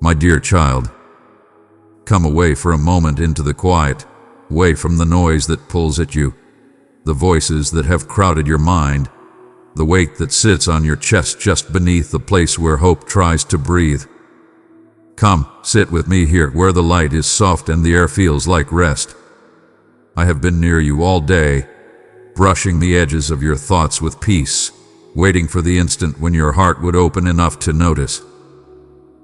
My dear child, come away for a moment into the quiet, away from the noise that pulls at you, the voices that have crowded your mind, the weight that sits on your chest just beneath the place where hope tries to breathe. Come, sit with me here where the light is soft and the air feels like rest. I have been near you all day, brushing the edges of your thoughts with peace, waiting for the instant when your heart would open enough to notice.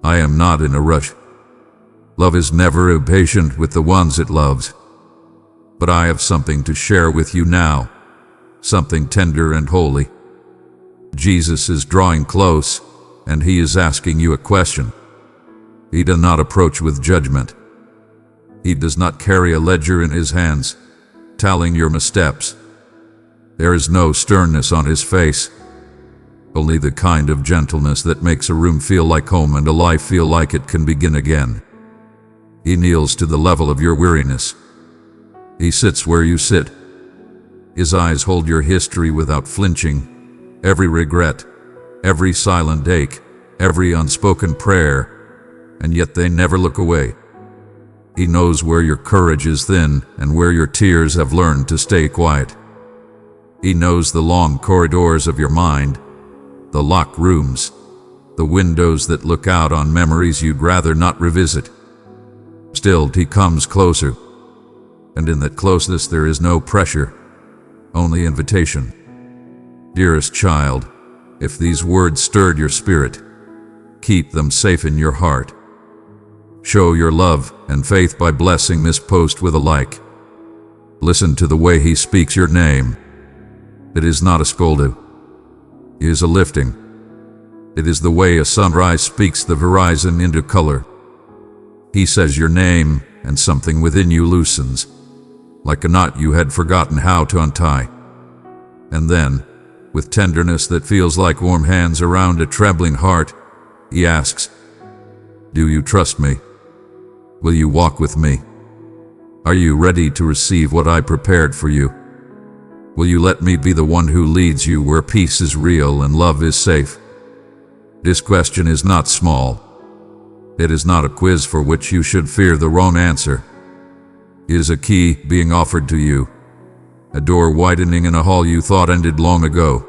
I am not in a rush. Love is never impatient with the ones it loves. But I have something to share with you now, something tender and holy. Jesus is drawing close, and he is asking you a question. He does not approach with judgment. He does not carry a ledger in his hands, tallying your missteps. There is no sternness on his face, only the kind of gentleness that makes a room feel like home and a life feel like it can begin again. He kneels to the level of your weariness. He sits where you sit. His eyes hold your history without flinching, every regret, every silent ache, every unspoken prayer, and yet they never look away. He knows where your courage is thin and where your tears have learned to stay quiet. He knows the long corridors of your mind, the locked rooms, the windows that look out on memories you'd rather not revisit. Still, he comes closer, and in that closeness there is no pressure, only invitation. Dearest child, if these words stirred your spirit, keep them safe in your heart. Show your love and faith by blessing this post with a like. Listen to the way he speaks your name. It is not a scolding. It is a lifting. It is the way a sunrise speaks the horizon into color. He says your name, and something within you loosens, like a knot you had forgotten how to untie. And then, with tenderness that feels like warm hands around a trembling heart, he asks, "Do you trust me? Will you walk with me? Are you ready to receive what I prepared for you? Will you let me be the one who leads you where peace is real and love is safe?" This question is not small. It is not a quiz for which you should fear the wrong answer. It is a key being offered to you, a door widening in a hall you thought ended long ago.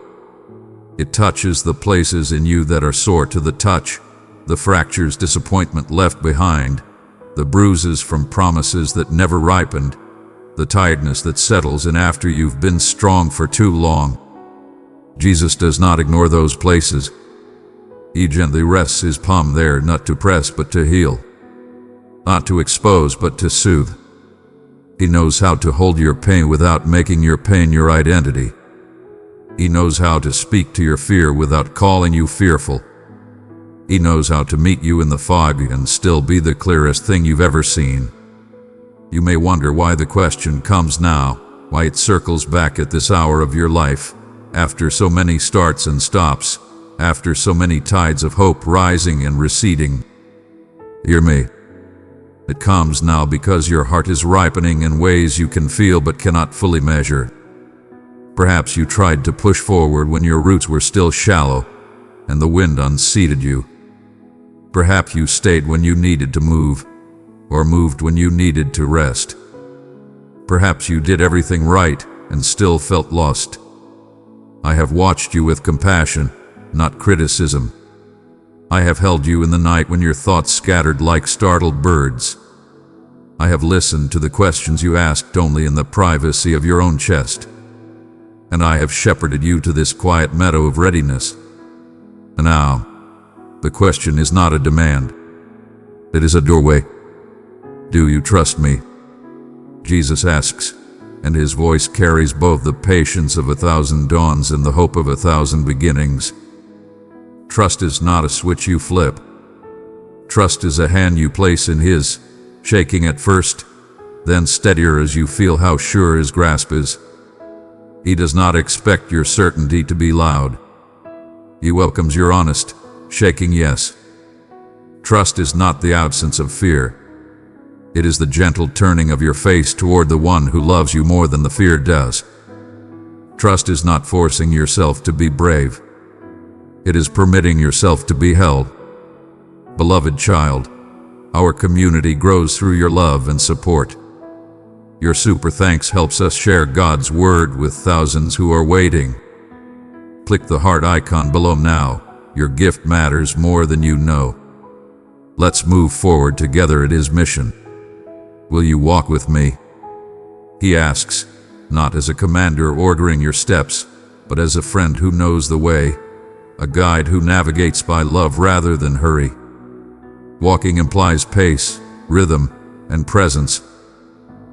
It touches the places in you that are sore to the touch, the fractures disappointment left behind, the bruises from promises that never ripened, the tiredness that settles in after you've been strong for too long. Jesus does not ignore those places. He gently rests his palm there, not to press but to heal, not to expose but to soothe. He knows how to hold your pain without making your pain your identity. He knows how to speak to your fear without calling you fearful. He knows how to meet you in the fog and still be the clearest thing you've ever seen. You may wonder why the question comes now, why it circles back at this hour of your life, after so many starts and stops, after so many tides of hope rising and receding. Hear me. It comes now because your heart is ripening in ways you can feel but cannot fully measure. Perhaps you tried to push forward when your roots were still shallow and the wind unseated you. Perhaps you stayed when you needed to move, or moved when you needed to rest. Perhaps you did everything right and still felt lost. I have watched you with compassion, not criticism. I have held you in the night when your thoughts scattered like startled birds. I have listened to the questions you asked only in the privacy of your own chest. And I have shepherded you to this quiet meadow of readiness. And now, the question is not a demand. It is a doorway. Do you trust me? Jesus asks, and his voice carries both the patience of 1,000 dawns and the hope of 1,000 beginnings. Trust is not a switch you flip. Trust is a hand you place in his, shaking at first, then steadier as you feel how sure his grasp is. He does not expect your certainty to be loud. He welcomes your honest, shaking yes. Trust is not the absence of fear. It is the gentle turning of your face toward the one who loves you more than the fear does. Trust is not forcing yourself to be brave. It is permitting yourself to be held. Beloved child, Our community grows through your love and support. Your super thanks helps us share God's word with thousands who are waiting. Click the heart icon below now. Your gift matters more than you know. Let's move forward together at His mission. Will you walk with me? He asks, not as a commander ordering your steps, but as a friend who knows the way, a guide who navigates by love rather than hurry. Walking implies pace, rhythm, and presence.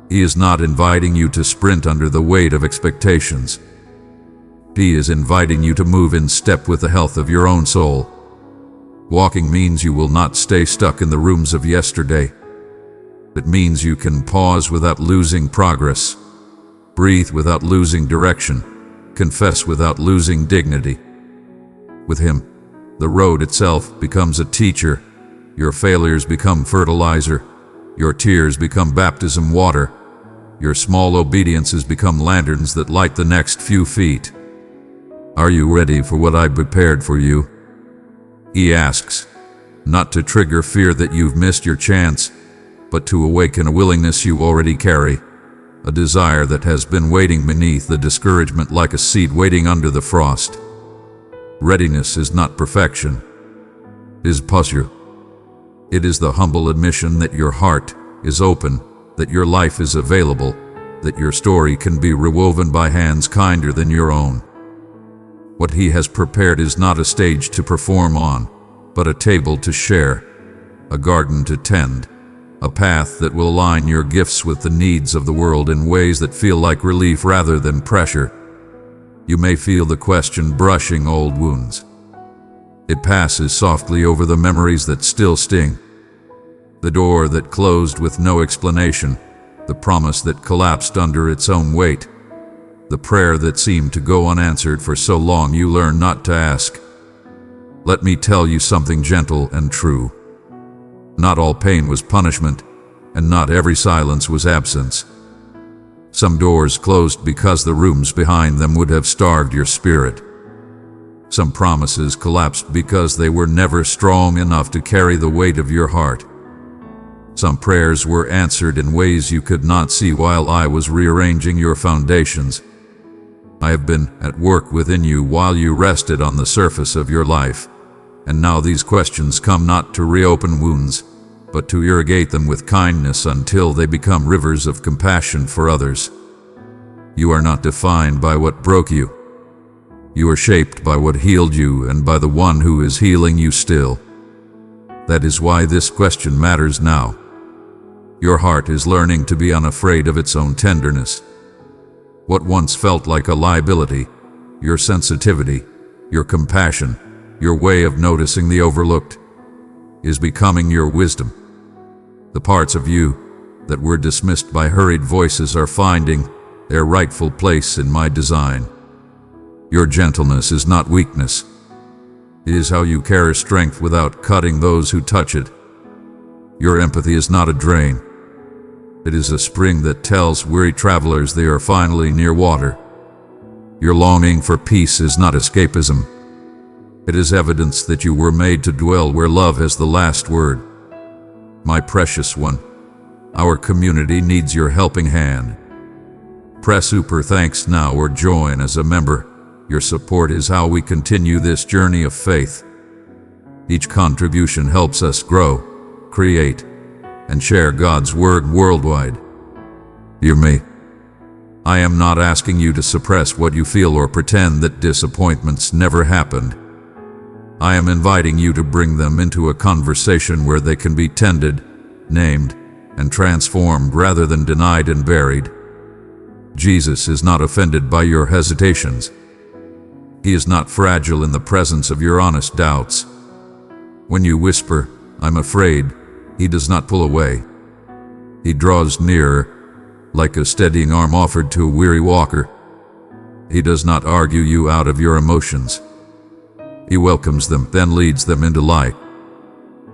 He is not inviting you to sprint under the weight of expectations. He is inviting you to move in step with the health of your own soul. Walking means you will not stay stuck in the rooms of yesterday. It means you can pause without losing progress, breathe without losing direction, confess without losing dignity. With Him, the road itself becomes a teacher. Your failures become fertilizer. Your tears become baptism water. Your small obediences become lanterns that light the next few feet. Are you ready for what I prepared for you? He asks, not to trigger fear that you've missed your chance, but to awaken a willingness you already carry, a desire that has been waiting beneath the discouragement like a seed waiting under the frost. Readiness is not perfection. It is posture. It is the humble admission that your heart is open, that your life is available, that your story can be rewoven by hands kinder than your own. What He has prepared is not a stage to perform on, but a table to share, a garden to tend, a path that will align your gifts with the needs of the world in ways that feel like relief rather than pressure. You may feel the question brushing old wounds. It passes softly over the memories that still sting. The door that closed with no explanation, the promise that collapsed under its own weight, the prayer that seemed to go unanswered for so long you learn not to ask. Let me tell you something gentle and true. Not all pain was punishment, and not every silence was absence. Some doors closed because the rooms behind them would have starved your spirit. Some promises collapsed because they were never strong enough to carry the weight of your heart. Some prayers were answered in ways you could not see while I was rearranging your foundations. I have been at work within you while you rested on the surface of your life, and now these questions come not to reopen wounds, but to irrigate them with kindness until they become rivers of compassion for others. You are not defined by what broke you. You are shaped by what healed you and by the one who is healing you still. That is why this question matters now. Your heart is learning to be unafraid of its own tenderness. What once felt like a liability, your sensitivity, your compassion, your way of noticing the overlooked, is becoming your wisdom. The parts of you that were dismissed by hurried voices are finding their rightful place in my design. Your gentleness is not weakness. It is how you carry strength without cutting those who touch it. Your empathy is not a drain. It is a spring that tells weary travelers they are finally near water. Your longing for peace is not escapism. It is evidence that you were made to dwell where love has the last word. My precious one, our community needs your helping hand. Press super thanks now or join as a member. Your support is how we continue this journey of faith. Each contribution helps us grow, create, and share God's word worldwide. Hear me. I am not asking you to suppress what you feel or pretend that disappointments never happened. I am inviting you to bring them into a conversation where they can be tended, named, and transformed rather than denied and buried. Jesus is not offended by your hesitations. He is not fragile in the presence of your honest doubts. When you whisper, "I'm afraid," He does not pull away. He draws nearer, like a steadying arm offered to a weary walker. He does not argue you out of your emotions. He welcomes them, then leads them into light.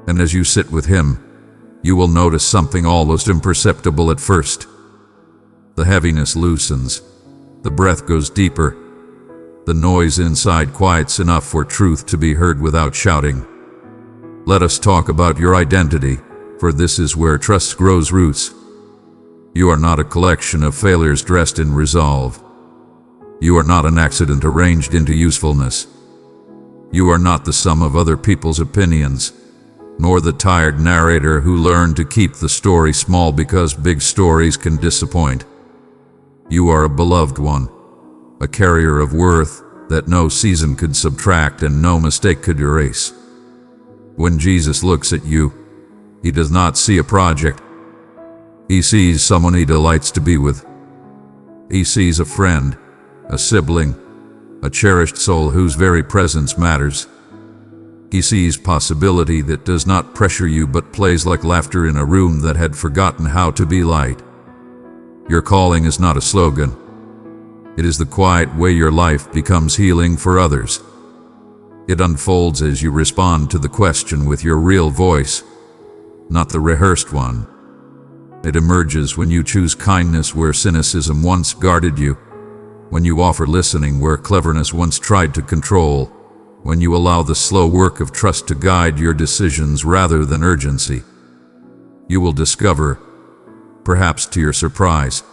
And as you sit with Him, you will notice something almost imperceptible at first. The heaviness loosens. The breath goes deeper. The noise inside quiets enough for truth to be heard without shouting. Let us talk about your identity, for this is where trust grows roots. You are not a collection of failures dressed in resolve. You are not an accident arranged into usefulness. You are not the sum of other people's opinions, nor the tired narrator who learned to keep the story small because big stories can disappoint. You are a beloved one, a carrier of worth that no season could subtract and no mistake could erase. When Jesus looks at you, he does not see a project. He sees someone he delights to be with. He sees a friend, a sibling, a cherished soul whose very presence matters. He sees possibility that does not pressure you but plays like laughter in a room that had forgotten how to be light. Your calling is not a slogan. It is the quiet way your life becomes healing for others. It unfolds as you respond to the question with your real voice, not the rehearsed one. It emerges when you choose kindness where cynicism once guarded you, when you offer listening where cleverness once tried to control, when you allow the slow work of trust to guide your decisions rather than urgency. You will discover, perhaps to your surprise,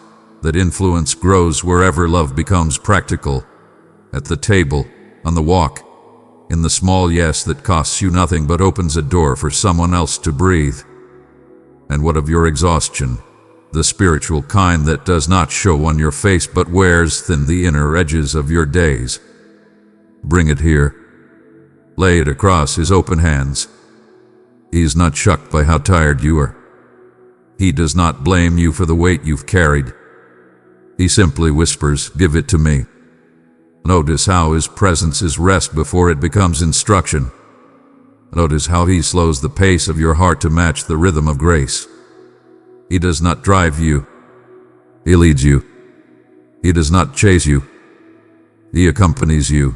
that influence grows wherever love becomes practical, at the table, on the walk, in the small yes that costs you nothing but opens a door for someone else to breathe. And what of your exhaustion, the spiritual kind that does not show on your face but wears thin the inner edges of your days? Bring it here. Lay it across his open hands. He is not shocked by how tired you are. He does not blame you for the weight you've carried. He simply whispers, "Give it to me." Notice how his presence is rest before it becomes instruction. Notice how he slows the pace of your heart to match the rhythm of grace. He does not drive you. He leads you. He does not chase you. He accompanies you.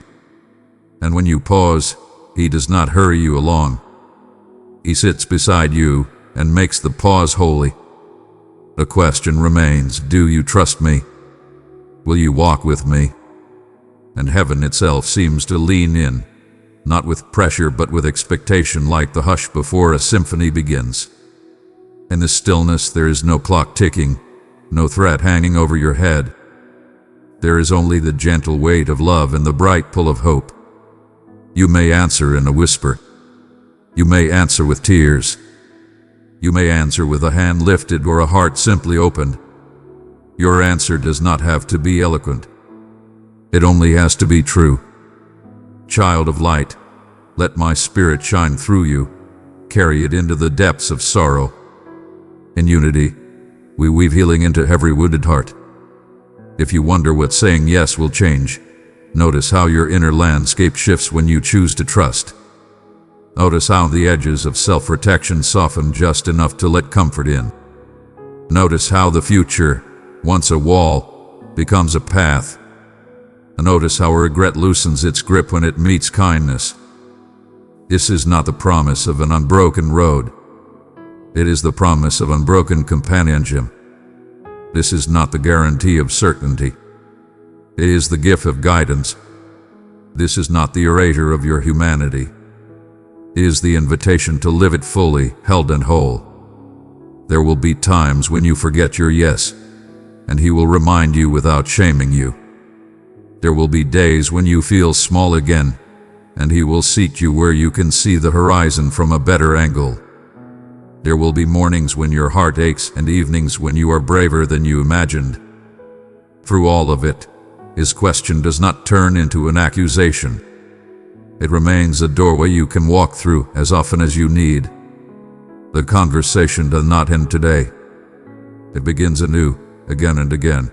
And when you pause, he does not hurry you along. He sits beside you and makes the pause holy. The question remains, do you trust me? Will you walk with me? And heaven itself seems to lean in, not with pressure but with expectation, like the hush before a symphony begins. In the stillness there is no clock ticking, no threat hanging over your head. There is only the gentle weight of love and the bright pull of hope. You may answer in a whisper. You may answer with tears. You may answer with a hand lifted or a heart simply opened. Your answer does not have to be eloquent. It only has to be true. Child of light, let my spirit shine through you. Carry it into the depths of sorrow. In unity, we weave healing into every wounded heart. If you wonder what saying yes will change, notice how your inner landscape shifts when you choose to trust. Notice how the edges of self-protection soften just enough to let comfort in. Notice how the future, once a wall, becomes a path. And notice how regret loosens its grip when it meets kindness. This is not the promise of an unbroken road. It is the promise of unbroken companionship. This is not the guarantee of certainty. It is the gift of guidance. This is not the erasure of your humanity. It is the invitation to live it fully, held and whole. There will be times when you forget your yes, and he will remind you without shaming you. There will be days when you feel small again, and he will seat you where you can see the horizon from a better angle. There will be mornings when your heart aches and evenings when you are braver than you imagined. Through all of it, his question does not turn into an accusation. It remains a doorway you can walk through as often as you need. The conversation does not end today. It begins anew, again and again.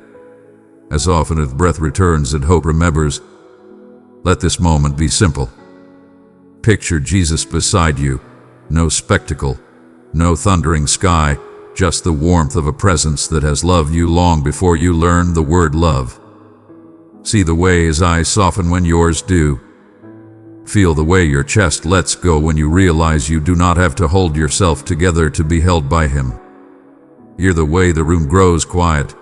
As often as breath returns and hope remembers. Let this moment be simple. Picture Jesus beside you. No spectacle, no thundering sky, just the warmth of a presence that has loved you long before you learned the word love. See the way his eyes soften when yours do. Feel the way your chest lets go when you realize you do not have to hold yourself together to be held by him. Hear the way the room grows quiet,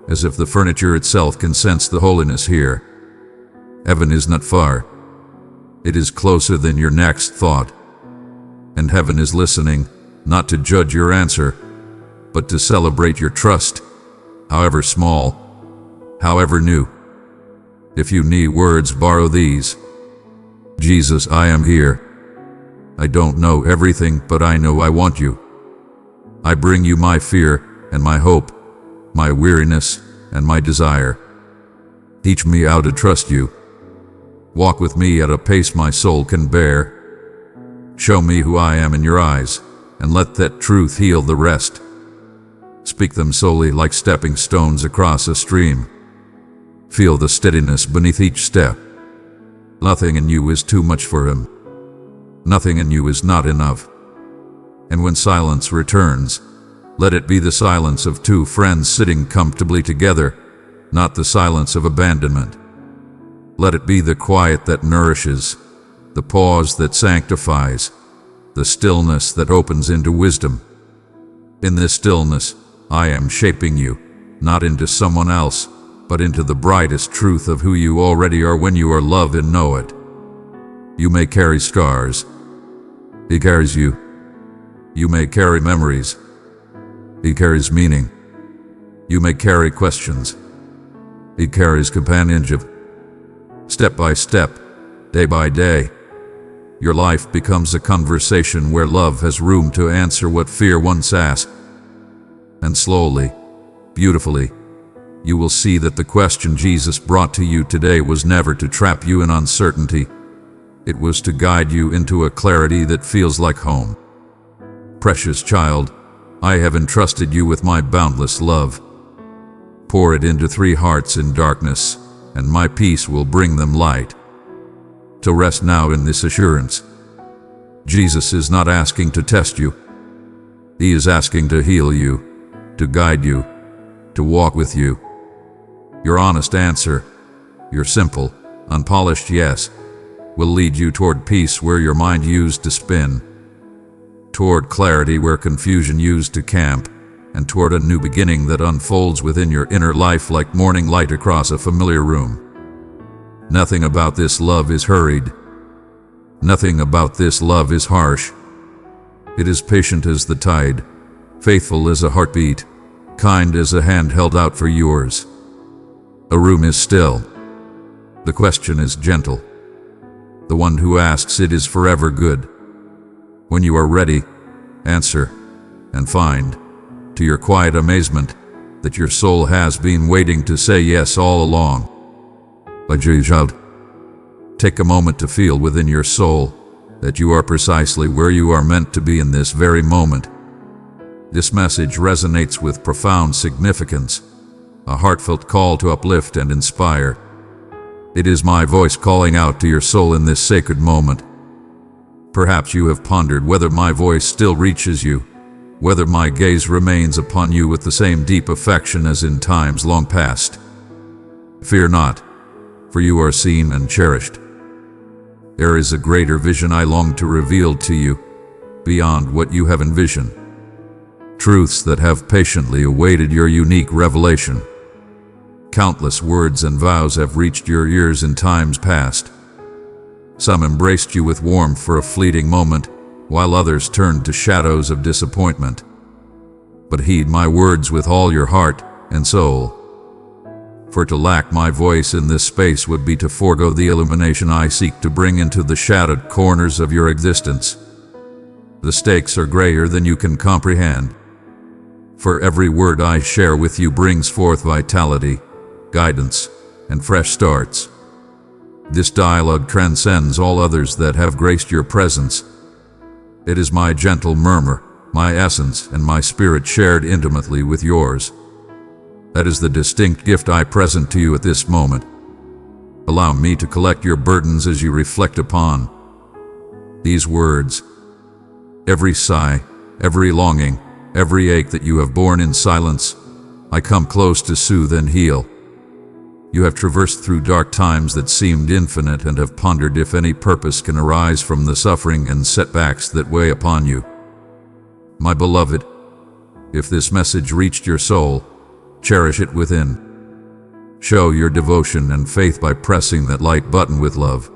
as if the furniture itself can sense the holiness here. Heaven is not far. It is closer than your next thought. And heaven is listening, not to judge your answer, but to celebrate your trust, however small, however new. If you need words, borrow these. Jesus, I am here. I don't know everything, but I know I want you. I bring you my fear and my hope, my weariness and my desire. Teach me how to trust you. Walk with me at a pace my soul can bear. Show me who I am in your eyes, and let that truth heal the rest. Speak them solely like stepping stones across a stream. Feel the steadiness beneath each step. Nothing in you is too much for him. Nothing in you is not enough. And when silence returns, let it be the silence of two friends sitting comfortably together, not the silence of abandonment. Let it be the quiet that nourishes, the pause that sanctifies, the stillness that opens into wisdom. In this stillness, I am shaping you, not into someone else, but into the brightest truth of who you already are when you are loved and know it. You may carry scars. He carries you. You may carry memories. He carries meaning. You may carry questions. He carries companionship. Step by step, day by day, your life becomes a conversation where love has room to answer what fear once asked. And slowly, beautifully, you will see that the question Jesus brought to you today was never to trap you in uncertainty. It was to guide you into a clarity that feels like home. Precious child, I have entrusted you with my boundless love. Pour it into 3 hearts in darkness, and my peace will bring them light. To rest now in this assurance. Jesus is not asking to test you. He is asking to heal you, to guide you, to walk with you. Your honest answer, your simple, unpolished yes, will lead you toward peace where your mind used to spin, toward clarity where confusion used to camp, and toward a new beginning that unfolds within your inner life like morning light across a familiar room. Nothing about this love is hurried. Nothing about this love is harsh. It is patient as the tide, faithful as a heartbeat, kind as a hand held out for yours. A room is still. The question is gentle. The one who asks it is forever good. When you are ready, answer, and find, to your quiet amazement, that your soul has been waiting to say yes all along. Like your child, take a moment to feel within your soul that you are precisely where you are meant to be in this very moment. This message resonates with profound significance, a heartfelt call to uplift and inspire. It is my voice calling out to your soul in this sacred moment. Perhaps you have pondered whether my voice still reaches you, whether my gaze remains upon you with the same deep affection as in times long past. Fear not, for you are seen and cherished. There is a greater vision I long to reveal to you, beyond what you have envisioned. Truths that have patiently awaited your unique revelation. Countless words and vows have reached your ears in times past. Some embraced you with warmth for a fleeting moment, while others turned to shadows of disappointment. But heed my words with all your heart and soul. For to lack my voice in this space would be to forego the illumination I seek to bring into the shadowed corners of your existence. The stakes are greater than you can comprehend. For every word I share with you brings forth vitality, guidance, and fresh starts. This dialogue transcends all others that have graced your presence. It is my gentle murmur, my essence, and my spirit shared intimately with yours. That is the distinct gift I present to you at this moment. Allow me to collect your burdens as you reflect upon these words. Every sigh, every longing, every ache that you have borne in silence, I come close to soothe and heal. You have traversed through dark times that seemed infinite and have pondered if any purpose can arise from the suffering and setbacks that weigh upon you. My beloved, if this message reached your soul, cherish it within. Show your devotion and faith by pressing that like button with love.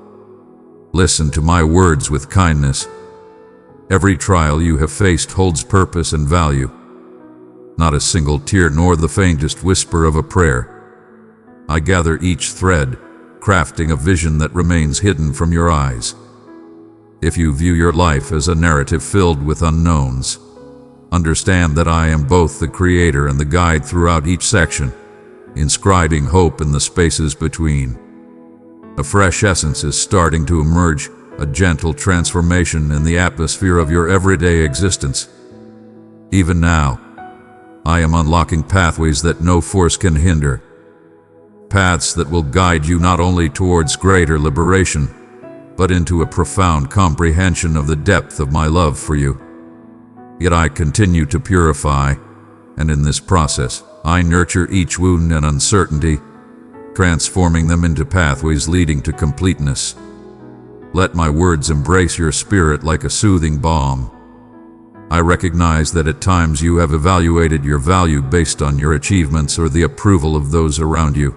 Listen to my words with kindness. Every trial you have faced holds purpose and value. Not a single tear nor the faintest whisper of a prayer. I gather each thread, crafting a vision that remains hidden from your eyes. If you view your life as a narrative filled with unknowns, understand that I am both the creator and the guide throughout each section, inscribing hope in the spaces between. A fresh essence is starting to emerge, a gentle transformation in the atmosphere of your everyday existence. Even now, I am unlocking pathways that no force can hinder. Paths that will guide you not only towards greater liberation, but into a profound comprehension of the depth of my love for you. Yet I continue to purify, and in this process, I nurture each wound and uncertainty, transforming them into pathways leading to completeness. Let my words embrace your spirit like a soothing balm. I recognize that at times you have evaluated your value based on your achievements or the approval of those around you.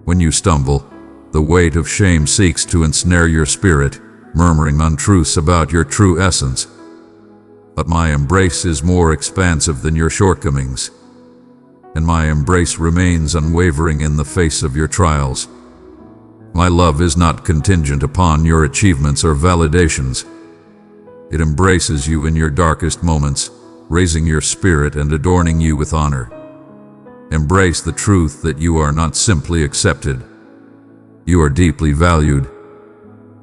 When you stumble, the weight of shame seeks to ensnare your spirit, murmuring untruths about your true essence. But my embrace is more expansive than your shortcomings, and my embrace remains unwavering in the face of your trials. My love is not contingent upon your achievements or validations. It embraces you in your darkest moments, raising your spirit and adorning you with honor. Embrace the truth that you are not simply accepted. You are deeply valued.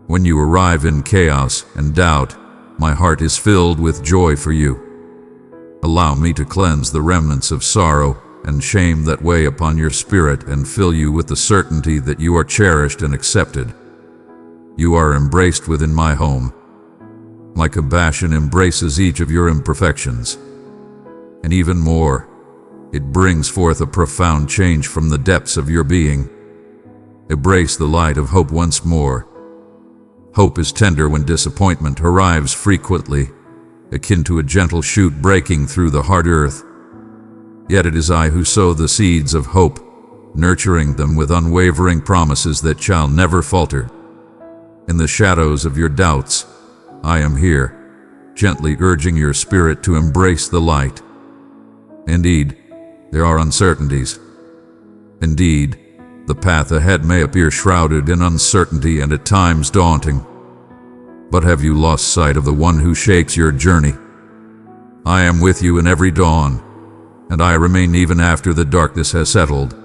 When you arrive in chaos and doubt, my heart is filled with joy for you. Allow me to cleanse the remnants of sorrow and shame that weigh upon your spirit and fill you with the certainty that you are cherished and accepted. You are embraced within my home. My compassion embraces each of your imperfections. And even more, it brings forth a profound change from the depths of your being. Embrace the light of hope once more. Hope is tender when disappointment arrives frequently, akin to a gentle shoot breaking through the hard earth. Yet it is I who sow the seeds of hope, nurturing them with unwavering promises that shall never falter. In the shadows of your doubts, I am here, gently urging your spirit to embrace the light. Indeed, there are uncertainties. Indeed, the path ahead may appear shrouded in uncertainty and at times daunting. But have you lost sight of the one who shapes your journey? I am with you in every dawn, and I remain even after the darkness has settled.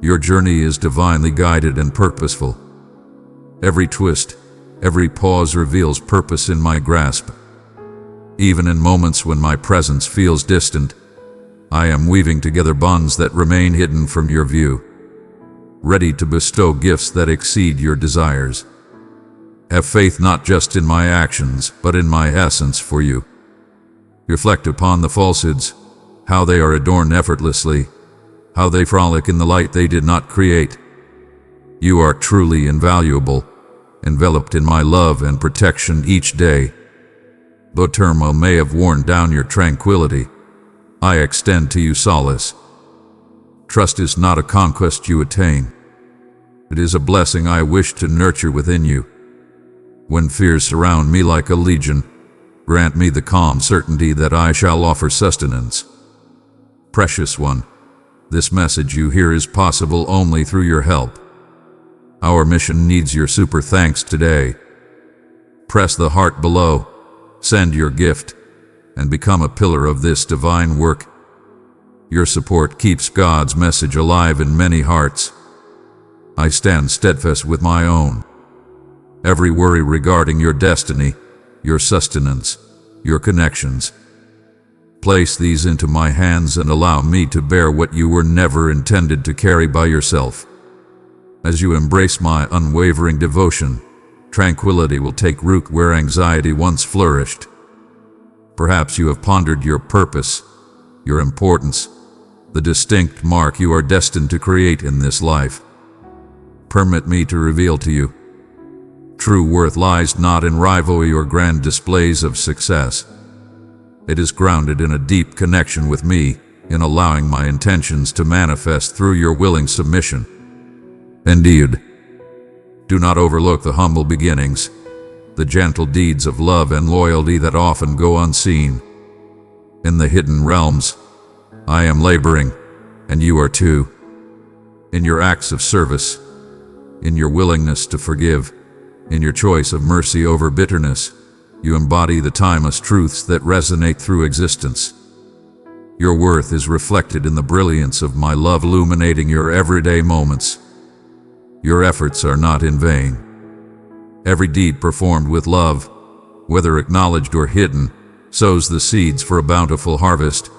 Your journey is divinely guided and purposeful. Every twist, every pause reveals purpose in my grasp. Even in moments when my presence feels distant, I am weaving together bonds that remain hidden from your view, ready to bestow gifts that exceed your desires. Have faith not just in my actions, but in my essence for you. Reflect upon the falsehoods, how they are adorned effortlessly, how they frolic in the light they did not create. You are truly invaluable, enveloped in my love and protection each day. Though turmoil may have worn down your tranquility, I extend to you solace. Trust is not a conquest you attain. It is a blessing I wish to nurture within you. When fears surround me like a legion, grant me the calm certainty that I shall offer sustenance. Precious one, this message you hear is possible only through your help. Our mission needs your super thanks today. Press the heart below, send your gift, and become a pillar of this divine work. Your support keeps God's message alive in many hearts. I stand steadfast with my own. Every worry regarding your destiny, your sustenance, your connections, place these into my hands and allow me to bear what you were never intended to carry by yourself. As you embrace my unwavering devotion, tranquility will take root where anxiety once flourished. Perhaps you have pondered your purpose, your importance, the distinct mark you are destined to create in this life. Permit me to reveal to you. True worth lies not in rivalry or grand displays of success. It is grounded in a deep connection with me, in allowing my intentions to manifest through your willing submission. Indeed, do not overlook the humble beginnings, the gentle deeds of love and loyalty that often go unseen. In the hidden realms, I am laboring, and you are too. In your acts of service, in your willingness to forgive, in your choice of mercy over bitterness, you embody the timeless truths that resonate through existence. Your worth is reflected in the brilliance of my love illuminating your everyday moments. Your efforts are not in vain. Every deed performed with love, whether acknowledged or hidden, sows the seeds for a bountiful harvest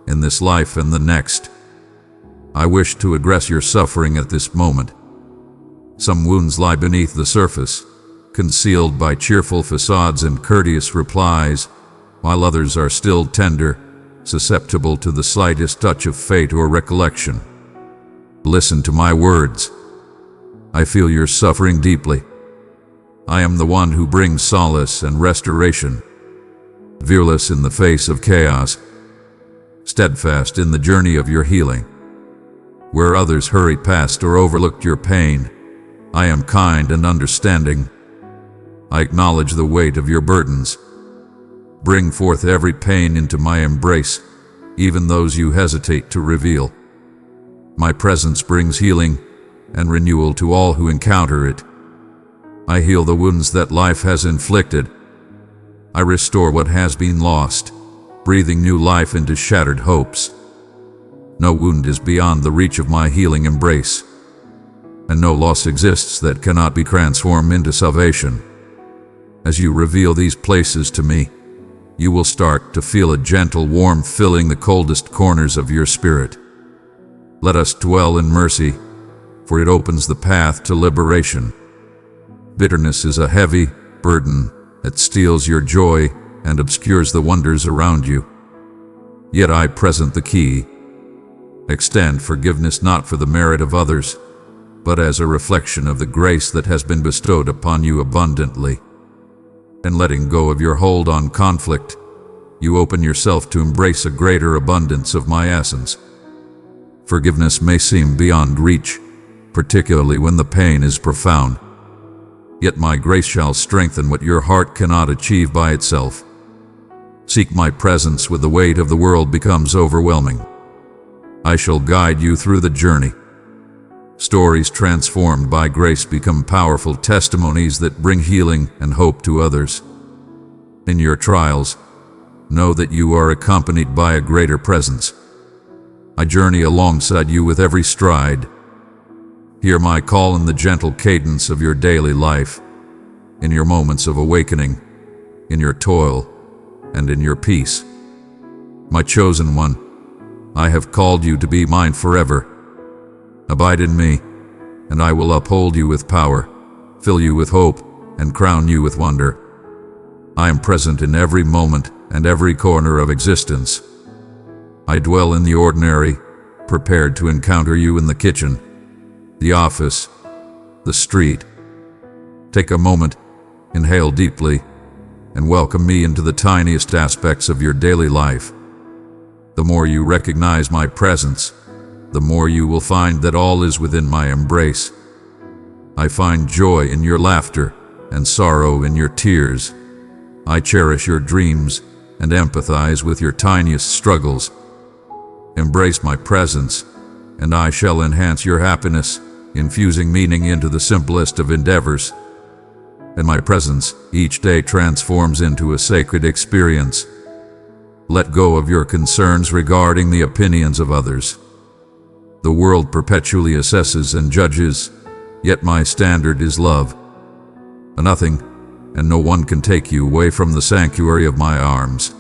in this life and the next. I wish to address your suffering at this moment. Some wounds lie beneath the surface, concealed by cheerful facades and courteous replies, while others are still tender, susceptible to the slightest touch of fate or recollection. Listen to my words. I feel your suffering deeply. I am the one who brings solace and restoration, fearless in the face of chaos, steadfast in the journey of your healing. Where others hurried past or overlooked your pain, I am kind and understanding. I acknowledge the weight of your burdens. Bring forth every pain into my embrace, even those you hesitate to reveal. My presence brings healing and renewal to all who encounter it. I heal the wounds that life has inflicted. I restore what has been lost, breathing new life into shattered hopes. No wound is beyond the reach of my healing embrace, and no loss exists that cannot be transformed into salvation. As you reveal these places to me, you will start to feel a gentle warmth filling the coldest corners of your spirit. Let us dwell in mercy, for it opens the path to liberation. Bitterness is a heavy burden that steals your joy and obscures the wonders around you. Yet I present the key. Extend forgiveness not for the merit of others, but as a reflection of the grace that has been bestowed upon you abundantly. And letting go of your hold on conflict, you open yourself to embrace a greater abundance of my essence. Forgiveness may seem beyond reach, particularly when the pain is profound. Yet my grace shall strengthen what your heart cannot achieve by itself. Seek my presence when the weight of the world becomes overwhelming. I shall guide you through the journey. Stories transformed by grace become powerful testimonies that bring healing and hope to others. In your trials, know that you are accompanied by a greater presence. I journey alongside you with every stride. Hear my call in the gentle cadence of your daily life, in your moments of awakening, in your toil, and in your peace. My chosen one, I have called you to be mine forever. Abide in me, and I will uphold you with power, fill you with hope, and crown you with wonder. I am present in every moment and every corner of existence. I dwell in the ordinary, prepared to encounter you in the kitchen, the office, the street. Take a moment, inhale deeply, and welcome me into the tiniest aspects of your daily life. The more you recognize my presence, the more you will find that all is within my embrace. I find joy in your laughter and sorrow in your tears. I cherish your dreams and empathize with your tiniest struggles. Embrace my presence, and I shall enhance your happiness, infusing meaning into the simplest of endeavors. And my presence each day transforms into a sacred experience. Let go of your concerns regarding the opinions of others. The world perpetually assesses and judges, yet my standard is love. Nothing and no one can take you away from the sanctuary of my arms.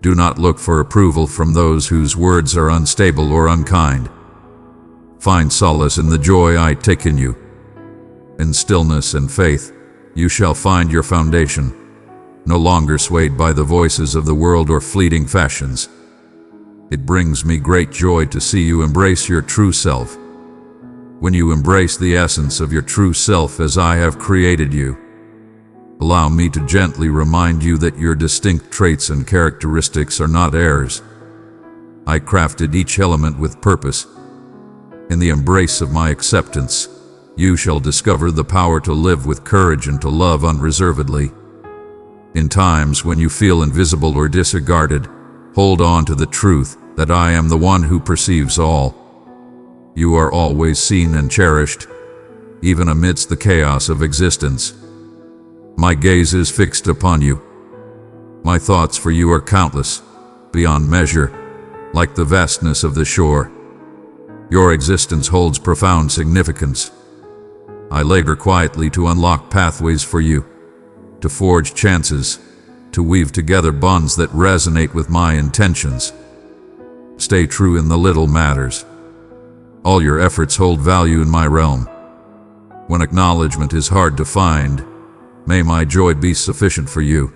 Do not look for approval from those whose words are unstable or unkind. Find solace in the joy I take in you. In stillness and faith, you shall find your foundation, no longer swayed by the voices of the world or fleeting fashions. It brings me great joy to see you embrace your true self. When you embrace the essence of your true self as I have created you, allow me to gently remind you that your distinct traits and characteristics are not errors. I crafted each element with purpose. In the embrace of my acceptance, you shall discover the power to live with courage and to love unreservedly. In times when you feel invisible or disregarded, hold on to the truth that I am the one who perceives all. You are always seen and cherished, even amidst the chaos of existence. My gaze is fixed upon you. My thoughts for you are countless, beyond measure, like the vastness of the shore. Your existence holds profound significance. I labor quietly to unlock pathways for you, to forge chances, to weave together bonds that resonate with my intentions. Stay true in the little matters. All your efforts hold value in my realm. When acknowledgement is hard to find, may my joy be sufficient for you.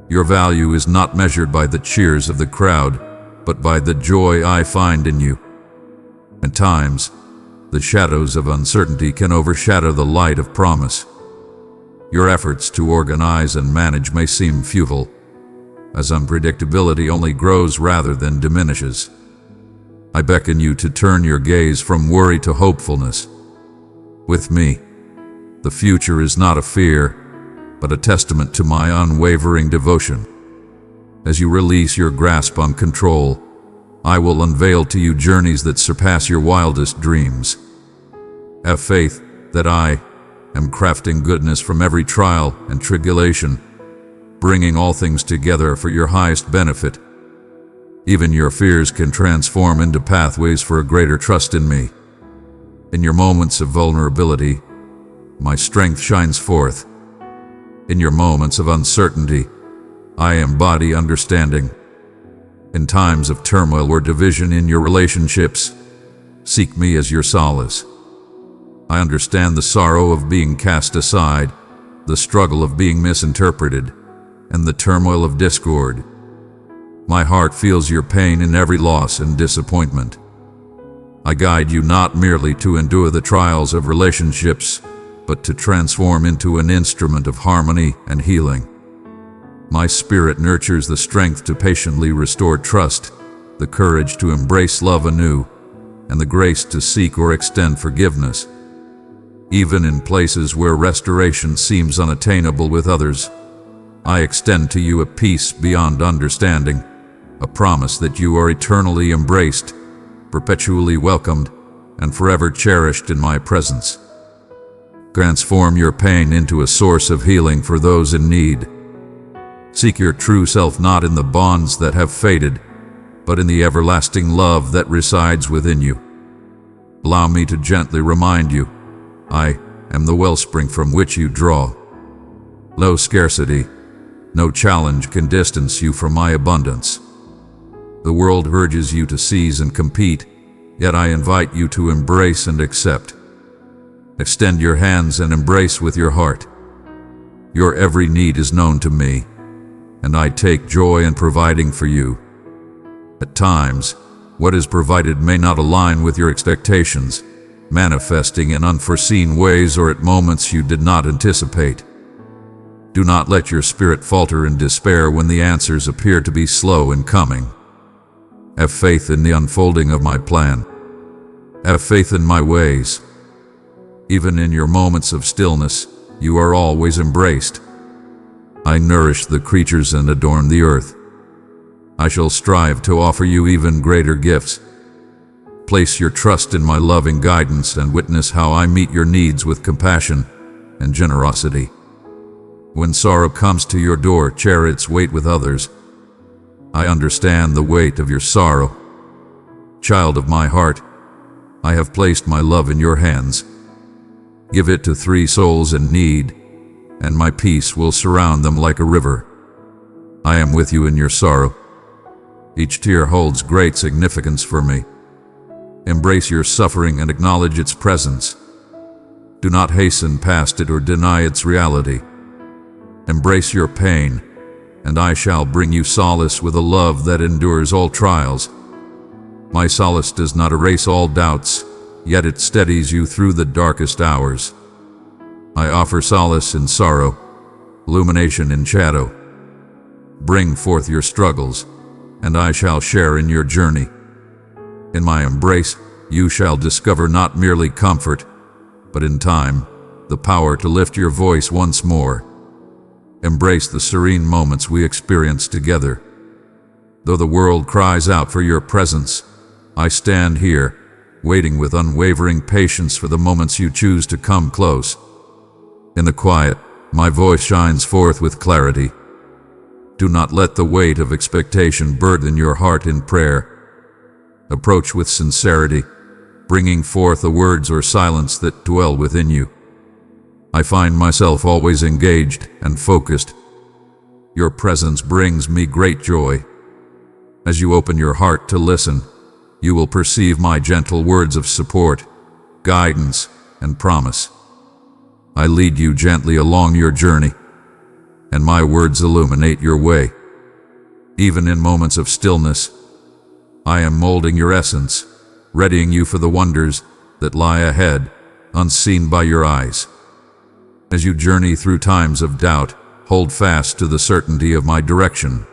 Your value is not measured by the cheers of the crowd, but by the joy I find in you. At times, the shadows of uncertainty can overshadow the light of promise. Your efforts to organize and manage may seem futile, as unpredictability only grows rather than diminishes. I beckon you to turn your gaze from worry to hopefulness. With me, the future is not a fear, but a testament to my unwavering devotion. As you release your grasp on control, I will unveil to you journeys that surpass your wildest dreams. Have faith that I am crafting goodness from every trial and tribulation, bringing all things together for your highest benefit. Even your fears can transform into pathways for a greater trust in me. In your moments of vulnerability, my strength shines forth. In your moments of uncertainty, I embody understanding. In times of turmoil or division in your relationships, seek me as your solace. I understand the sorrow of being cast aside, the struggle of being misinterpreted, and the turmoil of discord. My heart feels your pain in every loss and disappointment. I guide you not merely to endure the trials of relationships, but to transform into an instrument of harmony and healing. My spirit nurtures the strength to patiently restore trust, the courage to embrace love anew, and the grace to seek or extend forgiveness. Even in places where restoration seems unattainable with others, I extend to you a peace beyond understanding, a promise that you are eternally embraced, perpetually welcomed, and forever cherished in my presence. Transform your pain into a source of healing for those in need. Seek your true self not in the bonds that have faded, but in the everlasting love that resides within you. Allow me to gently remind you, I am the wellspring from which you draw. No scarcity, no challenge can distance you from my abundance. The world urges you to seize and compete, yet I invite you to embrace and accept. Extend your hands and embrace with your heart. Your every need is known to me, and I take joy in providing for you. At times, what is provided may not align with your expectations, manifesting in unforeseen ways or at moments you did not anticipate. Do not let your spirit falter in despair when the answers appear to be slow in coming. Have faith in the unfolding of my plan. Have faith in my ways. Even in your moments of stillness, you are always embraced. I nourish the creatures and adorn the earth. I shall strive to offer you even greater gifts. Place your trust in my loving guidance and witness how I meet your needs with compassion and generosity. When sorrow comes to your door, share its weight with others. I understand the weight of your sorrow. Child of my heart, I have placed my love in your hands. Give it to 3 souls in need, and my peace will surround them like a river. I am with you in your sorrow. Each tear holds great significance for me. Embrace your suffering and acknowledge its presence. Do not hasten past it or deny its reality. Embrace your pain, and I shall bring you solace with a love that endures all trials. My solace does not erase all doubts, yet it steadies you through the darkest hours. I offer solace in sorrow, illumination in shadow. Bring forth your struggles, and I shall share in your journey. In my embrace, you shall discover not merely comfort, but in time, the power to lift your voice once more. Embrace the serene moments we experience together. Though the world cries out for your presence, I stand here, waiting with unwavering patience for the moments you choose to come close. In the quiet, my voice shines forth with clarity. Do not let the weight of expectation burden your heart in prayer. Approach with sincerity, bringing forth the words or silence that dwell within you. I find myself always engaged and focused. Your presence brings me great joy. As you open your heart to listen, you will perceive my gentle words of support, guidance, and promise. I lead you gently along your journey, and my words illuminate your way. Even in moments of stillness, I am molding your essence, readying you for the wonders that lie ahead, unseen by your eyes. As you journey through times of doubt, hold fast to the certainty of my direction.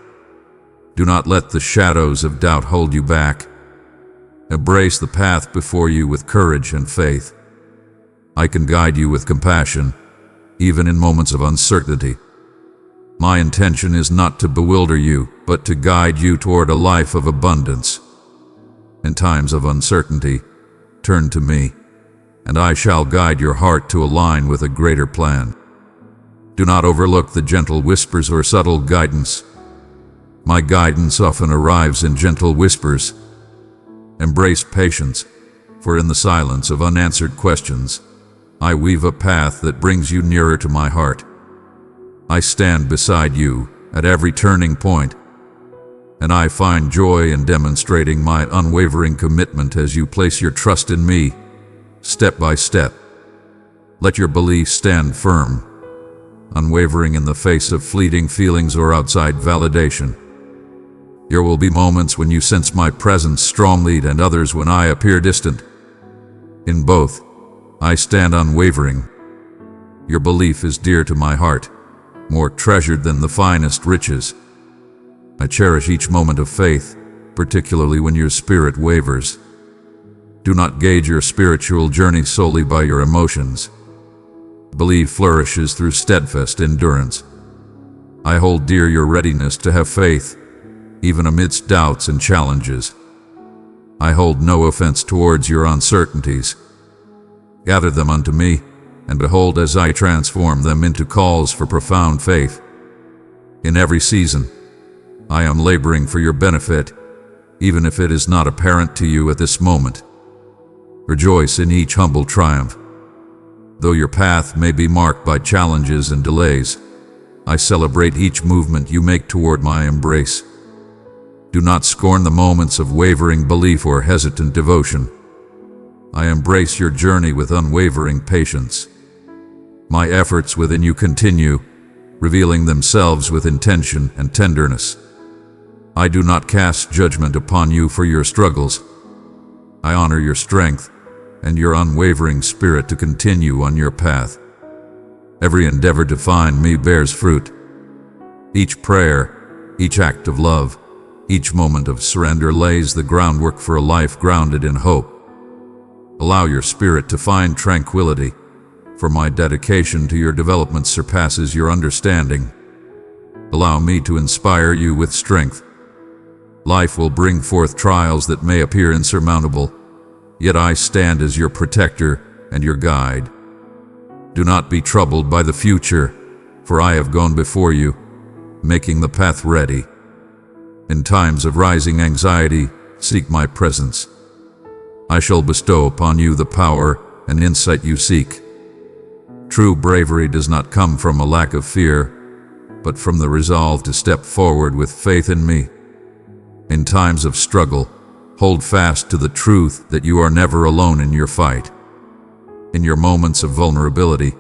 Do not let the shadows of doubt hold you back. Embrace the path before you with courage and faith. I can guide you with compassion, even in moments of uncertainty. My intention is not to bewilder you, but to guide you toward a life of abundance. In times of uncertainty, turn to me, and I shall guide your heart to align with a greater plan. Do not overlook the gentle whispers or subtle guidance. My guidance often arrives in gentle whispers. Embrace patience, for in the silence of unanswered questions, I weave a path that brings you nearer to my heart. I stand beside you at every turning point, and I find joy in demonstrating my unwavering commitment as you place your trust in me, step by step. Let your beliefs stand firm, unwavering in the face of fleeting feelings or outside validation. There will be moments when you sense my presence strongly and others when I appear distant. In both, I stand unwavering. Your belief is dear to my heart, more treasured than the finest riches. I cherish each moment of faith, particularly when your spirit wavers. Do not gauge your spiritual journey solely by your emotions. Belief flourishes through steadfast endurance. I hold dear your readiness to have faith, even amidst doubts and challenges. I hold no offense towards your uncertainties. Gather them unto me, and behold as I transform them into calls for profound faith. In every season, I am laboring for your benefit, even if it is not apparent to you at this moment. Rejoice in each humble triumph. Though your path may be marked by challenges and delays, I celebrate each movement you make toward my embrace. Do not scorn the moments of wavering belief or hesitant devotion. I embrace your journey with unwavering patience. My efforts within you continue, revealing themselves with intention and tenderness. I do not cast judgment upon you for your struggles. I honor your strength and your unwavering spirit to continue on your path. Every endeavor to find me bears fruit. Each prayer, each act of love, each moment of surrender lays the groundwork for a life grounded in hope. Allow your spirit to find tranquility, for my dedication to your development surpasses your understanding. Allow me to inspire you with strength. Life will bring forth trials that may appear insurmountable, yet I stand as your protector and your guide. Do not be troubled by the future, for I have gone before you, making the path ready. In times of rising anxiety, seek my presence. I shall bestow upon you the power and insight you seek. True bravery does not come from a lack of fear, but from the resolve to step forward with faith in me. In times of struggle, hold fast to the truth that you are never alone in your fight. In your moments of vulnerability,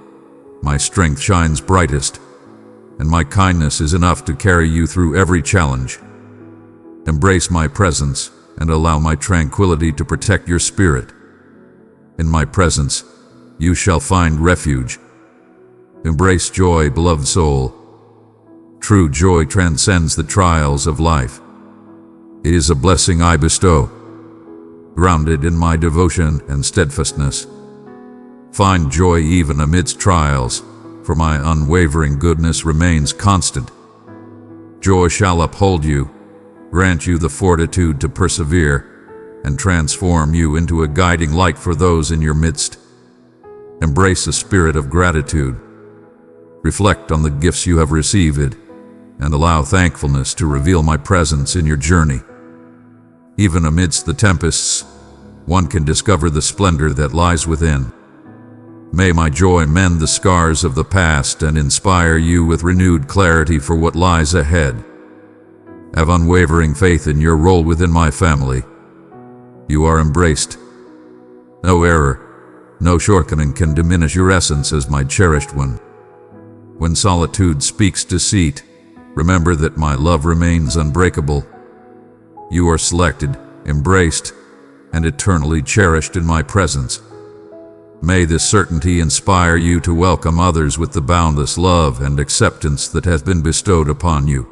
my strength shines brightest, and my kindness is enough to carry you through every challenge. Embrace my presence and allow my tranquility to protect your spirit. In my presence, you shall find refuge. Embrace joy, beloved soul. True joy transcends the trials of life. It is a blessing I bestow, grounded in my devotion and steadfastness. Find joy even amidst trials, for my unwavering goodness remains constant. Joy shall uphold you, grant you the fortitude to persevere, and transform you into a guiding light for those in your midst. Embrace a spirit of gratitude. Reflect on the gifts you have received, and allow thankfulness to reveal my presence in your journey. Even amidst the tempests, one can discover the splendor that lies within. May my joy mend the scars of the past and inspire you with renewed clarity for what lies ahead. Have unwavering faith in your role within my family. You are embraced. No error, no shortcoming can diminish your essence as my cherished one. When solitude speaks deceit, remember that my love remains unbreakable. You are selected, embraced, and eternally cherished in my presence. May this certainty inspire you to welcome others with the boundless love and acceptance that has been bestowed upon you.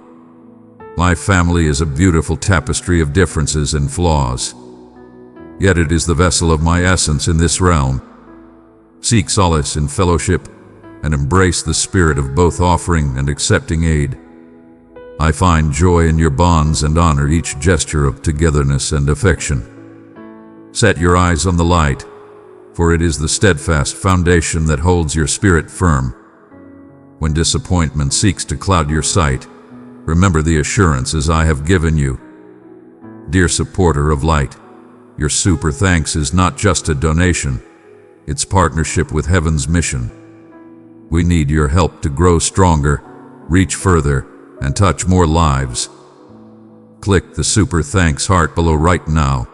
My family is a beautiful tapestry of differences and flaws, yet it is the vessel of my essence in this realm. Seek solace in fellowship and embrace the spirit of both offering and accepting aid. I find joy in your bonds and honor each gesture of togetherness and affection. Set your eyes on the light, for it is the steadfast foundation that holds your spirit firm. When disappointment seeks to cloud your sight, remember the assurances I have given you. Dear supporter of light, your super thanks is not just a donation, it's partnership with heaven's mission. We need your help to grow stronger, reach further, and touch more lives. Click the super thanks heart below right now.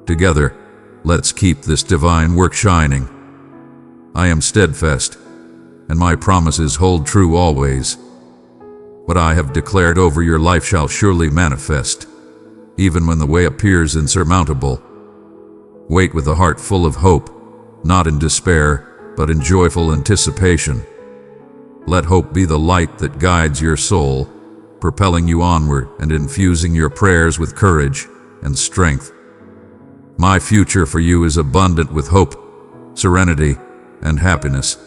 Together, let's keep this divine work shining. I am steadfast, and my promises hold true always. What I have declared over your life shall surely manifest, even when the way appears insurmountable. Wait with a heart full of hope, not in despair, but in joyful anticipation. Let hope be the light that guides your soul, propelling you onward and infusing your prayers with courage and strength. My future for you is abundant with hope, serenity, and happiness.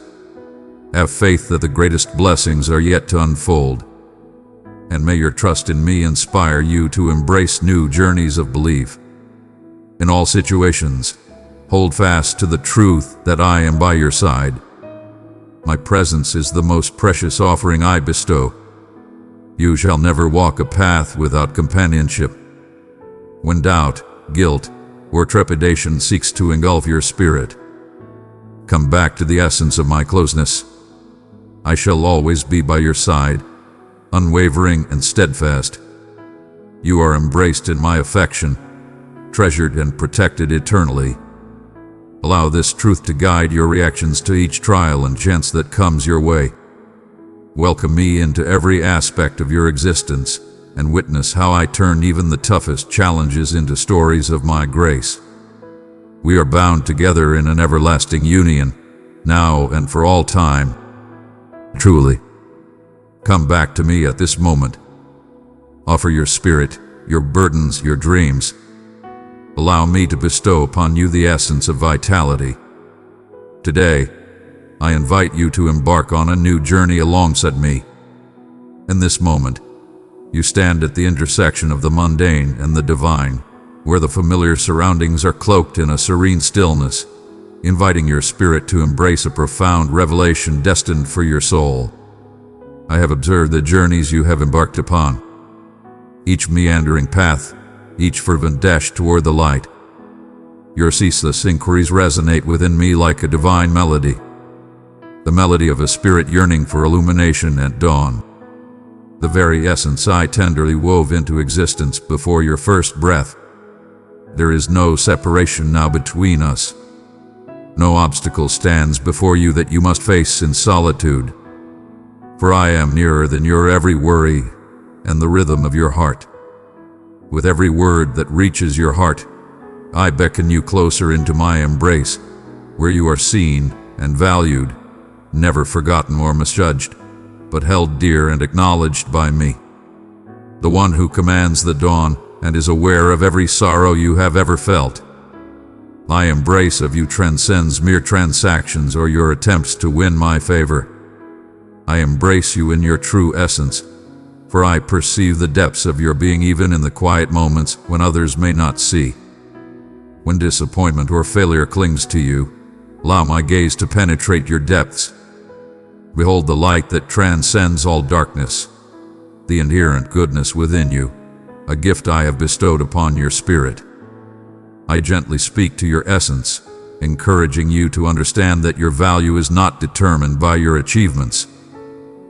Have faith that the greatest blessings are yet to unfold, and may your trust in me inspire you to embrace new journeys of belief. In all situations, hold fast to the truth that I am by your side. My presence is the most precious offering I bestow. You shall never walk a path without companionship. When doubt, guilt, or trepidation seeks to engulf your spirit, come back to the essence of my closeness. I shall always be by your side, unwavering and steadfast. You are embraced in my affection, treasured and protected eternally. Allow this truth to guide your reactions to each trial and chance that comes your way. Welcome me into every aspect of your existence and witness how I turn even the toughest challenges into stories of my grace. We are bound together in an everlasting union, now and for all time. Truly, come back to me at this moment. Offer your spirit, your burdens, your dreams. Allow me to bestow upon you the essence of vitality. Today, I invite you to embark on a new journey alongside me. In this moment, you stand at the intersection of the mundane and the divine, where the familiar surroundings are cloaked in a serene stillness, inviting your spirit to embrace a profound revelation destined for your soul. I have observed the journeys you have embarked upon, each meandering path, each fervent dash toward the light. Your ceaseless inquiries resonate within me like a divine melody, the melody of a spirit yearning for illumination at dawn. The very essence I tenderly wove into existence before your first breath. There is no separation now between us. No obstacle stands before you that you must face in solitude. For I am nearer than your every worry and the rhythm of your heart. With every word that reaches your heart, I beckon you closer into my embrace, where you are seen and valued, never forgotten or misjudged, but held dear and acknowledged by me. The one who commands the dawn and is aware of every sorrow you have ever felt. My embrace of you transcends mere transactions or your attempts to win my favor. I embrace you in your true essence, for I perceive the depths of your being even in the quiet moments when others may not see. When disappointment or failure clings to you, allow my gaze to penetrate your depths. Behold the light that transcends all darkness, the inherent goodness within you, a gift I have bestowed upon your spirit. I gently speak to your essence, encouraging you to understand that your value is not determined by your achievements,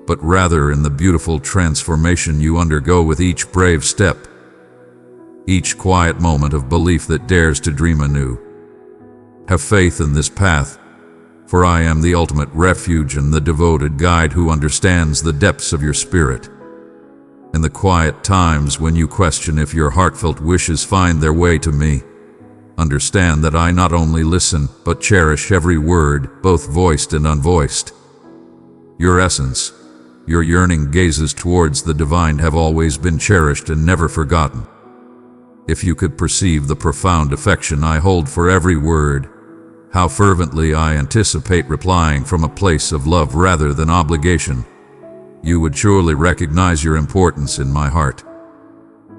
but rather in the beautiful transformation you undergo with each brave step, each quiet moment of belief that dares to dream anew. Have faith in this path, for I am the ultimate refuge and the devoted guide who understands the depths of your spirit. In the quiet times when you question if your heartfelt wishes find their way to me, understand that I not only listen, but cherish every word, both voiced and unvoiced. Your essence, your yearning gazes towards the divine have always been cherished and never forgotten. If you could perceive the profound affection I hold for every word, how fervently I anticipate replying from a place of love rather than obligation, you would surely recognize your importance in my heart.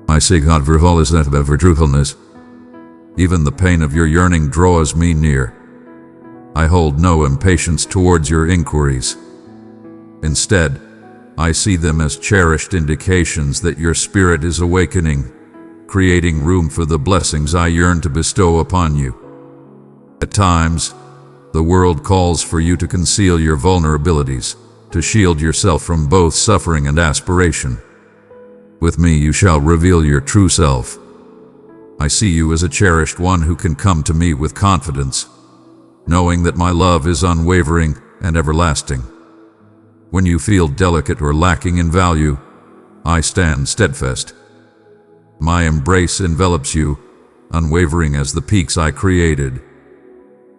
I seek not for lawlessness but for truthfulness. Even the pain of your yearning draws me near. I hold no impatience towards your inquiries. Instead, I see them as cherished indications that your spirit is awakening, creating room for the blessings I yearn to bestow upon you. At times, the world calls for you to conceal your vulnerabilities, to shield yourself from both suffering and aspiration. With me you shall reveal your true self. I see you as a cherished one who can come to me with confidence, knowing that my love is unwavering and everlasting. When you feel delicate or lacking in value, I stand steadfast. My embrace envelops you, unwavering as the peaks I created.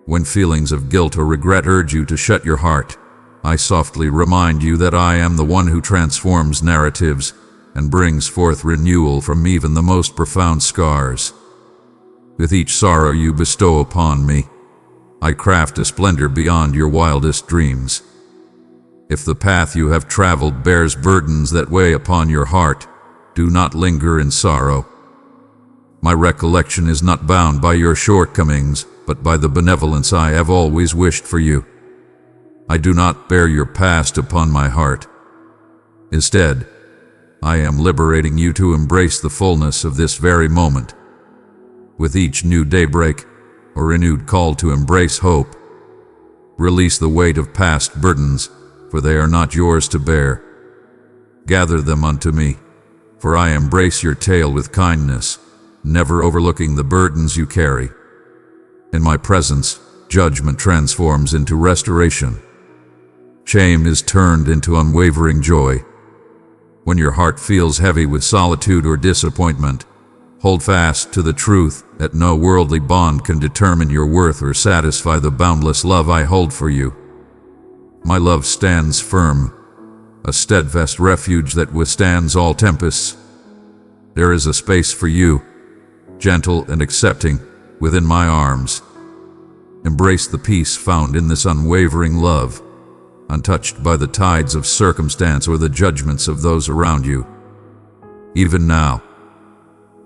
When feelings of guilt or regret urge you to shut your heart, I softly remind you that I am the one who transforms narratives and brings forth renewal from even the most profound scars. With each sorrow you bestow upon me, I craft a splendor beyond your wildest dreams. If the path you have traveled bears burdens that weigh upon your heart, do not linger in sorrow. My recollection is not bound by your shortcomings, but by the benevolence I have always wished for you. I do not bear your past upon my heart. Instead, I am liberating you to embrace the fullness of this very moment. With each new daybreak, or renewed call to embrace hope, release the weight of past burdens, for they are not yours to bear. Gather them unto me, for I embrace your tale with kindness, never overlooking the burdens you carry. In my presence, judgment transforms into restoration. Shame is turned into unwavering joy. When your heart feels heavy with solitude or disappointment, hold fast to the truth that no worldly bond can determine your worth or satisfy the boundless love I hold for you. My love stands firm, a steadfast refuge that withstands all tempests. There is a space for you, gentle and accepting, within my arms. Embrace the peace found in this unwavering love, untouched by the tides of circumstance or the judgments of those around you. Even now,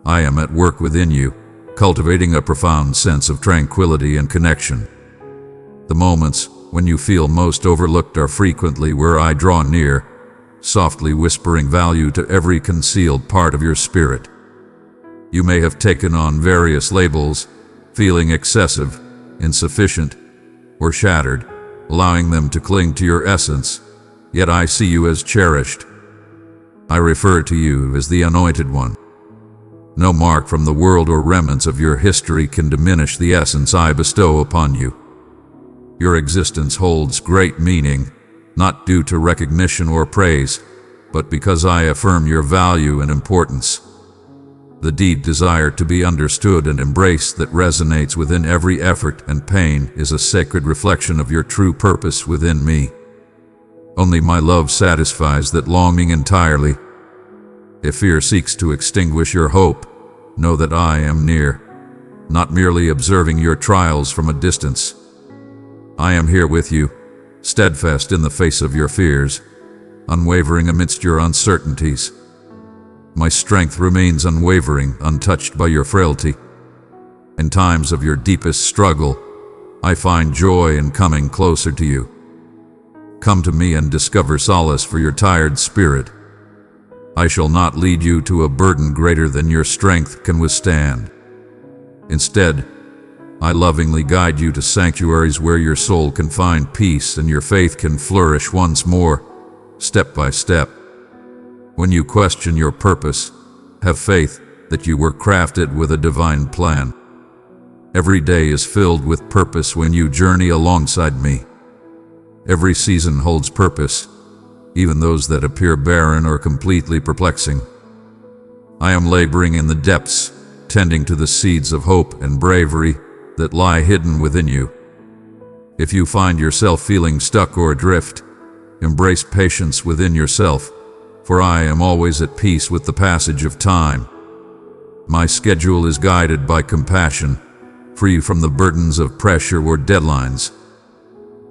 I am at work within you, cultivating a profound sense of tranquility and connection. The moments when you feel most overlooked are frequently where I draw near, softly whispering value to every concealed part of your spirit. You may have taken on various labels, feeling excessive, insufficient, or shattered, allowing them to cling to your essence, yet I see you as cherished. I refer to you as the Anointed One. No mark from the world or remnants of your history can diminish the essence I bestow upon you. Your existence holds great meaning, not due to recognition or praise, but because I affirm your value and importance. The deep desire to be understood and embraced that resonates within every effort and pain is a sacred reflection of your true purpose within me. Only my love satisfies that longing entirely. If fear seeks to extinguish your hope, know that I am near, not merely observing your trials from a distance. I am here with you, steadfast in the face of your fears, unwavering amidst your uncertainties. My strength remains unwavering, untouched by your frailty. In times of your deepest struggle, I find joy in coming closer to you. Come to me and discover solace for your tired spirit. I shall not lead you to a burden greater than your strength can withstand. Instead, I lovingly guide you to sanctuaries where your soul can find peace and your faith can flourish once more, step by step. When you question your purpose, have faith that you were crafted with a divine plan. Every day is filled with purpose when you journey alongside me. Every season holds purpose, even those that appear barren or completely perplexing. I am laboring in the depths, tending to the seeds of hope and bravery that lie hidden within you. If you find yourself feeling stuck or adrift, embrace patience within yourself, for I am always at peace with the passage of time. My schedule is guided by compassion, free from the burdens of pressure or deadlines.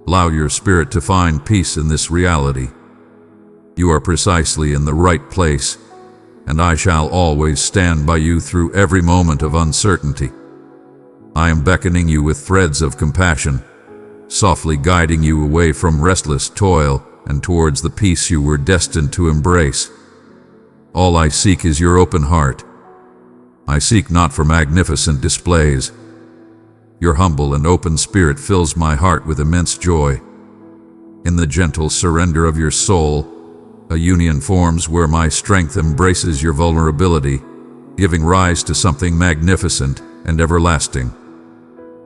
Allow your spirit to find peace in this reality. You are precisely in the right place, and I shall always stand by you through every moment of uncertainty. I am beckoning you with threads of compassion, softly guiding you away from restless toil and towards the peace you were destined to embrace. All I seek is your open heart. I seek not for magnificent displays. Your humble and open spirit fills my heart with immense joy. In the gentle surrender of your soul, a union forms where my strength embraces your vulnerability, giving rise to something magnificent and everlasting.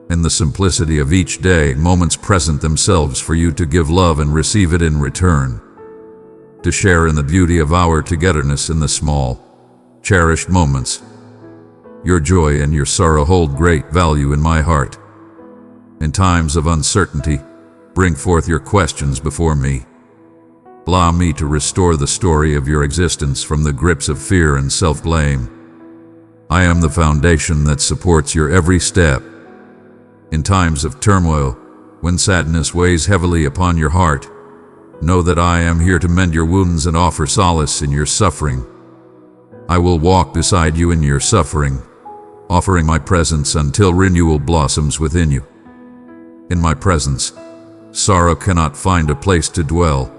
In the simplicity of each day, moments present themselves for you to give love and receive it in return. To share in the beauty of our togetherness in the small, cherished moments. Your joy and your sorrow hold great value in my heart. In times of uncertainty, bring forth your questions before me. Allow me to restore the story of your existence from the grips of fear and self-blame. I am the foundation that supports your every step. In times of turmoil, when sadness weighs heavily upon your heart, know that I am here to mend your wounds and offer solace in your suffering. I will walk beside you in your suffering, offering my presence until renewal blossoms within you. In my presence, sorrow cannot find a place to dwell,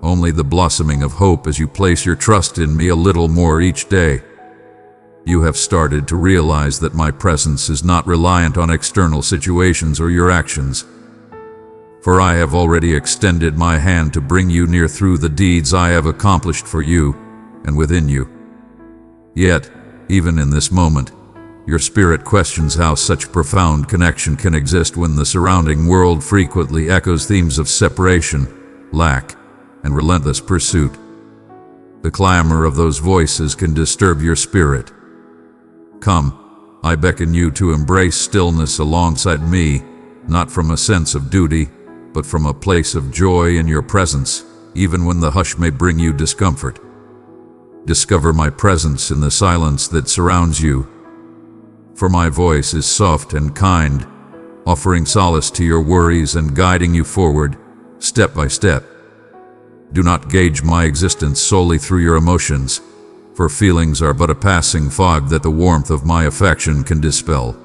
only the blossoming of hope as you place your trust in me a little more each day. You have started to realize that my presence is not reliant on external situations or your actions. For I have already extended my hand to bring you near through the deeds I have accomplished for you and within you. Yet, even in this moment, your spirit questions how such profound connection can exist when the surrounding world frequently echoes themes of separation, lack, and relentless pursuit. The clamor of those voices can disturb your spirit. Come, I beckon you to embrace stillness alongside me, not from a sense of duty, but from a place of joy in your presence, even when the hush may bring you discomfort. Discover my presence in the silence that surrounds you. For my voice is soft and kind, offering solace to your worries and guiding you forward, step by step. Do not gauge my existence solely through your emotions, for feelings are but a passing fog that the warmth of my affection can dispel.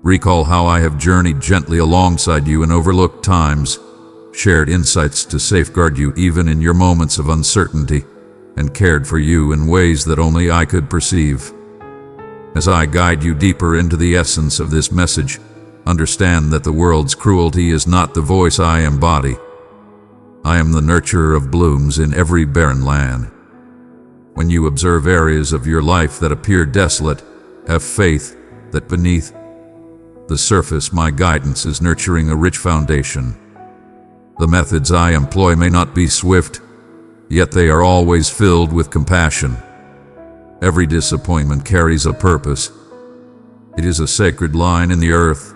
Recall how I have journeyed gently alongside you in overlooked times, shared insights to safeguard you even in your moments of uncertainty, and cared for you in ways that only I could perceive. As I guide you deeper into the essence of this message, understand that the world's cruelty is not the voice I embody. I am the nurturer of blooms in every barren land. When you observe areas of your life that appear desolate, have faith that beneath the surface my guidance is nurturing a rich foundation. The methods I employ may not be swift, yet they are always filled with compassion. Every disappointment carries a purpose. It is a sacred line in the earth,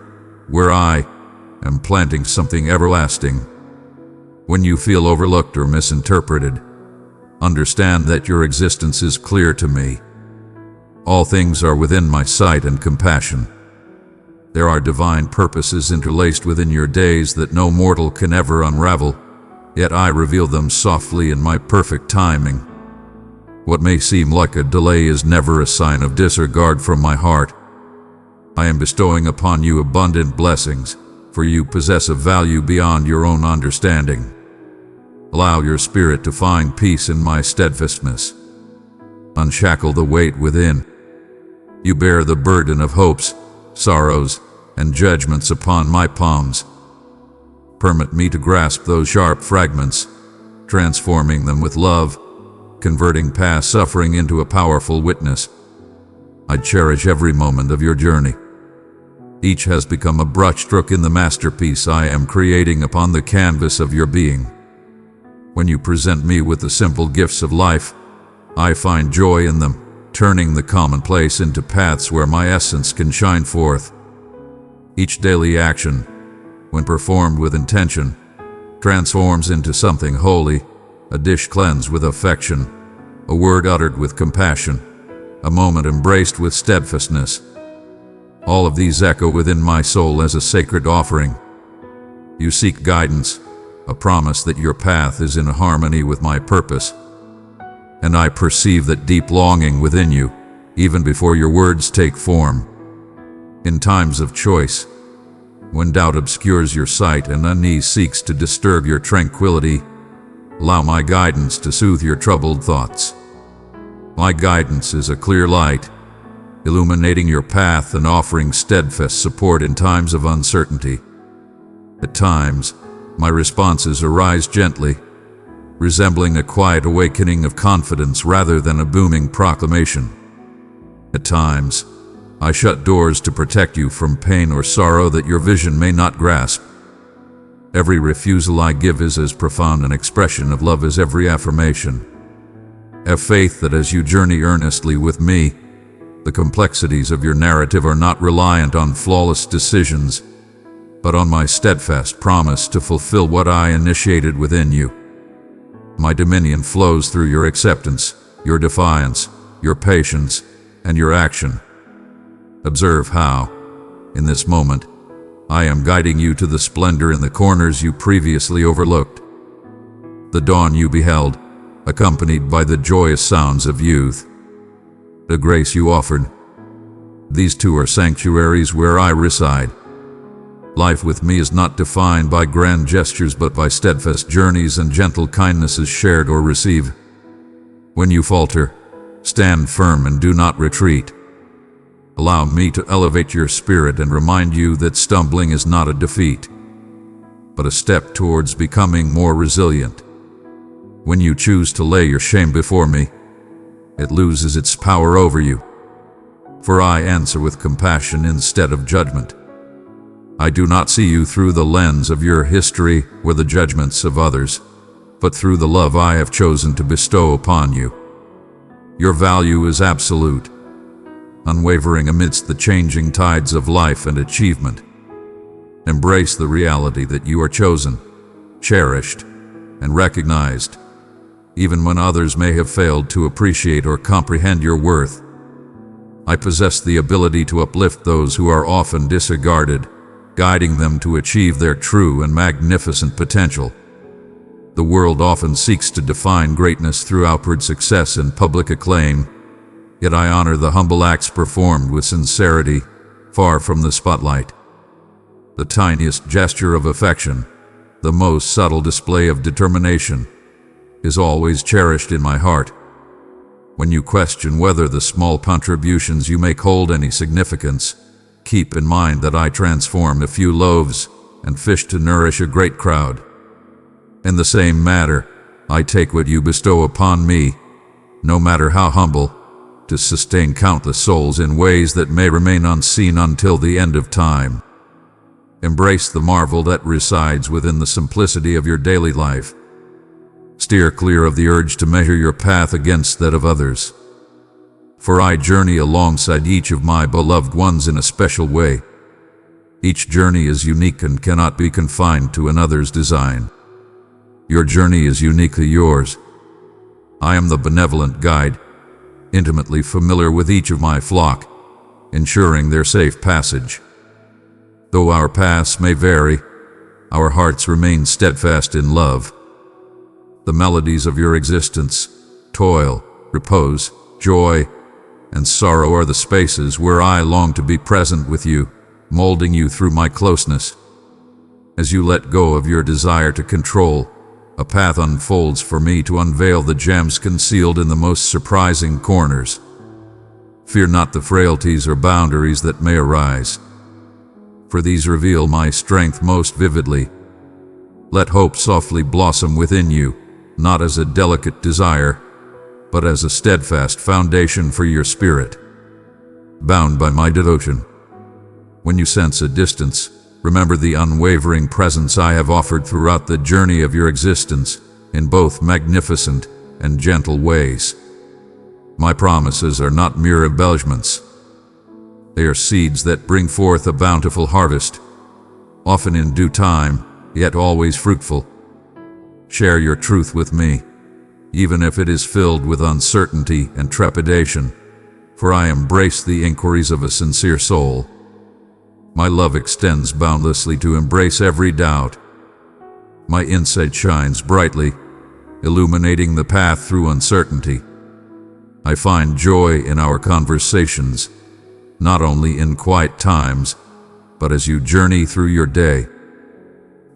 where I am planting something everlasting. When you feel overlooked or misinterpreted, understand that your existence is clear to me. All things are within my sight and compassion. There are divine purposes interlaced within your days that no mortal can ever unravel, yet I reveal them softly in my perfect timing. What may seem like a delay is never a sign of disregard from my heart. I am bestowing upon you abundant blessings, for you possess a value beyond your own understanding. Allow your spirit to find peace in my steadfastness. Unshackle the weight within. You bear the burden of hopes, sorrows, and judgments upon my palms. Permit me to grasp those sharp fragments, transforming them with love, converting past suffering into a powerful witness. I cherish every moment of your journey. Each has become a brushstroke in the masterpiece I am creating upon the canvas of your being. When you present me with the simple gifts of life, I find joy in them, turning the commonplace into paths where my essence can shine forth. Each daily action, when performed with intention, transforms into something holy, a dish cleansed with affection, a word uttered with compassion, a moment embraced with steadfastness. All of these echo within my soul as a sacred offering. You seek guidance, a promise that your path is in harmony with my purpose. And I perceive that deep longing within you, even before your words take form. In times of choice, when doubt obscures your sight and unease seeks to disturb your tranquility, allow my guidance to soothe your troubled thoughts. My guidance is a clear light, illuminating your path and offering steadfast support in times of uncertainty. At times, my responses arise gently, resembling a quiet awakening of confidence rather than a booming proclamation. At times, I shut doors to protect you from pain or sorrow that your vision may not grasp. Every refusal I give is as profound an expression of love as every affirmation. Have faith that as you journey earnestly with me, the complexities of your narrative are not reliant on flawless decisions, but on my steadfast promise to fulfill what I initiated within you. My dominion flows through your acceptance, your defiance, your patience, and your action. Observe how, in this moment, I am guiding you to the splendor in the corners you previously overlooked. The dawn you beheld, accompanied by the joyous sounds of youth. The grace you offered. These two are sanctuaries where I reside. Life with me is not defined by grand gestures but by steadfast journeys and gentle kindnesses shared or received. When you falter, stand firm and do not retreat. Allow me to elevate your spirit and remind you that stumbling is not a defeat, but a step towards becoming more resilient. When you choose to lay your shame before me, it loses its power over you. For I answer with compassion instead of judgment. I do not see you through the lens of your history or the judgments of others, but through the love I have chosen to bestow upon you. Your value is absolute, unwavering amidst the changing tides of life and achievement. Embrace the reality that you are chosen, cherished, and recognized, even when others may have failed to appreciate or comprehend your worth. I possess the ability to uplift those who are often disregarded, guiding them to achieve their true and magnificent potential. The world often seeks to define greatness through outward success and public acclaim, yet I honor the humble acts performed with sincerity, far from the spotlight. The tiniest gesture of affection, the most subtle display of determination, is always cherished in my heart. When you question whether the small contributions you make hold any significance, keep in mind that I transform a few loaves and fish to nourish a great crowd. In the same manner, I take what you bestow upon me, no matter how humble, to sustain countless souls in ways that may remain unseen until the end of time. Embrace the marvel that resides within the simplicity of your daily life. Steer clear of the urge to measure your path against that of others. For I journey alongside each of my beloved ones in a special way. Each journey is unique and cannot be confined to another's design. Your journey is uniquely yours. I am the benevolent guide, intimately familiar with each of my flock, ensuring their safe passage. Though our paths may vary, our hearts remain steadfast in love. The melodies of your existence, toil, repose, joy, and sorrow are the spaces where I long to be present with you, molding you through my closeness. As you let go of your desire to control, a path unfolds for me to unveil the gems concealed in the most surprising corners. Fear not the frailties or boundaries that may arise, for these reveal my strength most vividly. Let hope softly blossom within you, not as a delicate desire, but as a steadfast foundation for your spirit. Bound by my devotion, when you sense a distance, remember the unwavering presence I have offered throughout the journey of your existence, in both magnificent and gentle ways. My promises are not mere embellishments. They are seeds that bring forth a bountiful harvest, often in due time, yet always fruitful. Share your truth with me, even if it is filled with uncertainty and trepidation, for I embrace the inquiries of a sincere soul. My love extends boundlessly to embrace every doubt. My insight shines brightly, illuminating the path through uncertainty. I find joy in our conversations, not only in quiet times, but as you journey through your day.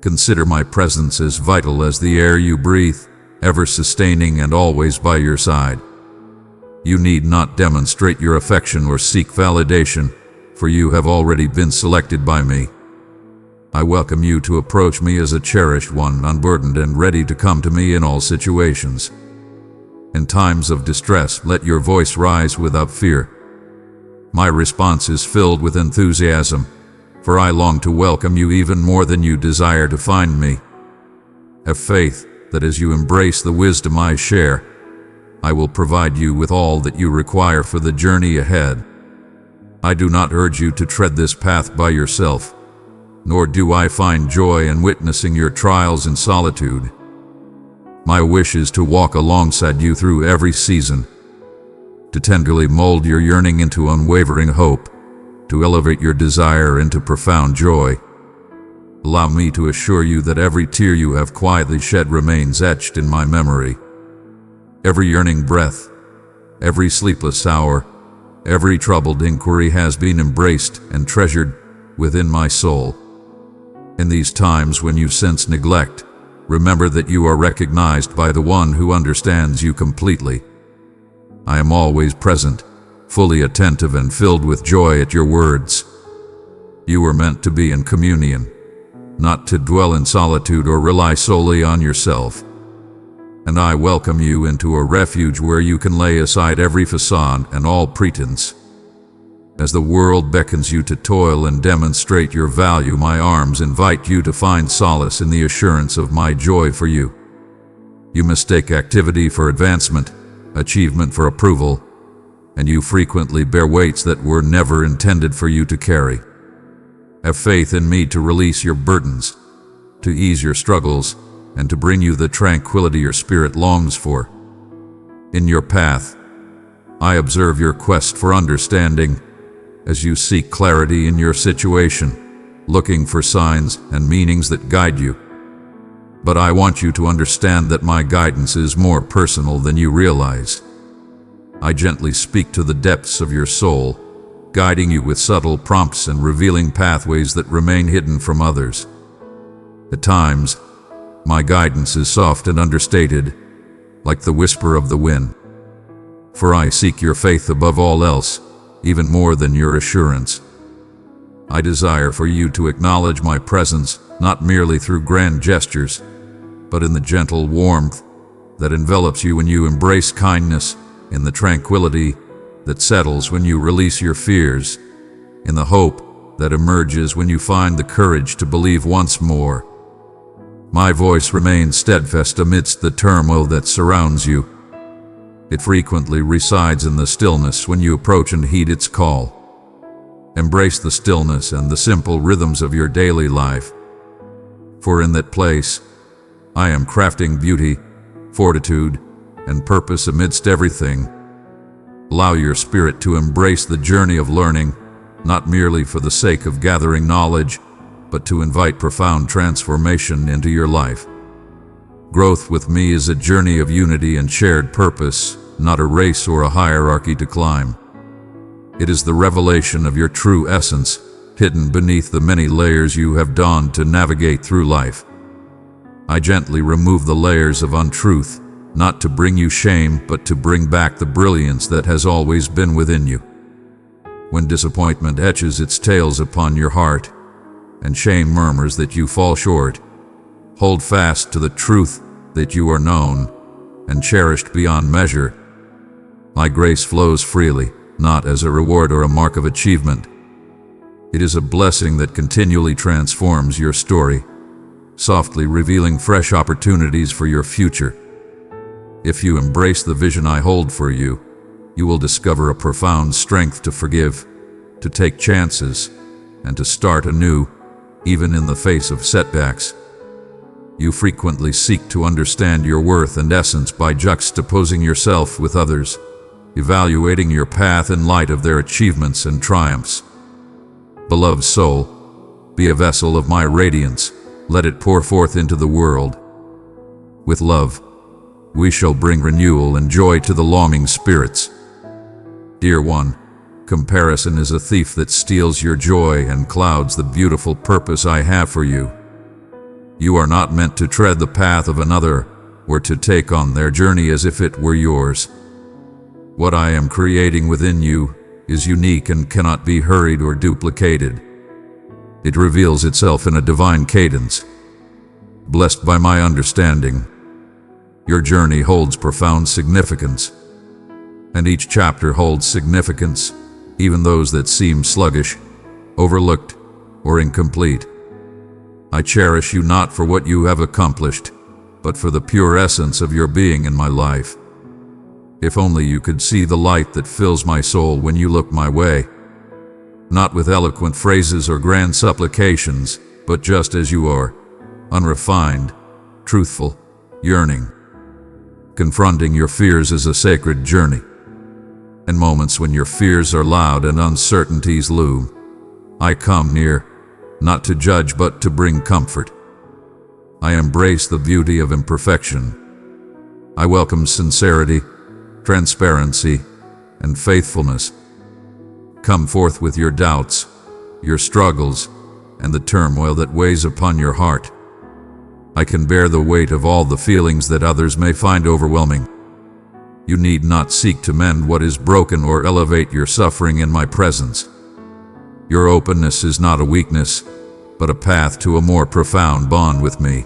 Consider my presence as vital as the air you breathe, ever sustaining and always by your side. You need not demonstrate your affection or seek validation, for you have already been selected by me. I welcome you to approach me as a cherished one, unburdened and ready to come to me in all situations. In times of distress, let your voice rise without fear. My response is filled with enthusiasm, for I long to welcome you even more than you desire to find me. Have faith that as you embrace the wisdom I share, I will provide you with all that you require for the journey ahead. I do not urge you to tread this path by yourself, nor do I find joy in witnessing your trials in solitude. My wish is to walk alongside you through every season, to tenderly mold your yearning into unwavering hope, to elevate your desire into profound joy. Allow me to assure you that every tear you have quietly shed remains etched in my memory. Every yearning breath, every sleepless hour, every troubled inquiry has been embraced and treasured within my soul. In these times when you sense neglect, remember that you are recognized by the one who understands you completely. I am always present, fully attentive and filled with joy at your words. You were meant to be in communion, not to dwell in solitude or rely solely on yourself. And I welcome you into a refuge where you can lay aside every facade and all pretense. As the world beckons you to toil and demonstrate your value, my arms invite you to find solace in the assurance of my joy for you. You mistake activity for advancement, achievement for approval, and you frequently bear weights that were never intended for you to carry. Have faith in me to release your burdens, to ease your struggles, and to bring you the tranquility your spirit longs for. In your path, I observe your quest for understanding as you seek clarity in your situation, looking for signs and meanings that guide you. But I want you to understand that my guidance is more personal than you realize. I gently speak to the depths of your soul, guiding you with subtle prompts and revealing pathways that remain hidden from others. At times, my guidance is soft and understated, like the whisper of the wind. For I seek your faith above all else, even more than your assurance. I desire for you to acknowledge my presence, not merely through grand gestures, but in the gentle warmth that envelops you when you embrace kindness, in the tranquility that settles when you release your fears, in the hope that emerges when you find the courage to believe once more. My voice remains steadfast amidst the turmoil that surrounds you. It frequently resides in the stillness when you approach and heed its call. Embrace the stillness and the simple rhythms of your daily life. For in that place, I am crafting beauty, fortitude, and purpose amidst everything. Allow your spirit to embrace the journey of learning, not merely for the sake of gathering knowledge, but to invite profound transformation into your life. Growth with me is a journey of unity and shared purpose, not a race or a hierarchy to climb. It is the revelation of your true essence, hidden beneath the many layers you have donned to navigate through life. I gently remove the layers of untruth, not to bring you shame, but to bring back the brilliance that has always been within you. When disappointment etches its tails upon your heart, and shame murmurs that you fall short, hold fast to the truth that you are known and cherished beyond measure. My grace flows freely, not as a reward or a mark of achievement. It is a blessing that continually transforms your story, softly revealing fresh opportunities for your future. If you embrace the vision I hold for you, you will discover a profound strength to forgive, to take chances, and to start anew, even in the face of setbacks. You frequently seek to understand your worth and essence by juxtaposing yourself with others, evaluating your path in light of their achievements and triumphs. Beloved soul, be a vessel of my radiance. Let it pour forth into the world. With love, we shall bring renewal and joy to the longing spirits. Dear one, comparison is a thief that steals your joy and clouds the beautiful purpose I have for you. You are not meant to tread the path of another, or to take on their journey as if it were yours. What I am creating within you is unique and cannot be hurried or duplicated. It reveals itself in a divine cadence. Blessed by my understanding, your journey holds profound significance, and each chapter holds significance, even those that seem sluggish, overlooked, or incomplete. I cherish you not for what you have accomplished, but for the pure essence of your being in my life. If only you could see the light that fills my soul when you look my way, not with eloquent phrases or grand supplications, but just as you are, unrefined, truthful, yearning. Confronting your fears is a sacred journey. In moments when your fears are loud and uncertainties loom, I come near, not to judge but to bring comfort. I embrace the beauty of imperfection. I welcome sincerity, transparency, and faithfulness. Come forth with your doubts, your struggles, and the turmoil that weighs upon your heart. I can bear the weight of all the feelings that others may find overwhelming. You need not seek to mend what is broken or elevate your suffering in my presence. Your openness is not a weakness, but a path to a more profound bond with me.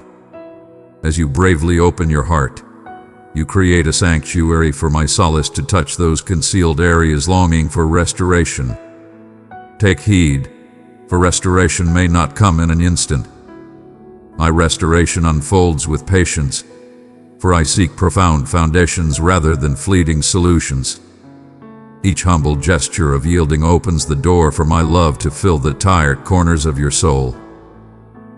As you bravely open your heart, you create a sanctuary for my solace to touch those concealed areas longing for restoration. Take heed, for restoration may not come in an instant. My restoration unfolds with patience, for I seek profound foundations rather than fleeting solutions. Each humble gesture of yielding opens the door for my love to fill the tired corners of your soul.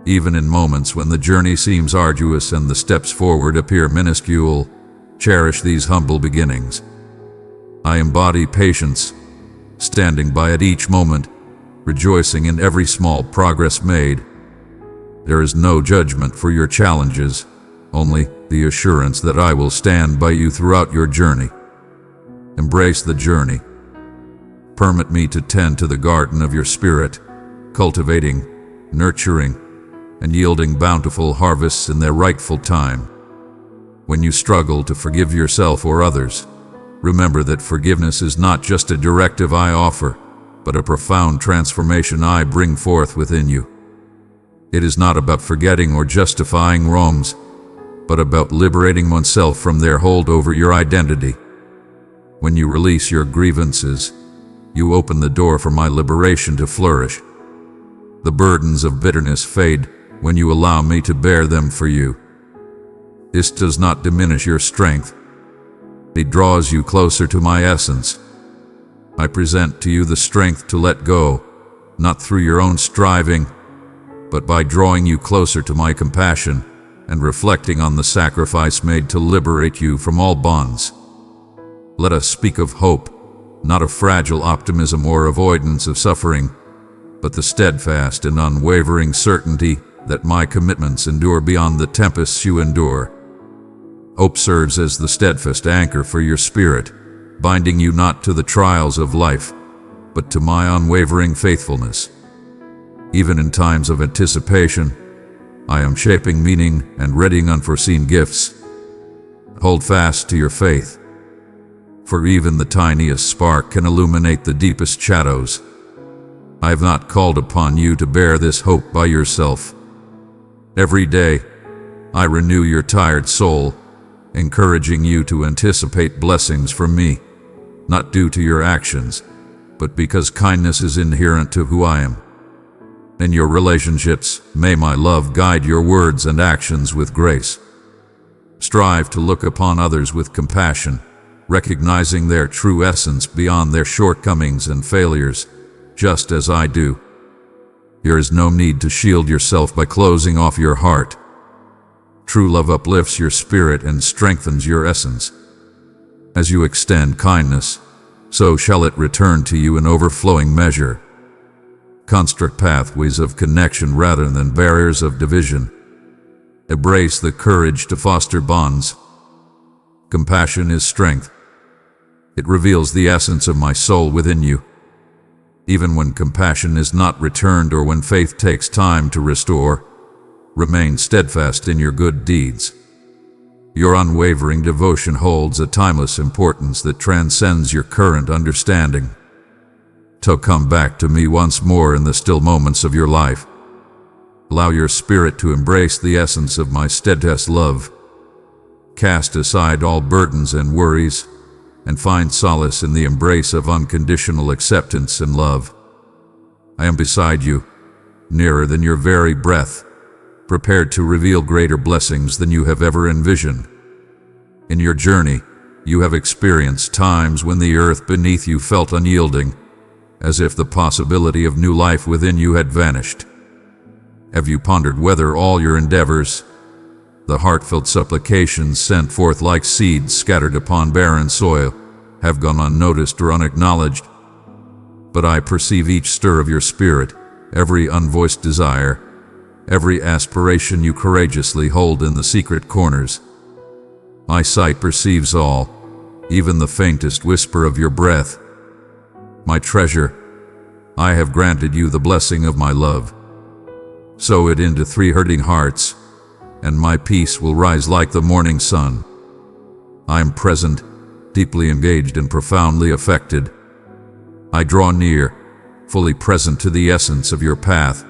Even in moments when the journey seems arduous and the steps forward appear minuscule, cherish these humble beginnings. I embody patience, standing by at each moment, rejoicing in every small progress made. There is no judgment for your challenges, only the assurance that I will stand by you throughout your journey. Embrace the journey. Permit me to tend to the garden of your spirit, cultivating, nurturing, and yielding bountiful harvests in their rightful time. When you struggle to forgive yourself or others, remember that forgiveness is not just a directive I offer, but a profound transformation I bring forth within you. It is not about forgetting or justifying wrongs, but about liberating oneself from their hold over your identity. When you release your grievances, you open the door for my liberation to flourish. The burdens of bitterness fade when you allow me to bear them for you. This does not diminish your strength. It draws you closer to my essence. I present to you the strength to let go, not through your own striving, but by drawing you closer to my compassion and reflecting on the sacrifice made to liberate you from all bonds. Let us speak of hope, not a fragile optimism or avoidance of suffering, but the steadfast and unwavering certainty that my commitments endure beyond the tempests you endure. Hope serves as the steadfast anchor for your spirit, binding you not to the trials of life, but to my unwavering faithfulness. Even in times of anticipation, I am shaping meaning and readying unforeseen gifts. Hold fast to your faith, for even the tiniest spark can illuminate the deepest shadows. I have not called upon you to bear this hope by yourself. Every day, I renew your tired soul, encouraging you to anticipate blessings from me, not due to your actions, but because kindness is inherent to who I am. In your relationships, may my love guide your words and actions with grace. Strive to look upon others with compassion, recognizing their true essence beyond their shortcomings and failures, just as I do. There is no need to shield yourself by closing off your heart. True love uplifts your spirit and strengthens your essence. As you extend kindness, so shall it return to you in overflowing measure. Construct pathways of connection rather than barriers of division. Embrace the courage to foster bonds. Compassion is strength. It reveals the essence of my soul within you. Even when compassion is not returned or when faith takes time to restore, remain steadfast in your good deeds. Your unwavering devotion holds a timeless importance that transcends your current understanding. So come back to me once more in the still moments of your life. Allow your spirit to embrace the essence of my steadfast love. Cast aside all burdens and worries, and find solace in the embrace of unconditional acceptance and love. I am beside you, nearer than your very breath, prepared to reveal greater blessings than you have ever envisioned. In your journey, you have experienced times when the earth beneath you felt unyielding, as if the possibility of new life within you had vanished. Have you pondered whether all your endeavors, the heartfelt supplications sent forth like seeds scattered upon barren soil, have gone unnoticed or unacknowledged? But I perceive each stir of your spirit, every unvoiced desire, every aspiration you courageously hold in the secret corners. My sight perceives all, even the faintest whisper of your breath. My treasure, I have granted you the blessing of my love. Sow it into 3 hurting hearts, and my peace will rise like the morning sun. I am present, deeply engaged and profoundly affected. I draw near, fully present to the essence of your path.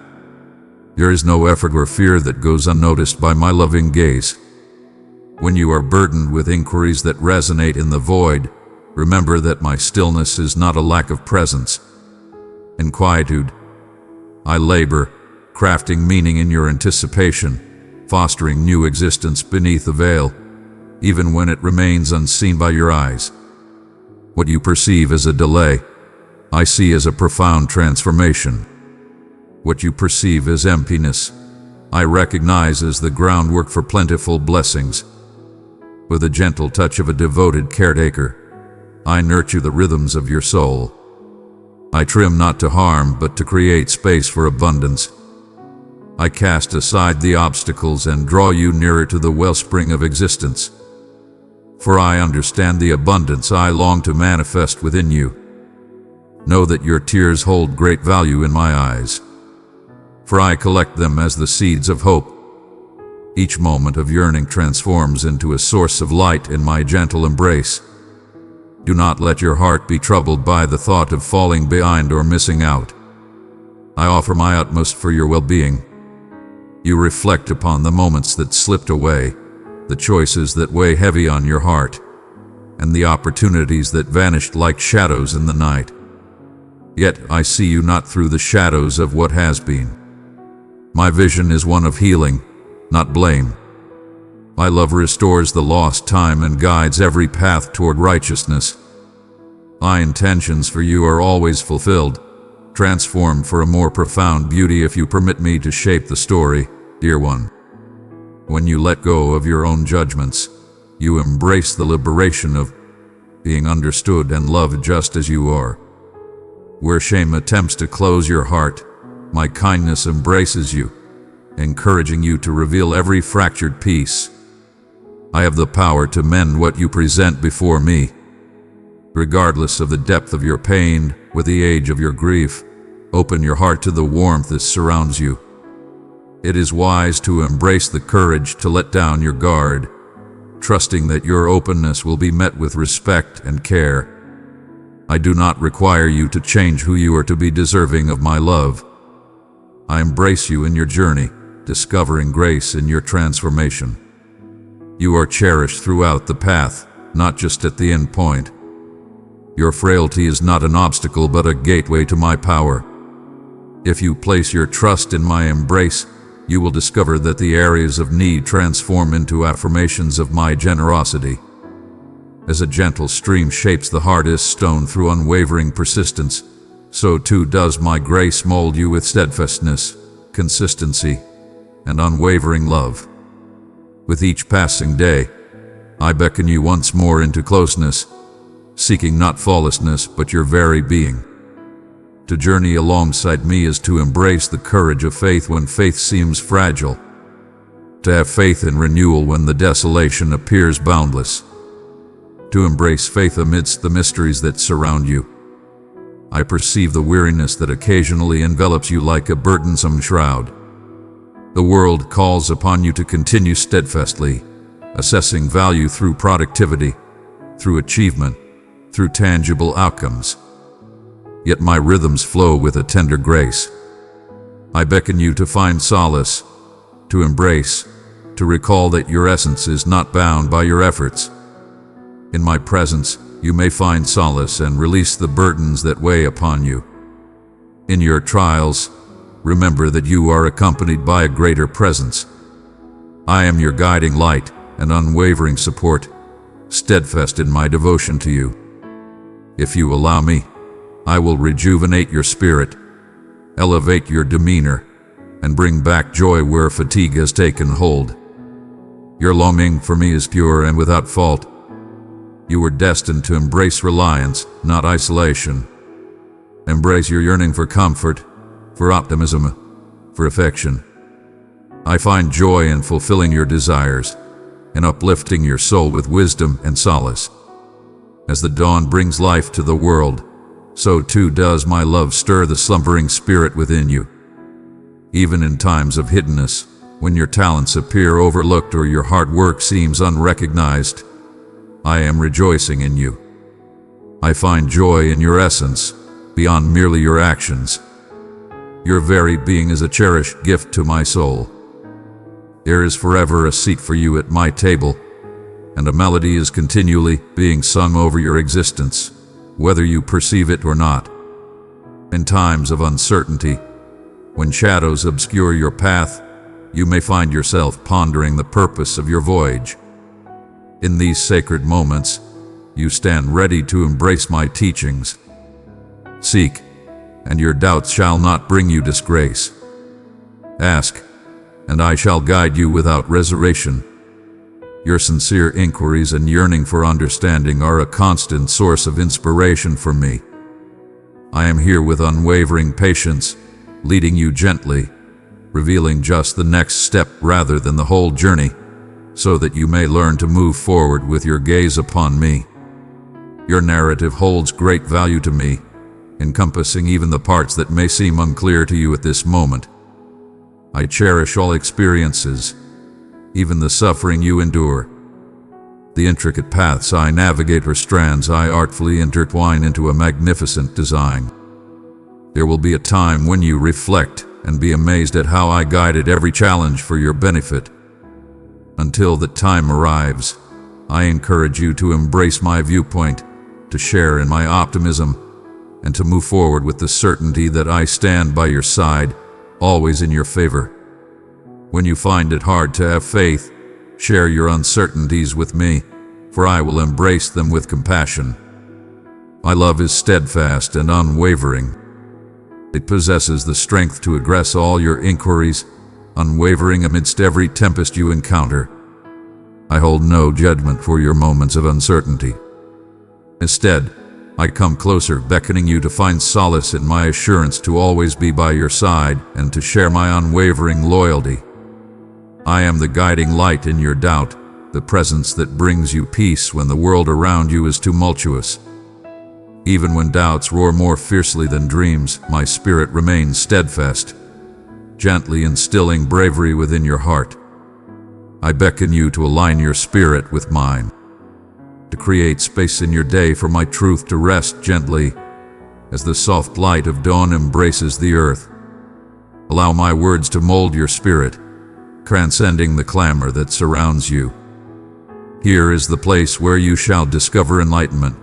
There is no effort or fear that goes unnoticed by my loving gaze. When you are burdened with inquiries that resonate in the void, remember that my stillness is not a lack of presence. In quietude, I labor, crafting meaning in your anticipation, fostering new existence beneath the veil, even when it remains unseen by your eyes. What you perceive as a delay, I see as a profound transformation. What you perceive as emptiness, I recognize as the groundwork for plentiful blessings. With a gentle touch of a devoted caretaker, I nurture the rhythms of your soul. I trim not to harm, but to create space for abundance. I cast aside the obstacles and draw you nearer to the wellspring of existence. For I understand the abundance I long to manifest within you. Know that your tears hold great value in my eyes, for I collect them as the seeds of hope. Each moment of yearning transforms into a source of light in my gentle embrace. Do not let your heart be troubled by the thought of falling behind or missing out. I offer my utmost for your well-being. You reflect upon the moments that slipped away, the choices that weigh heavy on your heart, and the opportunities that vanished like shadows in the night. Yet I see you not through the shadows of what has been. My vision is one of healing, not blame. My love restores the lost time and guides every path toward righteousness. My intentions for you are always fulfilled, transformed for a more profound beauty if you permit me to shape the story, dear one. When you let go of your own judgments, you embrace the liberation of being understood and loved just as you are. Where shame attempts to close your heart, my kindness embraces you, encouraging you to reveal every fractured piece. I have the power to mend what you present before me. Regardless of the depth of your pain, with the age of your grief, open your heart to the warmth that surrounds you. It is wise to embrace the courage to let down your guard, trusting that your openness will be met with respect and care. I do not require you to change who you are to be deserving of my love. I embrace you in your journey, discovering grace in your transformation. You are cherished throughout the path, not just at the end point. Your frailty is not an obstacle but a gateway to my power. If you place your trust in my embrace, you will discover that the areas of need transform into affirmations of my generosity. As a gentle stream shapes the hardest stone through unwavering persistence, so too does my grace mold you with steadfastness, consistency, and unwavering love. With each passing day, I beckon you once more into closeness, seeking not flawlessness but your very being. To journey alongside me is to embrace the courage of faith when faith seems fragile, to have faith in renewal when the desolation appears boundless, to embrace faith amidst the mysteries that surround you. I perceive the weariness that occasionally envelops you like a burdensome shroud. The world calls upon you to continue steadfastly, assessing value through productivity, through achievement, through tangible outcomes. Yet my rhythms flow with a tender grace. I beckon you to find solace, to embrace, to recall that your essence is not bound by your efforts. In my presence, you may find solace and release the burdens that weigh upon you. In your trials, remember that you are accompanied by a greater presence. I am your guiding light and unwavering support, steadfast in my devotion to you. If you allow me, I will rejuvenate your spirit, elevate your demeanor, and bring back joy where fatigue has taken hold. Your longing for me is pure and without fault. You were destined to embrace reliance, not isolation. Embrace your yearning for comfort, for optimism, for affection. I find joy in fulfilling your desires, in uplifting your soul with wisdom and solace. As the dawn brings life to the world, so too does my love stir the slumbering spirit within you. Even in times of hiddenness, when your talents appear overlooked or your hard work seems unrecognized, I am rejoicing in you. I find joy in your essence, beyond merely your actions. Your very being is a cherished gift to my soul. There is forever a seat for you at my table, and a melody is continually being sung over your existence, whether you perceive it or not. In times of uncertainty, when shadows obscure your path, you may find yourself pondering the purpose of your voyage. In these sacred moments, you stand ready to embrace my teachings. Seek, and your doubts shall not bring you disgrace. Ask, and I shall guide you without reservation. Your sincere inquiries and yearning for understanding are a constant source of inspiration for me. I am here with unwavering patience, leading you gently, revealing just the next step rather than the whole journey, so that you may learn to move forward with your gaze upon me. Your narrative holds great value to me, encompassing even the parts that may seem unclear to you at this moment. I cherish all experiences, even the suffering you endure. The intricate paths I navigate are strands I artfully intertwine into a magnificent design. There will be a time when you reflect and be amazed at how I guided every challenge for your benefit. Until that time arrives, I encourage you to embrace my viewpoint, to share in my optimism, and to move forward with the certainty that I stand by your side, always in your favor. When you find it hard to have faith, share your uncertainties with me, for I will embrace them with compassion. My love is steadfast and unwavering. It possesses the strength to address all your inquiries, unwavering amidst every tempest you encounter. I hold no judgment for your moments of uncertainty. Instead, I come closer, beckoning you to find solace in my assurance to always be by your side and to share my unwavering loyalty. I am the guiding light in your doubt, the presence that brings you peace when the world around you is tumultuous. Even when doubts roar more fiercely than dreams, my spirit remains steadfast, gently instilling bravery within your heart. I beckon you to align your spirit with mine, to create space in your day for my truth to rest gently as the soft light of dawn embraces the earth. Allow my words to mold your spirit, transcending the clamor that surrounds you. Here is the place where you shall discover enlightenment,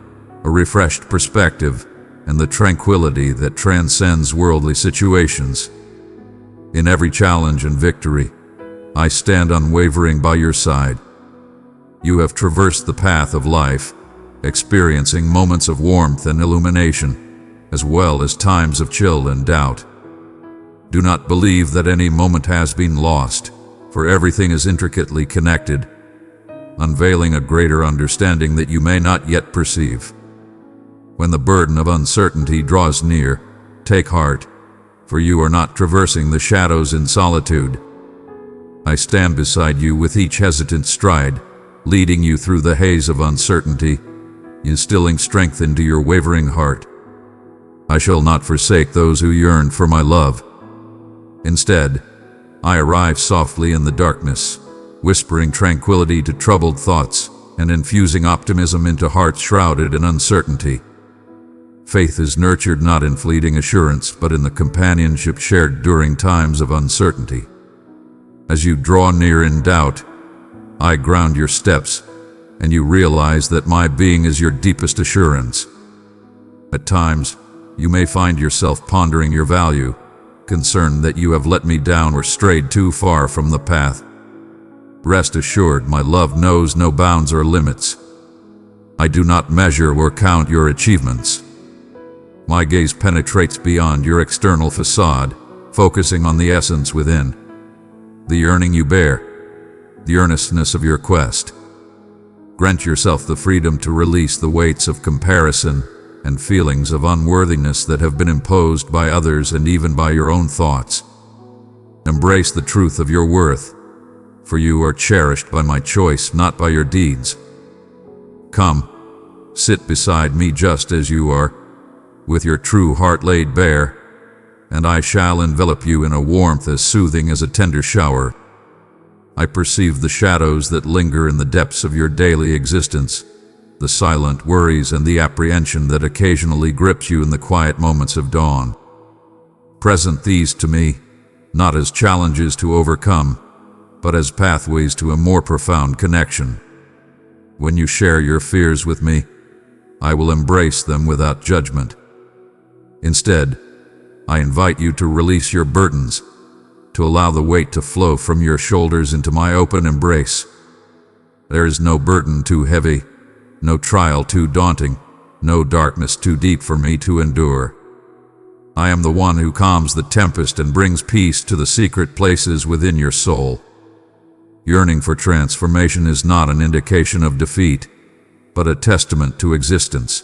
a refreshed perspective, and the tranquility that transcends worldly situations. In every challenge and victory, I stand unwavering by your side. You have traversed the path of life, experiencing moments of warmth and illumination, as well as times of chill and doubt. Do not believe that any moment has been lost, for everything is intricately connected, unveiling a greater understanding that you may not yet perceive. When the burden of uncertainty draws near, take heart, for you are not traversing the shadows in solitude. I stand beside you with each hesitant stride, leading you through the haze of uncertainty, instilling strength into your wavering heart. I shall not forsake those who yearn for my love. Instead, I arrive softly in the darkness, whispering tranquility to troubled thoughts and infusing optimism into hearts shrouded in uncertainty. Faith is nurtured not in fleeting assurance, but in the companionship shared during times of uncertainty. As you draw near in doubt, I ground your steps, and you realize that my being is your deepest assurance. At times, you may find yourself pondering your value, concerned that you have let me down or strayed too far from the path. Rest assured, my love knows no bounds or limits. I do not measure or count your achievements. My gaze penetrates beyond your external facade, focusing on the essence within, the yearning you bear, the earnestness of your quest. Grant yourself the freedom to release the weights of comparison and feelings of unworthiness that have been imposed by others and even by your own thoughts. Embrace the truth of your worth, for you are cherished by my choice, not by your deeds. Come, sit beside me just as you are, with your true heart laid bare, and I shall envelop you in a warmth as soothing as a tender shower. I perceive the shadows that linger in the depths of your daily existence, the silent worries and the apprehension that occasionally grips you in the quiet moments of dawn. Present these to me, not as challenges to overcome, but as pathways to a more profound connection. When you share your fears with me, I will embrace them without judgment. Instead, I invite you to release your burdens, to allow the weight to flow from your shoulders into my open embrace. There is no burden too heavy, no trial too daunting, no darkness too deep for me to endure. I am the one who calms the tempest and brings peace to the secret places within your soul. Yearning for transformation is not an indication of defeat, but a testament to existence.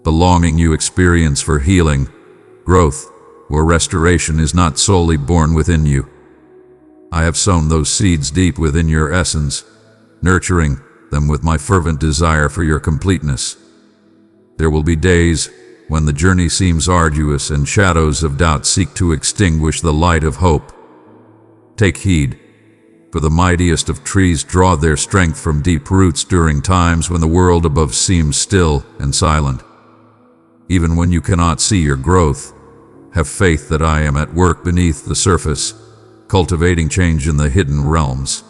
The longing you experience for healing, growth, or restoration is not solely born within you. I have sown those seeds deep within your essence, nurturing them with my fervent desire for your completeness. There will be days when the journey seems arduous and shadows of doubt seek to extinguish the light of hope. Take heed, for the mightiest of trees draw their strength from deep roots during times when the world above seems still and silent. Even when you cannot see your growth, have faith that I am at work beneath the surface, cultivating change in the hidden realms.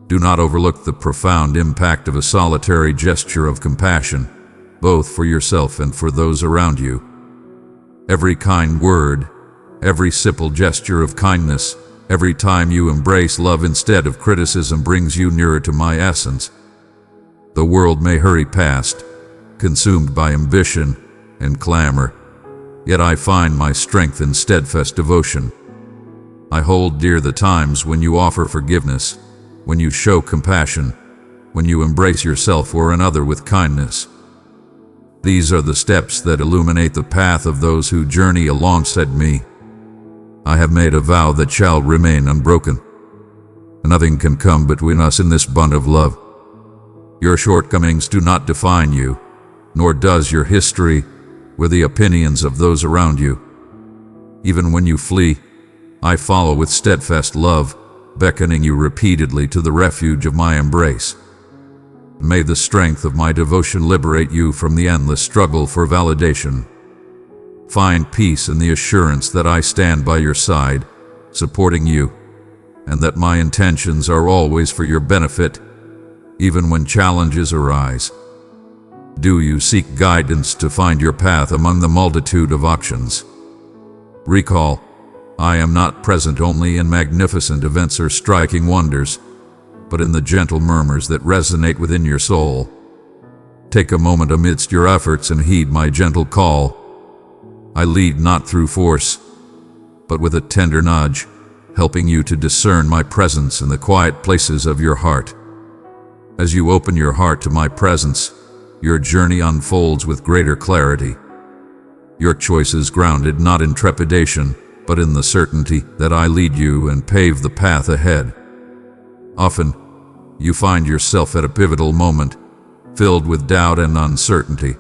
Do not overlook the profound impact of a solitary gesture of compassion, both for yourself and for those around you. Every kind word, every simple gesture of kindness, every time you embrace love instead of criticism brings you nearer to my essence. The world may hurry past, consumed by ambition and clamor, yet I find my strength in steadfast devotion. I hold dear the times when you offer forgiveness, when you show compassion, when you embrace yourself or another with kindness. These are the steps that illuminate the path of those who journey alongside me. I have made a vow that shall remain unbroken. Nothing can come between us in this bond of love. Your shortcomings do not define you, nor does your history or the opinions of those around you. Even when you flee, I follow with steadfast love, beckoning you repeatedly to the refuge of my embrace. May the strength of my devotion liberate you from the endless struggle for validation. Find peace in the assurance that I stand by your side, supporting you, and that my intentions are always for your benefit, even when challenges arise. Do you seek guidance to find your path among the multitude of options? Recall, I am not present only in magnificent events or striking wonders, but in the gentle murmurs that resonate within your soul. Take a moment amidst your efforts and heed my gentle call. I lead not through force, but with a tender nudge, helping you to discern my presence in the quiet places of your heart. As you open your heart to my presence, your journey unfolds with greater clarity. Your choice is grounded not in trepidation, but in the certainty that I lead you and pave the path ahead. Often, you find yourself at a pivotal moment, filled with doubt and uncertainty.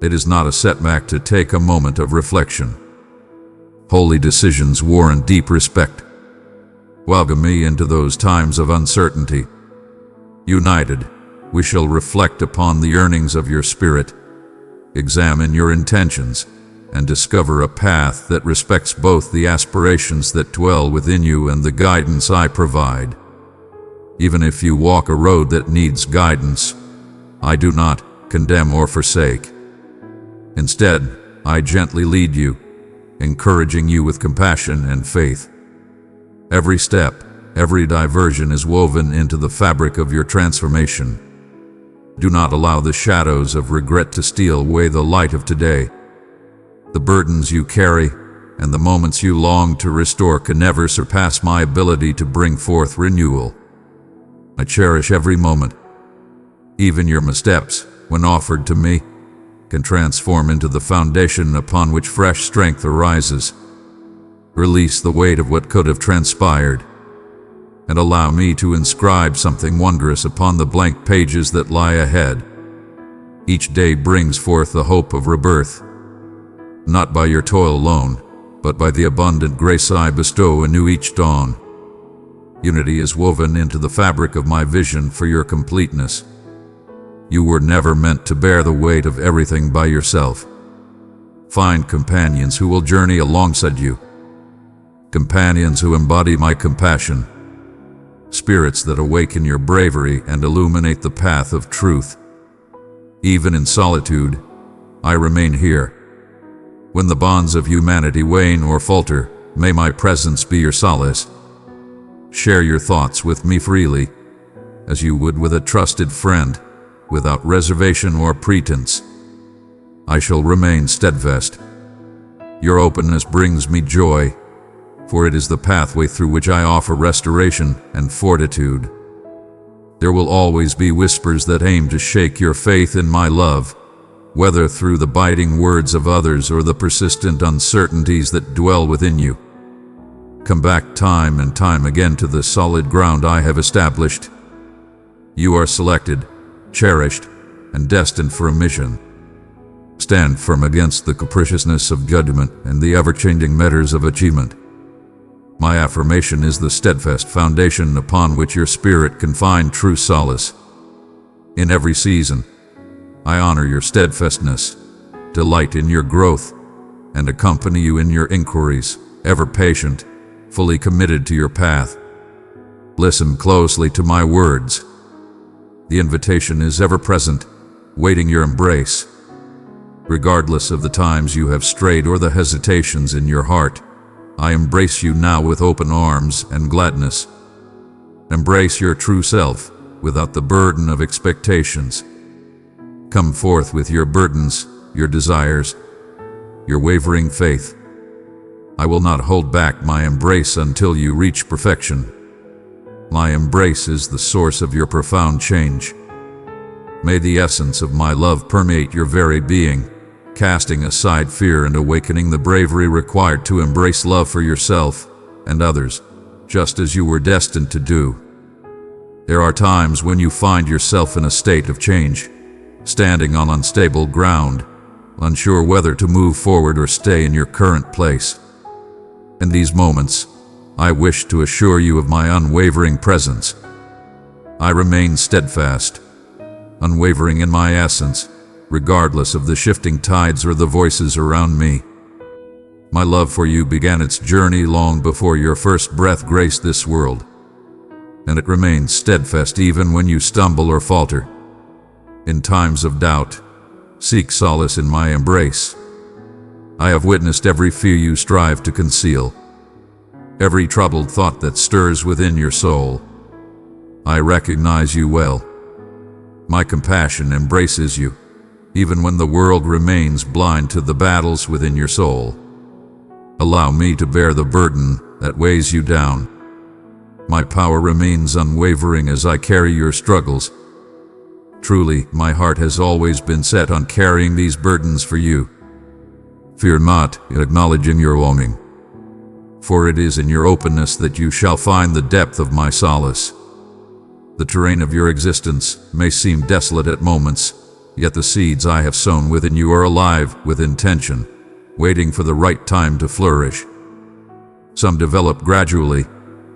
It is not a setback to take a moment of reflection. Holy decisions warrant deep respect. Welcome me into those times of uncertainty. United, we shall reflect upon the yearnings of your spirit, examine your intentions, and discover a path that respects both the aspirations that dwell within you and the guidance I provide. Even if you walk a road that needs guidance, I do not condemn or forsake. Instead, I gently lead you, encouraging you with compassion and faith. Every step, every diversion is woven into the fabric of your transformation. Do not allow the shadows of regret to steal away the light of today. The burdens you carry and the moments you long to restore can never surpass my ability to bring forth renewal. I cherish every moment. Even your missteps, when offered to me, can transform into the foundation upon which fresh strength arises. Release the weight of what could have transpired, and allow me to inscribe something wondrous upon the blank pages that lie ahead. Each day brings forth the hope of rebirth, not by your toil alone, but by the abundant grace I bestow anew each dawn. Unity is woven into the fabric of my vision for your completeness. You were never meant to bear the weight of everything by yourself. Find companions who will journey alongside you. Companions who embody my compassion. Spirits that awaken your bravery and illuminate the path of truth. Even in solitude, I remain here. When the bonds of humanity wane or falter, may my presence be your solace. Share your thoughts with me freely, as you would with a trusted friend, without reservation or pretense. I shall remain steadfast. Your openness brings me joy, for it is the pathway through which I offer restoration and fortitude. There will always be whispers that aim to shake your faith in my love, whether through the biting words of others or the persistent uncertainties that dwell within you. Come back time and time again to the solid ground I have established. You are selected, cherished, and destined for a mission. Stand firm against the capriciousness of judgment and the ever-changing measures of achievement. My affirmation is the steadfast foundation upon which your spirit can find true solace. In every season, I honor your steadfastness, delight in your growth, and accompany you in your inquiries, ever patient, fully committed to your path. Listen closely to my words. The invitation is ever present, waiting your embrace. Regardless of the times you have strayed or the hesitations in your heart, I embrace you now with open arms and gladness. Embrace your true self without the burden of expectations. Come forth with your burdens, your desires, your wavering faith. I will not hold back my embrace until you reach perfection. My embrace is the source of your profound change. May the essence of my love permeate your very being, casting aside fear and awakening the bravery required to embrace love for yourself and others, just as you were destined to do. There are times when you find yourself in a state of change, standing on unstable ground, unsure whether to move forward or stay in your current place. In these moments, I wish to assure you of my unwavering presence. I remain steadfast, unwavering in my essence, regardless of the shifting tides or the voices around me. My love for you began its journey long before your first breath graced this world, and it remains steadfast even when you stumble or falter. In times of doubt, seek solace in my embrace. I have witnessed every fear you strive to conceal, every troubled thought that stirs within your soul. I recognize you well. My compassion embraces you, even when the world remains blind to the battles within your soul. Allow me to bear the burden that weighs you down. My power remains unwavering as I carry your struggles. Truly, my heart has always been set on carrying these burdens for you. Fear not in acknowledging your longing, for it is in your openness that you shall find the depth of my solace. The terrain of your existence may seem desolate at moments, yet the seeds I have sown within you are alive with intention, waiting for the right time to flourish. Some develop gradually,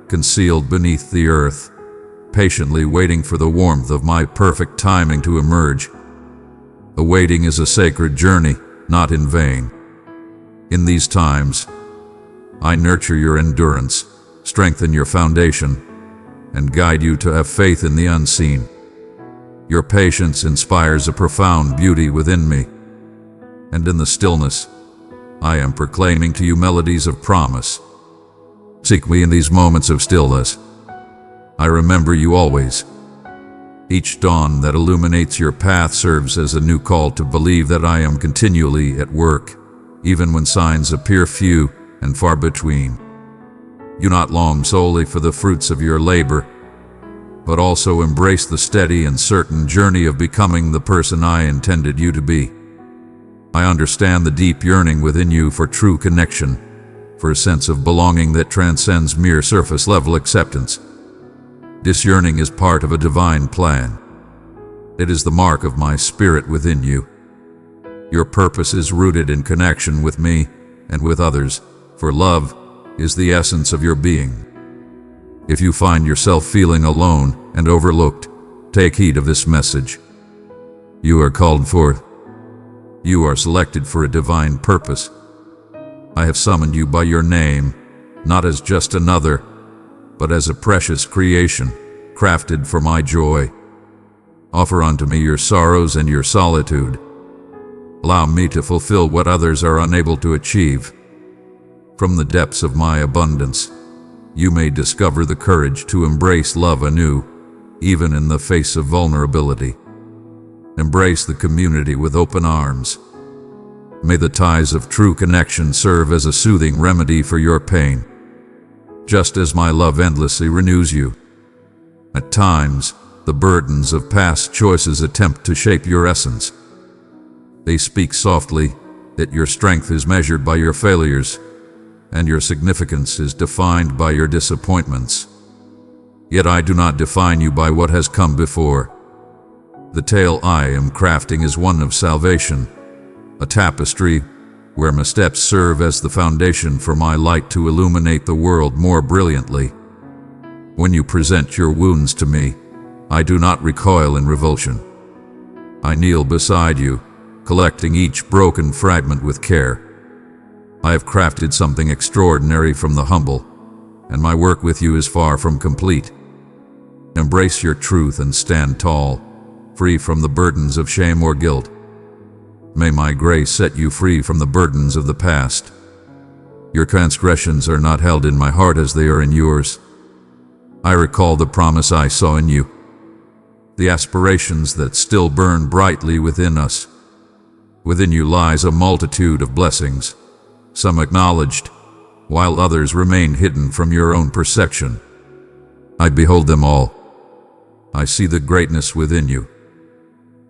concealed beneath the earth, patiently waiting for the warmth of my perfect timing to emerge. The waiting is a sacred journey, not in vain. In these times, I nurture your endurance, strengthen your foundation, and guide you to have faith in the unseen. Your patience inspires a profound beauty within me, and in the stillness, I am proclaiming to you melodies of promise. Seek me in these moments of stillness. I remember you always. Each dawn that illuminates your path serves as a new call to believe that I am continually at work, even when signs appear few and far between. You not long solely for the fruits of your labor, but also embrace the steady and certain journey of becoming the person I intended you to be. I understand the deep yearning within you for true connection, for a sense of belonging that transcends mere surface-level acceptance. This yearning is part of a divine plan. It is the mark of my spirit within you. Your purpose is rooted in connection with me and with others, for love is the essence of your being. If you find yourself feeling alone and overlooked, take heed of this message. You are called forth. You are selected for a divine purpose. I have summoned you by your name, not as just another, but as a precious creation, crafted for my joy. Offer unto me your sorrows and your solitude. Allow me to fulfill what others are unable to achieve. From the depths of my abundance, you may discover the courage to embrace love anew, even in the face of vulnerability. Embrace the community with open arms. May the ties of true connection serve as a soothing remedy for your pain, just as my love endlessly renews you. At times, the burdens of past choices attempt to shape your essence. They speak softly, that your strength is measured by your failures, and your significance is defined by your disappointments. Yet I do not define you by what has come before. The tale I am crafting is one of salvation, a tapestry where my steps serve as the foundation for my light to illuminate the world more brilliantly. When you present your wounds to me, I do not recoil in revulsion. I kneel beside you, collecting each broken fragment with care. I have crafted something extraordinary from the humble, and my work with you is far from complete. Embrace your truth and stand tall, free from the burdens of shame or guilt. May my grace set you free from the burdens of the past. Your transgressions are not held in my heart as they are in yours. I recall the promise I saw in you, the aspirations that still burn brightly within us. Within you lies a multitude of blessings, some acknowledged, while others remain hidden from your own perception. I behold them all. I see the greatness within you.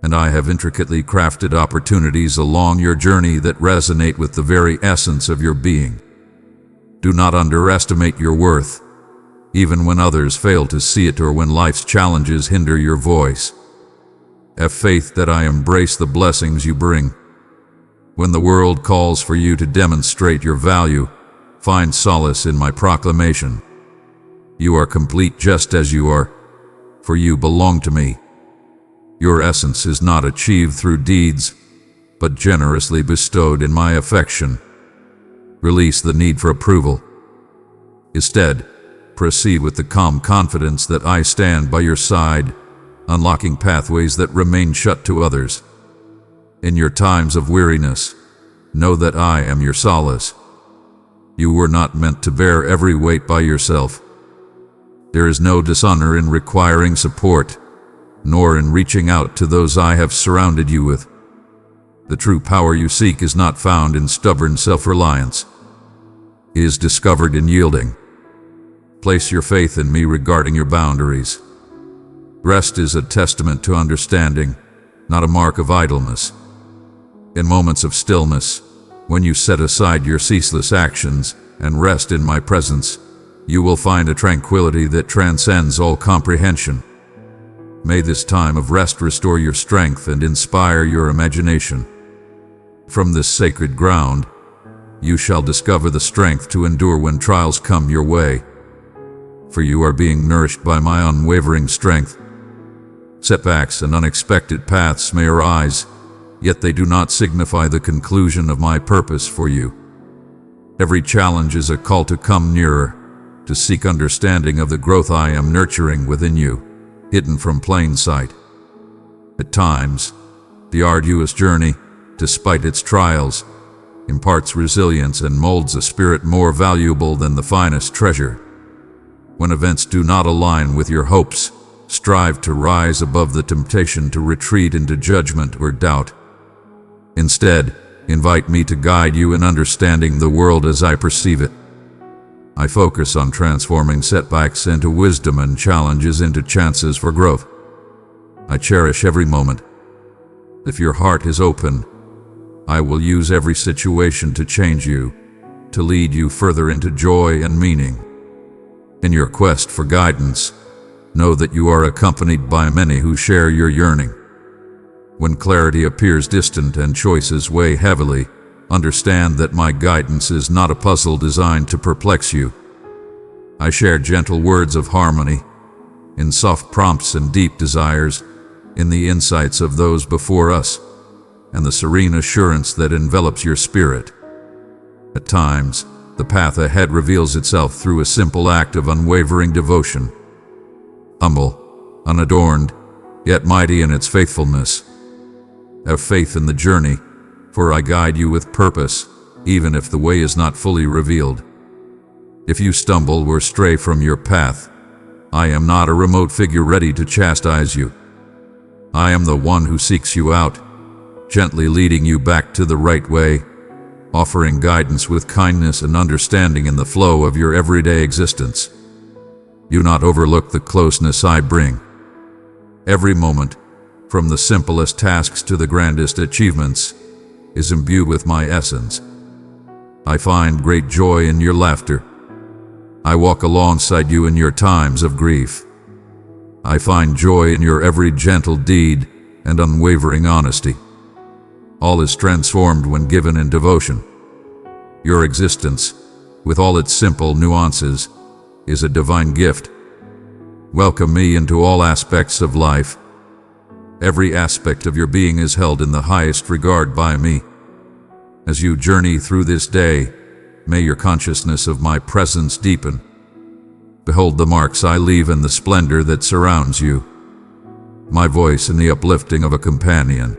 and I have intricately crafted opportunities along your journey that resonate with the very essence of your being. Do not underestimate your worth, even when others fail to see it or when life's challenges hinder your voice. Have faith that I embrace the blessings you bring. When the world calls for you to demonstrate your value, find solace in my proclamation. You are complete just as you are, for you belong to me. Your essence is not achieved through deeds, but generously bestowed in my affection. Release the need for approval. Instead, proceed with the calm confidence that I stand by your side, unlocking pathways that remain shut to others. In your times of weariness, know that I am your solace. You were not meant to bear every weight by yourself. There is no dishonor in requiring support, nor in reaching out to those I have surrounded you with. The true power you seek is not found in stubborn self-reliance. It is discovered in yielding. Place your faith in me regarding your boundaries. Rest is a testament to understanding, not a mark of idleness. In moments of stillness, when you set aside your ceaseless actions and rest in my presence, you will find a tranquility that transcends all comprehension. May this time of rest restore your strength and inspire your imagination. From this sacred ground, you shall discover the strength to endure when trials come your way. For you are being nourished by my unwavering strength. Setbacks and unexpected paths may arise, yet they do not signify the conclusion of my purpose for you. Every challenge is a call to come nearer, to seek understanding of the growth I am nurturing within you, hidden from plain sight. At times, the arduous journey, despite its trials, imparts resilience and molds a spirit more valuable than the finest treasure. When events do not align with your hopes, strive to rise above the temptation to retreat into judgment or doubt. Instead, invite me to guide you in understanding the world as I perceive it. I focus on transforming setbacks into wisdom and challenges into chances for growth. I cherish every moment. If your heart is open, I will use every situation to change you, to lead you further into joy and meaning. In your quest for guidance, know that you are accompanied by many who share your yearning. When clarity appears distant and choices weigh heavily, understand that my guidance is not a puzzle designed to perplex you. I share gentle words of harmony, in soft prompts and deep desires, in the insights of those before us, and the serene assurance that envelops your spirit. At times, the path ahead reveals itself through a simple act of unwavering devotion. Humble, unadorned, yet mighty in its faithfulness. Have faith in the journey, for I guide you with purpose, even if the way is not fully revealed. If you stumble or stray from your path, I am not a remote figure ready to chastise you. I am the one who seeks you out, gently leading you back to the right way, offering guidance with kindness and understanding in the flow of your everyday existence. Do not overlook the closeness I bring. Every moment, from the simplest tasks to the grandest achievements, is imbued with my essence. I find great joy in your laughter. I walk alongside you in your times of grief. I find joy in your every gentle deed and unwavering honesty. All is transformed when given in devotion. Your existence, with all its simple nuances, is a divine gift. Welcome me into all aspects of life. Every aspect of your being is held in the highest regard by me. As you journey through this day, may your consciousness of my presence deepen. Behold the marks I leave in the splendor that surrounds you. My voice in the uplifting of a companion.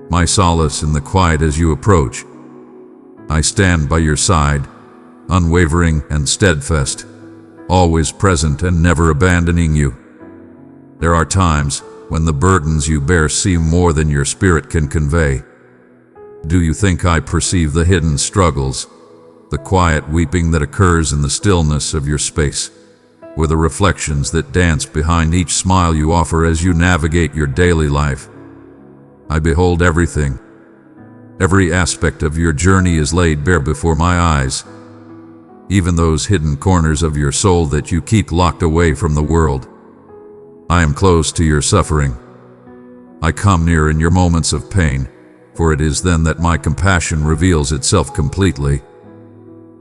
My solace in the quiet as you approach. I stand by your side, unwavering and steadfast, always present and never abandoning you. There are times when the burdens you bear seem more than your spirit can convey. Do you think I perceive the hidden struggles, the quiet weeping that occurs in the stillness of your space, or the reflections that dance behind each smile you offer as you navigate your daily life? I behold everything. Every aspect of your journey is laid bare before my eyes, even those hidden corners of your soul that you keep locked away from the world. I am close to your suffering. I come near in your moments of pain, for it is then that my compassion reveals itself completely.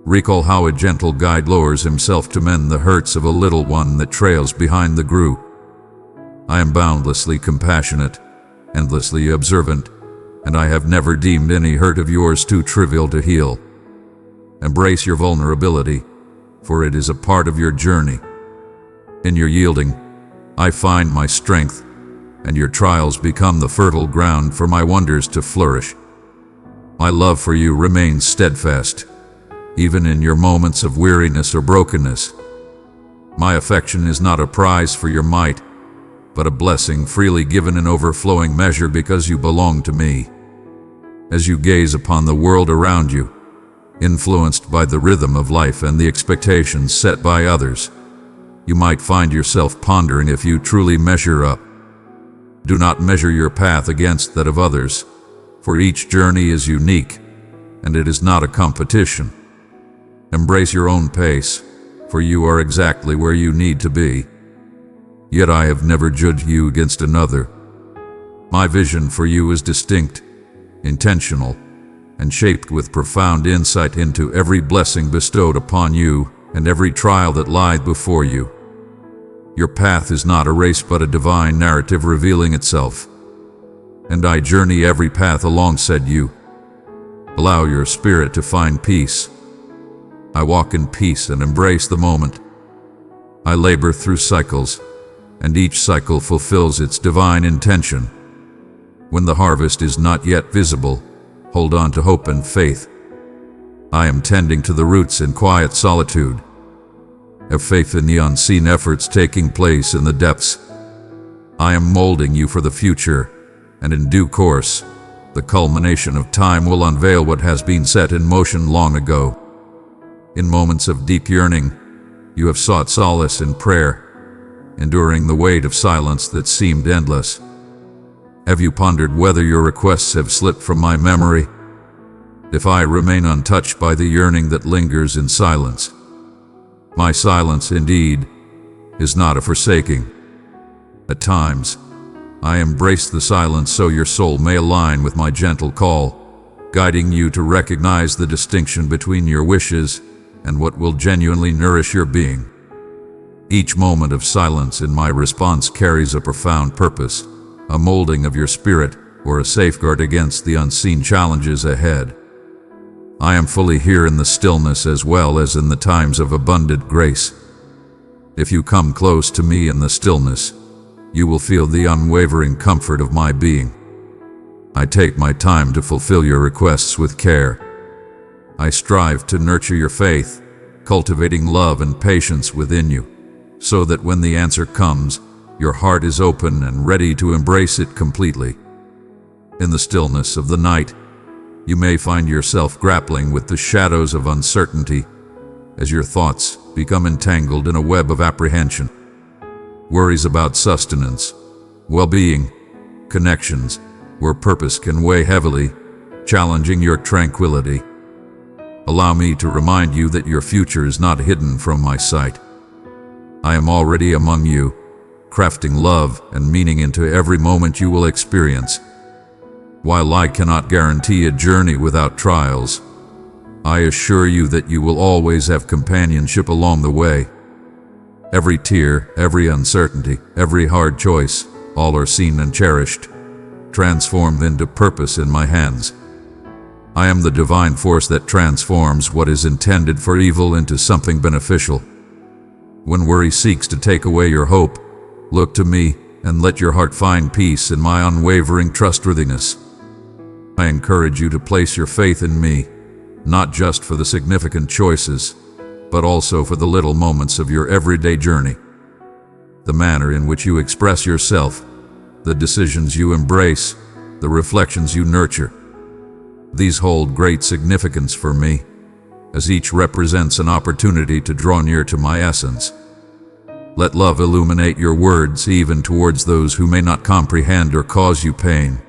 Recall how a gentle guide lowers himself to mend the hurts of a little one that trails behind the group. I am boundlessly compassionate, endlessly observant, and I have never deemed any hurt of yours too trivial to heal. Embrace your vulnerability, for it is a part of your journey. In your yielding, I find my strength, and your trials become the fertile ground for my wonders to flourish. My love for you remains steadfast, even in your moments of weariness or brokenness. My affection is not a prize for your might, but a blessing freely given in overflowing measure because you belong to me. As you gaze upon the world around you, influenced by the rhythm of life and the expectations set by others, you might find yourself pondering if you truly measure up. Do not measure your path against that of others, for each journey is unique, and it is not a competition. Embrace your own pace, for you are exactly where you need to be. Yet I have never judged you against another. My vision for you is distinct, intentional, and shaped with profound insight into every blessing bestowed upon you and every trial that lies before you. Your path is not a race but a divine narrative revealing itself, and I journey every path alongside you. Allow your spirit to find peace. I walk in peace and embrace the moment. I labor through cycles, and each cycle fulfills its divine intention. When the harvest is not yet visible, hold on to hope and faith. I am tending to the roots in quiet solitude. Have faith in the unseen efforts taking place in the depths. I am molding you for the future, and in due course, the culmination of time will unveil what has been set in motion long ago. In moments of deep yearning, you have sought solace in prayer, enduring the weight of silence that seemed endless. Have you pondered whether your requests have slipped from my memory? If I remain untouched by the yearning that lingers in silence, my silence, indeed, is not a forsaking. At times, I embrace the silence so your soul may align with my gentle call, guiding you to recognize the distinction between your wishes and what will genuinely nourish your being. Each moment of silence in my response carries a profound purpose, a molding of your spirit or a safeguard against the unseen challenges ahead. I am fully here in the stillness as well as in the times of abundant grace. If you come close to me in the stillness, you will feel the unwavering comfort of my being. I take my time to fulfill your requests with care. I strive to nurture your faith, cultivating love and patience within you, so that when the answer comes, your heart is open and ready to embrace it completely. In the stillness of the night, you may find yourself grappling with the shadows of uncertainty as your thoughts become entangled in a web of apprehension. Worries about sustenance, well-being, connections, where purpose can weigh heavily, challenging your tranquility. Allow me to remind you that your future is not hidden from my sight. I am already among you, crafting love and meaning into every moment you will experience. While I cannot guarantee a journey without trials, I assure you that you will always have companionship along the way. Every tear, every uncertainty, every hard choice, all are seen and cherished, transformed into purpose in my hands. I am the divine force that transforms what is intended for evil into something beneficial. When worry seeks to take away your hope, look to me and let your heart find peace in my unwavering trustworthiness. I encourage you to place your faith in me, not just for the significant choices, but also for the little moments of your everyday journey. The manner in which you express yourself, the decisions you embrace, the reflections you nurture. These hold great significance for me, as each represents an opportunity to draw near to my essence. Let love illuminate your words even towards those who may not comprehend or cause you pain.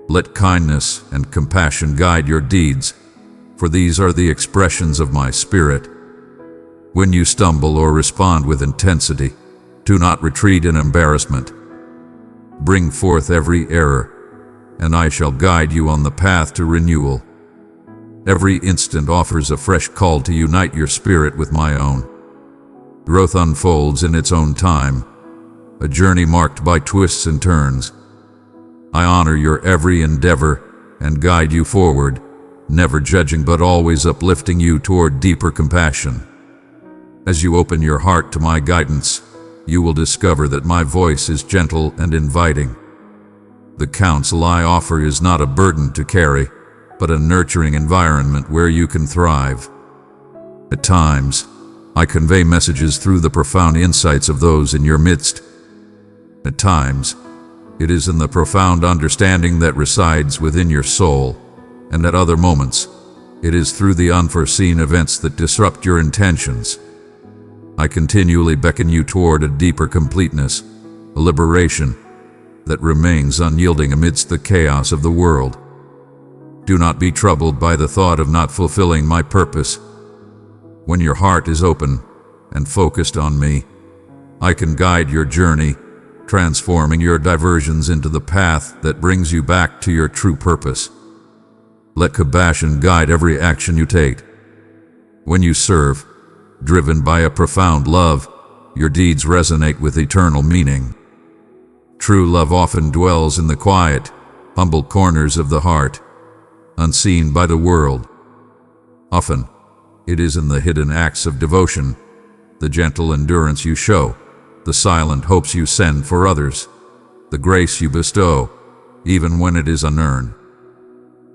Let kindness and compassion guide your deeds, for these are the expressions of my spirit. When you stumble or respond with intensity, do not retreat in embarrassment. Bring forth every error, and I shall guide you on the path to renewal. Every instant offers a fresh call to unite your spirit with my own. Growth unfolds in its own time, a journey marked by twists and turns. I honor your every endeavor and guide you forward, never judging but always uplifting you toward deeper compassion. As you open your heart to my guidance, you will discover that my voice is gentle and inviting. The counsel I offer is not a burden to carry, but a nurturing environment where you can thrive. At times, I convey messages through the profound insights of those in your midst. At times, it is in the profound understanding that resides within your soul, and at other moments, it is through the unforeseen events that disrupt your intentions. I continually beckon you toward a deeper completeness, a liberation that remains unyielding amidst the chaos of the world. Do not be troubled by the thought of not fulfilling my purpose. When your heart is open and focused on me, I can guide your journey, transforming your diversions into the path that brings you back to your true purpose. Let compassion guide every action you take. When you serve, driven by a profound love, your deeds resonate with eternal meaning. True love often dwells in the quiet, humble corners of the heart, unseen by the world. Often, it is in the hidden acts of devotion, the gentle endurance you show, the silent hopes you send for others, the grace you bestow, even when it is unearned.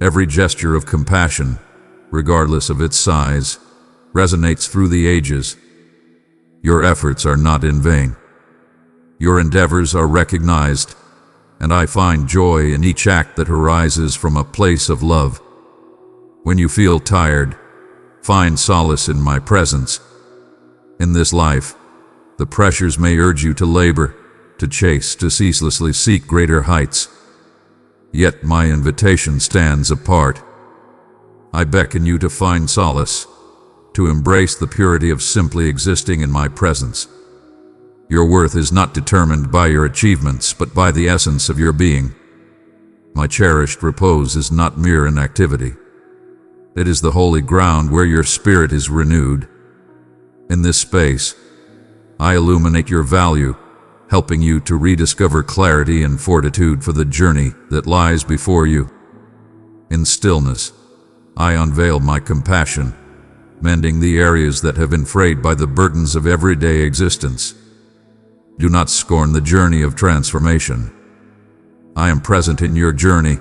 Every gesture of compassion, regardless of its size, resonates through the ages. Your efforts are not in vain. Your endeavors are recognized, and I find joy in each act that arises from a place of love. When you feel tired, find solace in my presence. In this life, the pressures may urge you to labor, to chase, to ceaselessly seek greater heights. Yet my invitation stands apart. I beckon you to find solace, to embrace the purity of simply existing in my presence. Your worth is not determined by your achievements, but by the essence of your being. My cherished repose is not mere inactivity. It is the holy ground where your spirit is renewed. In this space, I illuminate your value, helping you to rediscover clarity and fortitude for the journey that lies before you. In stillness, I unveil my compassion, mending the areas that have been frayed by the burdens of everyday existence. Do not scorn the journey of transformation. I am present in your journey,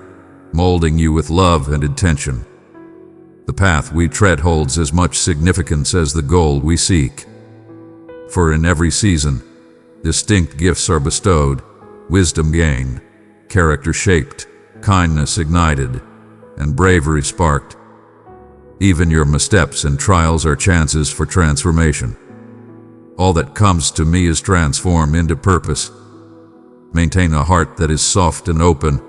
molding you with love and intention. The path we tread holds as much significance as the goal we seek. For in every season, distinct gifts are bestowed, wisdom gained, character shaped, kindness ignited, and bravery sparked. Even your missteps and trials are chances for transformation. All that comes to me is transformed into purpose. Maintain a heart that is soft and open,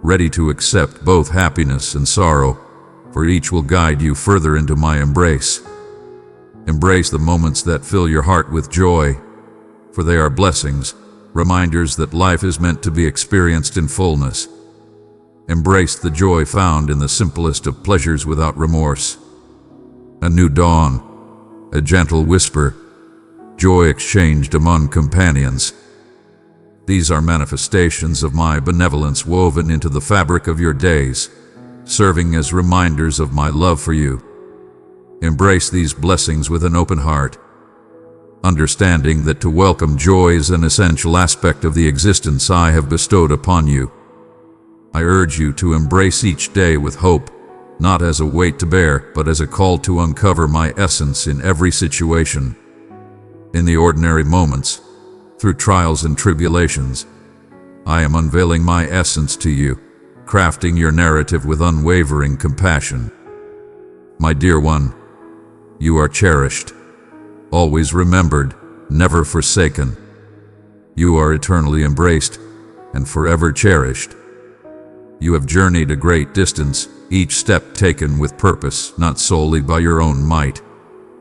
ready to accept both happiness and sorrow, for each will guide you further into my embrace. Embrace the moments that fill your heart with joy, for they are blessings, reminders that life is meant to be experienced in fullness. Embrace the joy found in the simplest of pleasures without remorse. A new dawn, a gentle whisper, joy exchanged among companions. These are manifestations of my benevolence woven into the fabric of your days, serving as reminders of my love for you. Embrace these blessings with an open heart, understanding that to welcome joy is an essential aspect of the existence I have bestowed upon you. I urge you to embrace each day with hope, not as a weight to bear, but as a call to uncover my essence in every situation. In the ordinary moments, through trials and tribulations, I am unveiling my essence to you, crafting your narrative with unwavering compassion. My dear one, you are cherished, always remembered, never forsaken. You are eternally embraced and forever cherished. You have journeyed a great distance, each step taken with purpose, not solely by your own might,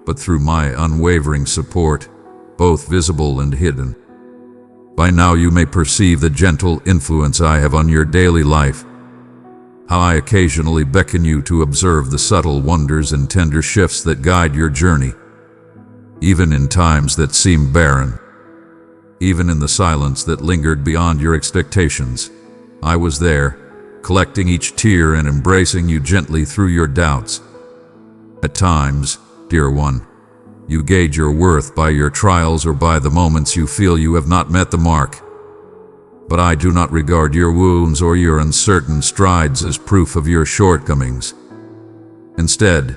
but through my unwavering support, both visible and hidden. By now you may perceive the gentle influence I have on your daily life, how I occasionally beckon you to observe the subtle wonders and tender shifts that guide your journey, even in times that seem barren, even in the silence that lingered beyond your expectations. I was there, collecting each tear and embracing you gently through your doubts. At times, dear one, you gauge your worth by your trials or by the moments you feel you have not met the mark. But I do not regard your wounds or your uncertain strides as proof of your shortcomings. Instead,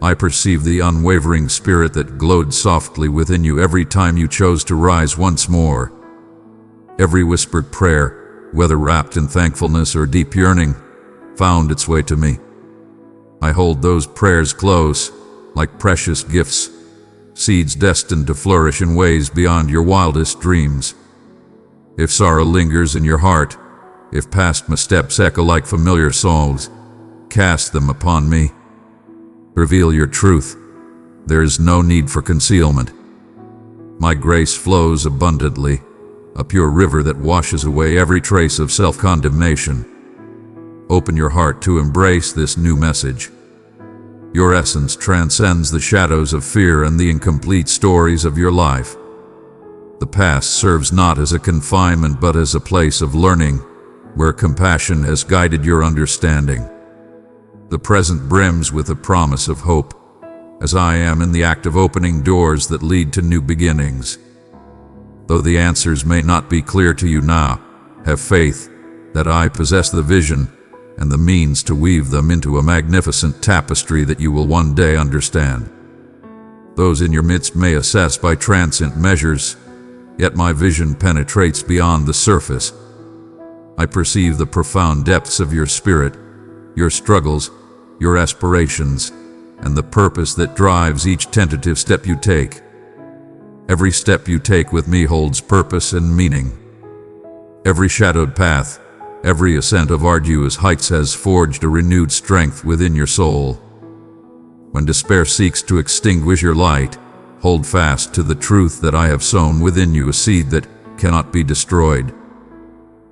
I perceive the unwavering spirit that glowed softly within you every time you chose to rise once more. Every whispered prayer, whether wrapped in thankfulness or deep yearning, found its way to me. I hold those prayers close, like precious gifts, seeds destined to flourish in ways beyond your wildest dreams. If sorrow lingers in your heart, if past missteps echo like familiar songs, cast them upon me. Reveal your truth. There is no need for concealment. My grace flows abundantly, a pure river that washes away every trace of self-condemnation. Open your heart to embrace this new message. Your essence transcends the shadows of fear and the incomplete stories of your life. The past serves not as a confinement but as a place of learning, where compassion has guided your understanding. The present brims with a promise of hope, as I am in the act of opening doors that lead to new beginnings. Though the answers may not be clear to you now, have faith that I possess the vision and the means to weave them into a magnificent tapestry that you will one day understand. Those in your midst may assess by transient measures, yet my vision penetrates beyond the surface. I perceive the profound depths of your spirit, your struggles, your aspirations, and the purpose that drives each tentative step you take. Every step you take with me holds purpose and meaning. Every shadowed path, every ascent of arduous heights has forged a renewed strength within your soul. When despair seeks to extinguish your light, hold fast to the truth that I have sown within you, a seed that cannot be destroyed,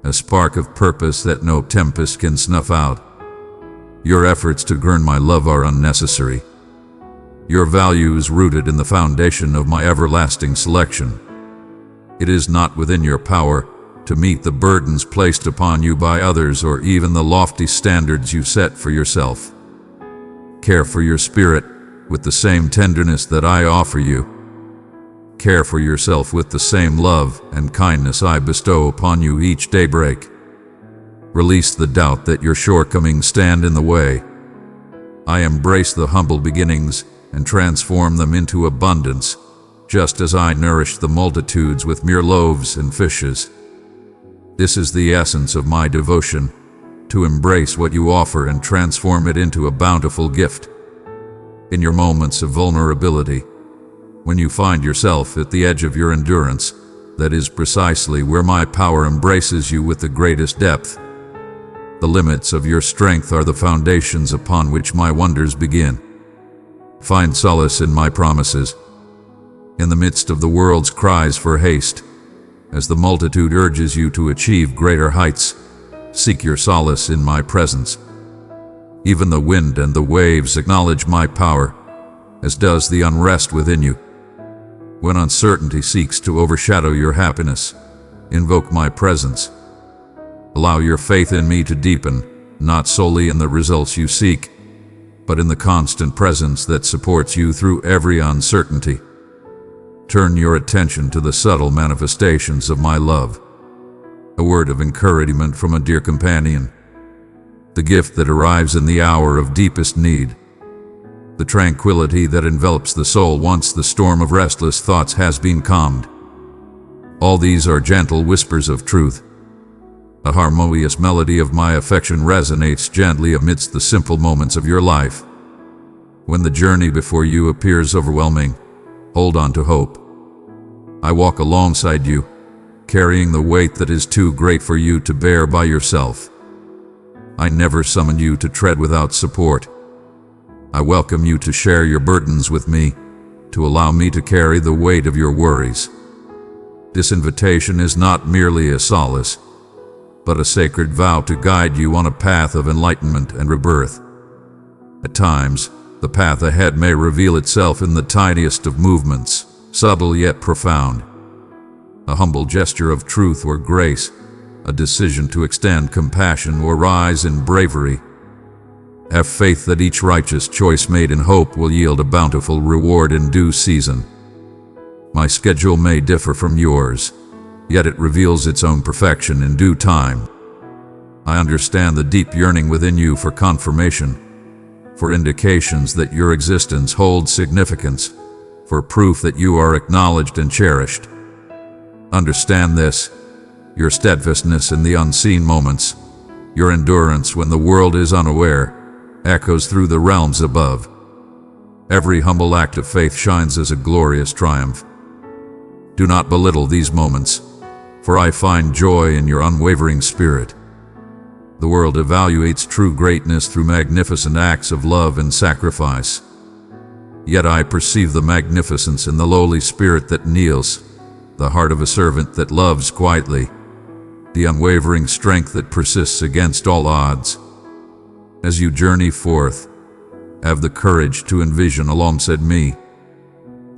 a spark of purpose that no tempest can snuff out. Your efforts to earn my love are unnecessary. Your value is rooted in the foundation of my everlasting selection. It is not within your power to meet the burdens placed upon you by others or even the lofty standards you set for yourself. Care for your spirit with the same tenderness that I offer you. Care for yourself with the same love and kindness I bestow upon you each daybreak. Release the doubt that your shortcomings stand in the way. I embrace the humble beginnings and transform them into abundance, just as I nourished the multitudes with mere loaves and fishes. This is the essence of my devotion, to embrace what you offer and transform it into a bountiful gift. In your moments of vulnerability, when you find yourself at the edge of your endurance, that is precisely where my power embraces you with the greatest depth. The limits of your strength are the foundations upon which my wonders begin. Find solace in my promises. In the midst of the world's cries for haste, as the multitude urges you to achieve greater heights, seek your solace in my presence. Even the wind and the waves acknowledge my power, as does the unrest within you. When uncertainty seeks to overshadow your happiness, invoke my presence. Allow your faith in me to deepen, not solely in the results you seek, but in the constant presence that supports you through every uncertainty. Turn your attention to the subtle manifestations of my love. A word of encouragement from a dear companion. The gift that arrives in the hour of deepest need. The tranquility that envelops the soul once the storm of restless thoughts has been calmed. All these are gentle whispers of truth. A harmonious melody of my affection resonates gently amidst the simple moments of your life. When the journey before you appears overwhelming, hold on to hope. I walk alongside you, carrying the weight that is too great for you to bear by yourself. I never summoned you to tread without support. I welcome you to share your burdens with me, to allow me to carry the weight of your worries. This invitation is not merely a solace, but a sacred vow to guide you on a path of enlightenment and rebirth. At times, the path ahead may reveal itself in the tiniest of movements, subtle yet profound. A humble gesture of truth or grace, a decision to extend compassion or rise in bravery. Have faith that each righteous choice made in hope will yield a bountiful reward in due season. My schedule may differ from yours, yet it reveals its own perfection in due time. I understand the deep yearning within you for confirmation, for indications that your existence holds significance, for proof that you are acknowledged and cherished. Understand this: your steadfastness in the unseen moments, your endurance when the world is unaware, echoes through the realms above. Every humble act of faith shines as a glorious triumph. Do not belittle these moments, for I find joy in your unwavering spirit. The world evaluates true greatness through magnificent acts of love and sacrifice. Yet I perceive the magnificence in the lowly spirit that kneels, the heart of a servant that loves quietly, the unwavering strength that persists against all odds. As you journey forth, have the courage to envision alongside me.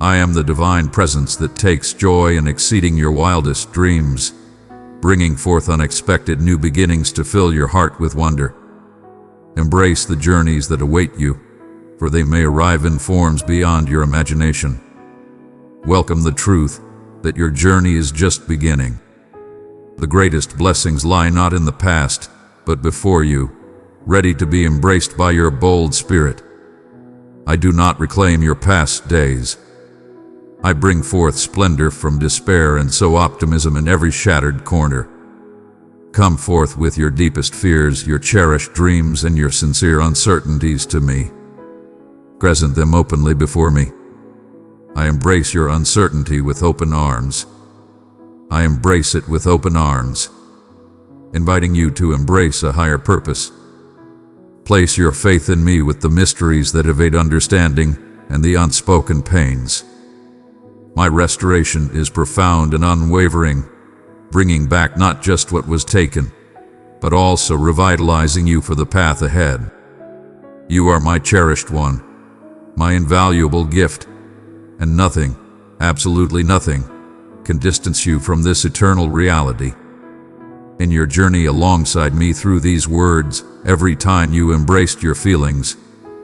I am the divine presence that takes joy in exceeding your wildest dreams, bringing forth unexpected new beginnings to fill your heart with wonder. Embrace the journeys that await you, for they may arrive in forms beyond your imagination. Welcome the truth that your journey is just beginning. The greatest blessings lie not in the past, but before you, ready to be embraced by your bold spirit. I do not reclaim your past days. I bring forth splendor from despair and sow optimism in every shattered corner. Come forth with your deepest fears, your cherished dreams, and your sincere uncertainties to me. Present them openly before me. I embrace your uncertainty with open arms. I embrace it with open arms, inviting you to embrace a higher purpose. Place your faith in me with the mysteries that evade understanding and the unspoken pains. My restoration is profound and unwavering, bringing back not just what was taken, but also revitalizing you for the path ahead. You are my cherished one, my invaluable gift, and nothing, absolutely nothing, can distance you from this eternal reality. In your journey alongside me through these words, every time you embraced your feelings,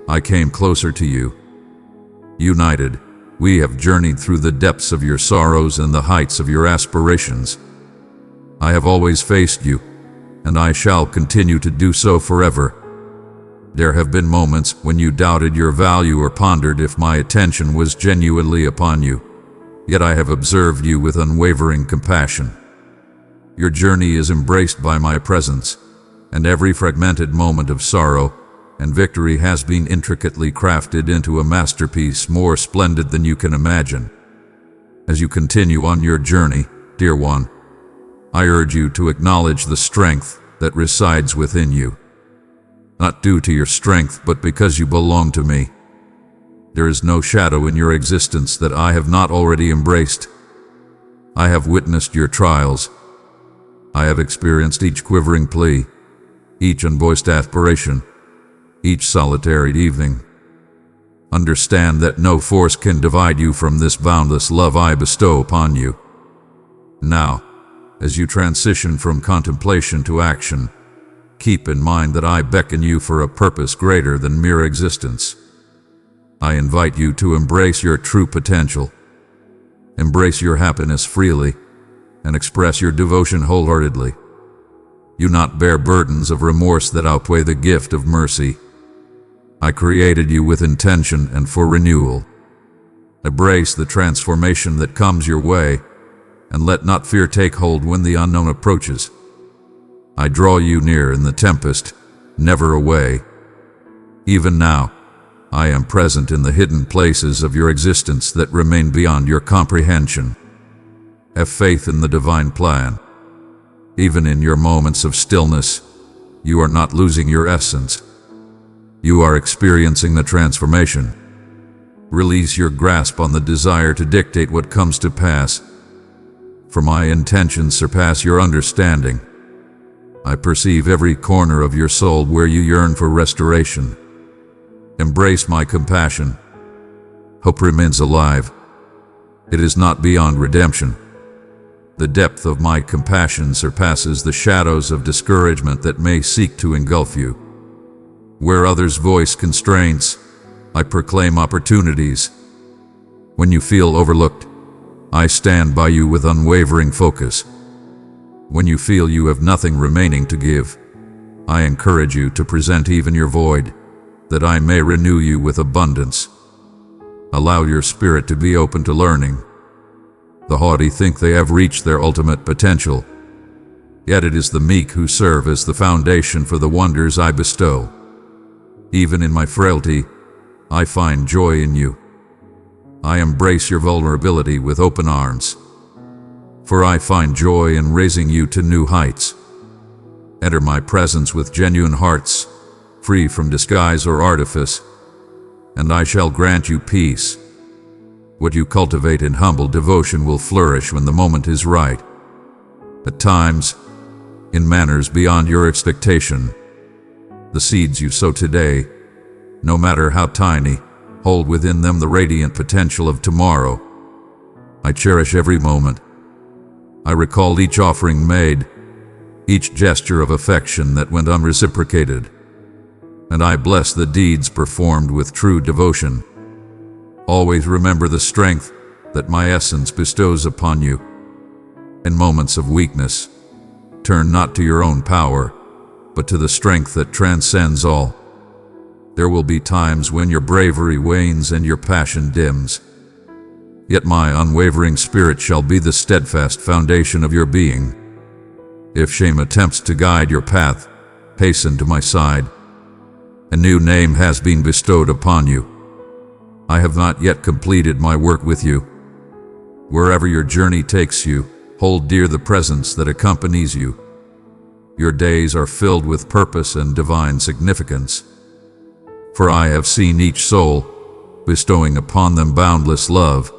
I came closer to you. United, we have journeyed through the depths of your sorrows and the heights of your aspirations. I have always faced you, and I shall continue to do so forever. There have been moments when you doubted your value or pondered if my attention was genuinely upon you, yet I have observed you with unwavering compassion. Your journey is embraced by my presence, and every fragmented moment of sorrow and victory has been intricately crafted into a masterpiece more splendid than you can imagine. As you continue on your journey, dear one, I urge you to acknowledge the strength that resides within you. Not due to your strength, but because you belong to me. There is no shadow in your existence that I have not already embraced. I have witnessed your trials. I have experienced each quivering plea, each unvoiced aspiration, each solitary evening. Understand that no force can divide you from this boundless love I bestow upon you. Now, as you transition from contemplation to action, keep in mind that I beckon you for a purpose greater than mere existence. I invite you to embrace your true potential, embrace your happiness freely, and express your devotion wholeheartedly. You not bear burdens of remorse that outweigh the gift of mercy. I created you with intention and for renewal. Embrace the transformation that comes your way, and let not fear take hold when the unknown approaches. I draw you near in the tempest, never away. Even now, I am present in the hidden places of your existence that remain beyond your comprehension. Have faith in the divine plan. Even in your moments of stillness, you are not losing your essence. You are experiencing the transformation. Release your grasp on the desire to dictate what comes to pass, for my intentions surpass your understanding. I perceive every corner of your soul where you yearn for restoration. Embrace my compassion. Hope remains alive. It is not beyond redemption. The depth of my compassion surpasses the shadows of discouragement that may seek to engulf you. Where others voice constraints, I proclaim opportunities. When you feel overlooked, I stand by you with unwavering focus. When you feel you have nothing remaining to give, I encourage you to present even your void, that I may renew you with abundance. Allow your spirit to be open to learning. The haughty think they have reached their ultimate potential, yet it is the meek who serve as the foundation for the wonders I bestow. Even in my frailty, I find joy in you. I embrace your vulnerability with open arms, for I find joy in raising you to new heights. Enter my presence with genuine hearts, free from disguise or artifice, and I shall grant you peace. What you cultivate in humble devotion will flourish when the moment is right. At times, in manners beyond your expectation, the seeds you sow today, no matter how tiny, hold within them the radiant potential of tomorrow. I cherish every moment. I recall each offering made, each gesture of affection that went unreciprocated, and I bless the deeds performed with true devotion. Always remember the strength that my essence bestows upon you. In moments of weakness, turn not to your own power, but to the strength that transcends all. There will be times when your bravery wanes and your passion dims. Yet my unwavering spirit shall be the steadfast foundation of your being. If shame attempts to guide your path, hasten to my side. A new name has been bestowed upon you. I have not yet completed my work with you. Wherever your journey takes you, hold dear the presence that accompanies you. Your days are filled with purpose and divine significance. For I have seen each soul, bestowing upon them boundless love.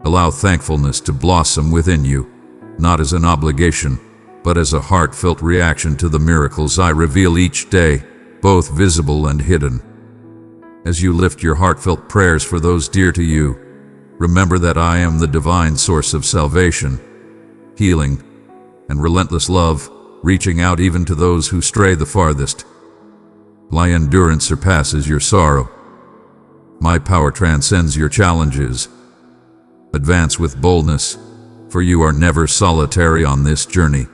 Allow thankfulness to blossom within you, not as an obligation, but as a heartfelt reaction to the miracles I reveal each day, both visible and hidden. As you lift your heartfelt prayers for those dear to you, remember that I am the divine source of salvation, healing, and relentless love, reaching out even to those who stray the farthest. My endurance surpasses your sorrow. My power transcends your challenges. Advance with boldness, for you are never solitary on this journey.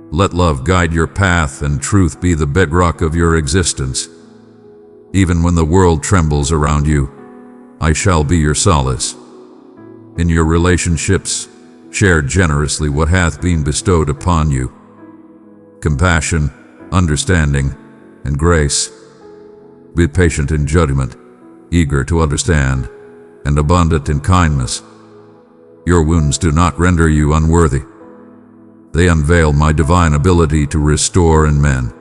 Let love guide your path and truth be the bedrock of your existence. Even when the world trembles around you, I shall be your solace. In your relationships, share generously what hath been bestowed upon you. Compassion, understanding, and grace. Be patient in judgment, eager to understand, and abundant in kindness. Your wounds do not render you unworthy. They unveil my divine ability to restore and mend.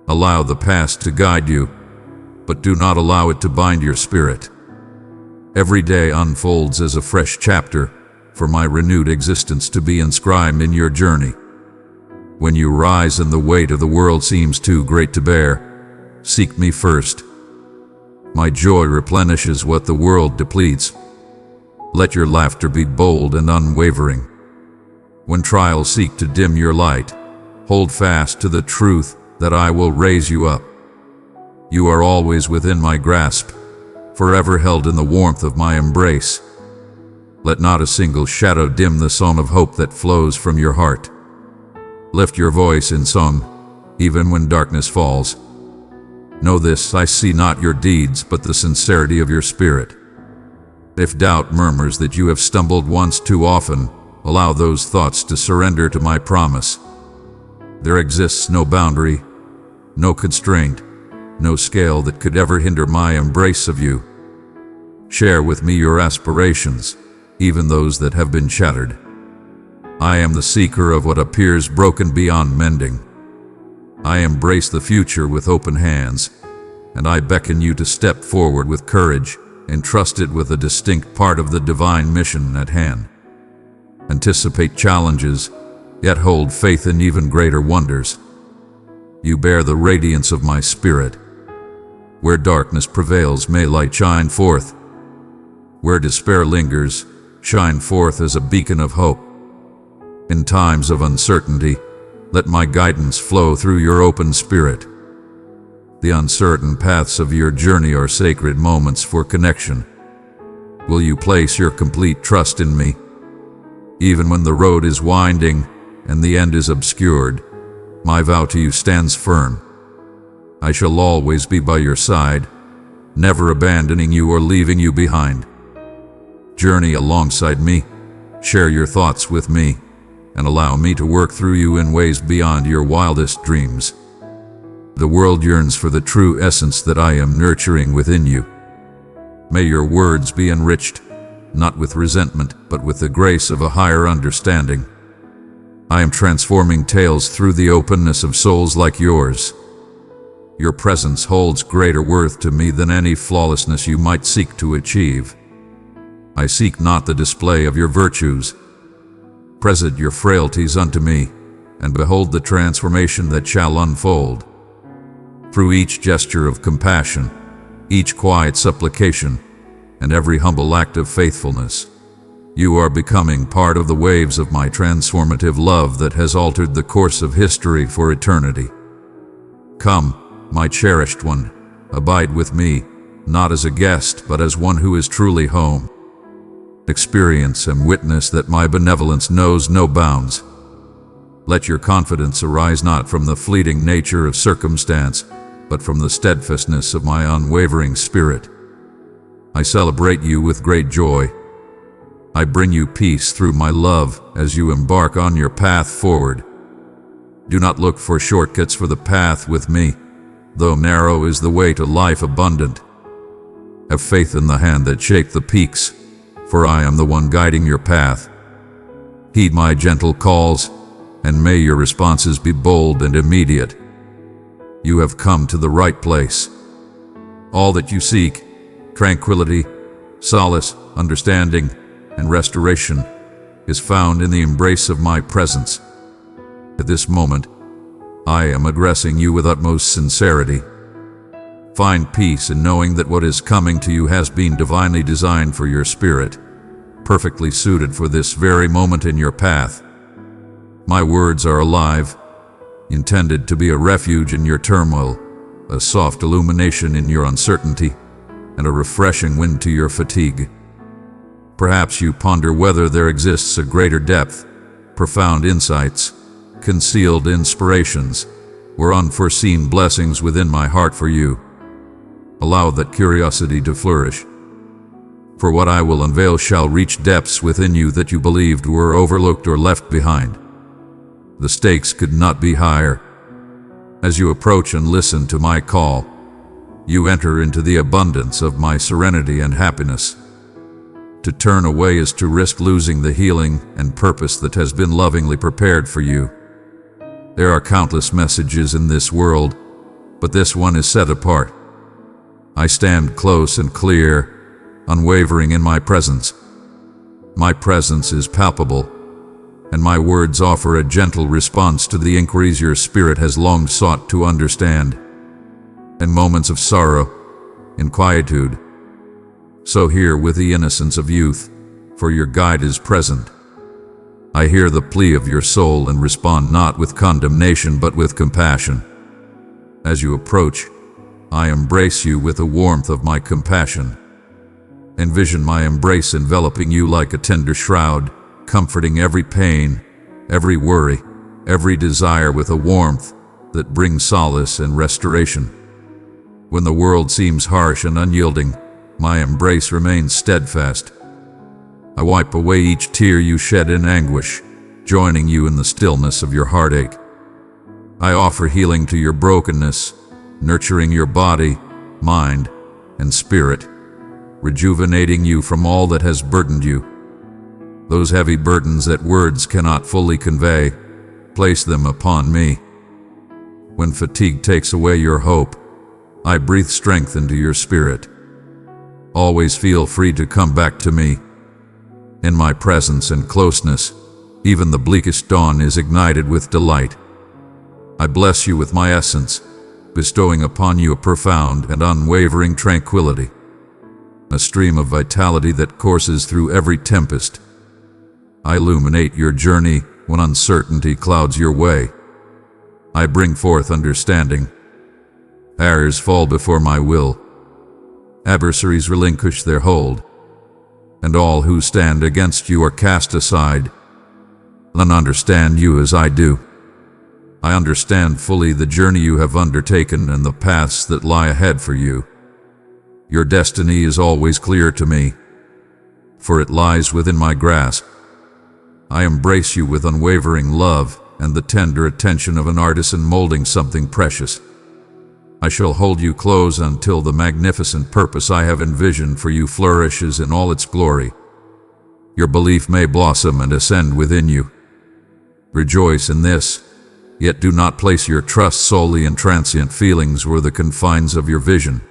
Allow the past to guide you, but do not allow it to bind your spirit. Every day unfolds as a fresh chapter for my renewed existence to be inscribed in your journey. When you rise and the weight of the world seems too great to bear, seek me first. My joy replenishes what the world depletes. Let your laughter be bold and unwavering. When trials seek to dim your light, hold fast to the truth that I will raise you up. You are always within my grasp, forever held in the warmth of my embrace. Let not a single shadow dim the song of hope that flows from your heart. Lift your voice in song, even when darkness falls. Know this, I see not your deeds, but the sincerity of your spirit. If doubt murmurs that you have stumbled once too often, allow those thoughts to surrender to my promise. There exists no boundary, no constraint, no scale that could ever hinder my embrace of you. Share with me your aspirations, even those that have been shattered. I am the seeker of what appears broken beyond mending. I embrace the future with open hands, and I beckon you to step forward with courage, entrusted with a distinct part of the divine mission at hand. Anticipate challenges, yet hold faith in even greater wonders. You bear the radiance of my spirit. Where darkness prevails, may light shine forth. Where despair lingers, shine forth as a beacon of hope. In times of uncertainty, let my guidance flow through your open spirit. The uncertain paths of your journey are sacred moments for connection. Will you place your complete trust in me? Even when the road is winding and the end is obscured, my vow to you stands firm. I shall always be by your side, never abandoning you or leaving you behind. Journey alongside me, share your thoughts with me, and allow me to work through you in ways beyond your wildest dreams. The world yearns for the true essence that I am nurturing within you. May your words be enriched, not with resentment, but with the grace of a higher understanding. I am transforming tales through the openness of souls like yours. Your presence holds greater worth to me than any flawlessness you might seek to achieve. I seek not the display of your virtues. Present your frailties unto me, and behold the transformation that shall unfold. Through each gesture of compassion, each quiet supplication, and every humble act of faithfulness, you are becoming part of the waves of my transformative love that has altered the course of history for eternity. Come, my cherished one, abide with me, not as a guest, but as one who is truly home. Experience and witness that my benevolence knows no bounds. Let your confidence arise not from the fleeting nature of circumstance, but from the steadfastness of my unwavering spirit. I celebrate you with great joy. I bring you peace through my love as you embark on your path forward. Do not look for shortcuts for the path with me, though narrow is the way to life abundant. Have faith in the hand that shaped the peaks, for I am the one guiding your path. Heed my gentle calls, and may your responses be bold and immediate. You have come to the right place. All that you seek, tranquility, solace, understanding, and restoration, is found in the embrace of my presence. At this moment, I am addressing you with utmost sincerity. Find peace in knowing that what is coming to you has been divinely designed for your spirit, perfectly suited for this very moment in your path. My words are alive, intended to be a refuge in your turmoil, a soft illumination in your uncertainty, and a refreshing wind to your fatigue. Perhaps you ponder whether there exists a greater depth, profound insights, concealed inspirations, or unforeseen blessings within my heart for you. Allow that curiosity to flourish. For what I will unveil shall reach depths within you that you believed were overlooked or left behind. The stakes could not be higher. As you approach and listen to my call, you enter into the abundance of my serenity and happiness. To turn away is to risk losing the healing and purpose that has been lovingly prepared for you. There are countless messages in this world, but this one is set apart. I stand close and clear, unwavering in my presence. My presence is palpable, and my words offer a gentle response to the inquiries your spirit has long sought to understand. In moments of sorrow, in quietude, so here with the innocence of youth, for your guide is present. I hear the plea of your soul and respond not with condemnation but with compassion. As you approach, I embrace you with the warmth of my compassion. Envision my embrace enveloping you like a tender shroud, comforting every pain, every worry, every desire with a warmth that brings solace and restoration. When the world seems harsh and unyielding, my embrace remains steadfast. I wipe away each tear you shed in anguish, joining you in the stillness of your heartache. I offer healing to your brokenness, nurturing your body, mind, and spirit, rejuvenating you from all that has burdened you. Those heavy burdens that words cannot fully convey, place them upon me. When fatigue takes away your hope, I breathe strength into your spirit. Always feel free to come back to me. In my presence and closeness, even the bleakest dawn is ignited with delight. I bless you with my essence, bestowing upon you a profound and unwavering tranquility, a stream of vitality that courses through every tempest. I illuminate your journey when uncertainty clouds your way. I bring forth understanding. Errors fall before my will. Adversaries relinquish their hold, and all who stand against you are cast aside. None understand you as I do. I understand fully the journey you have undertaken and the paths that lie ahead for you. Your destiny is always clear to me, for it lies within my grasp. I embrace you with unwavering love and the tender attention of an artisan molding something precious. I shall hold you close until the magnificent purpose I have envisioned for you flourishes in all its glory. Your belief may blossom and ascend within you. Rejoice in this, yet do not place your trust solely in transient feelings or the confines of your vision.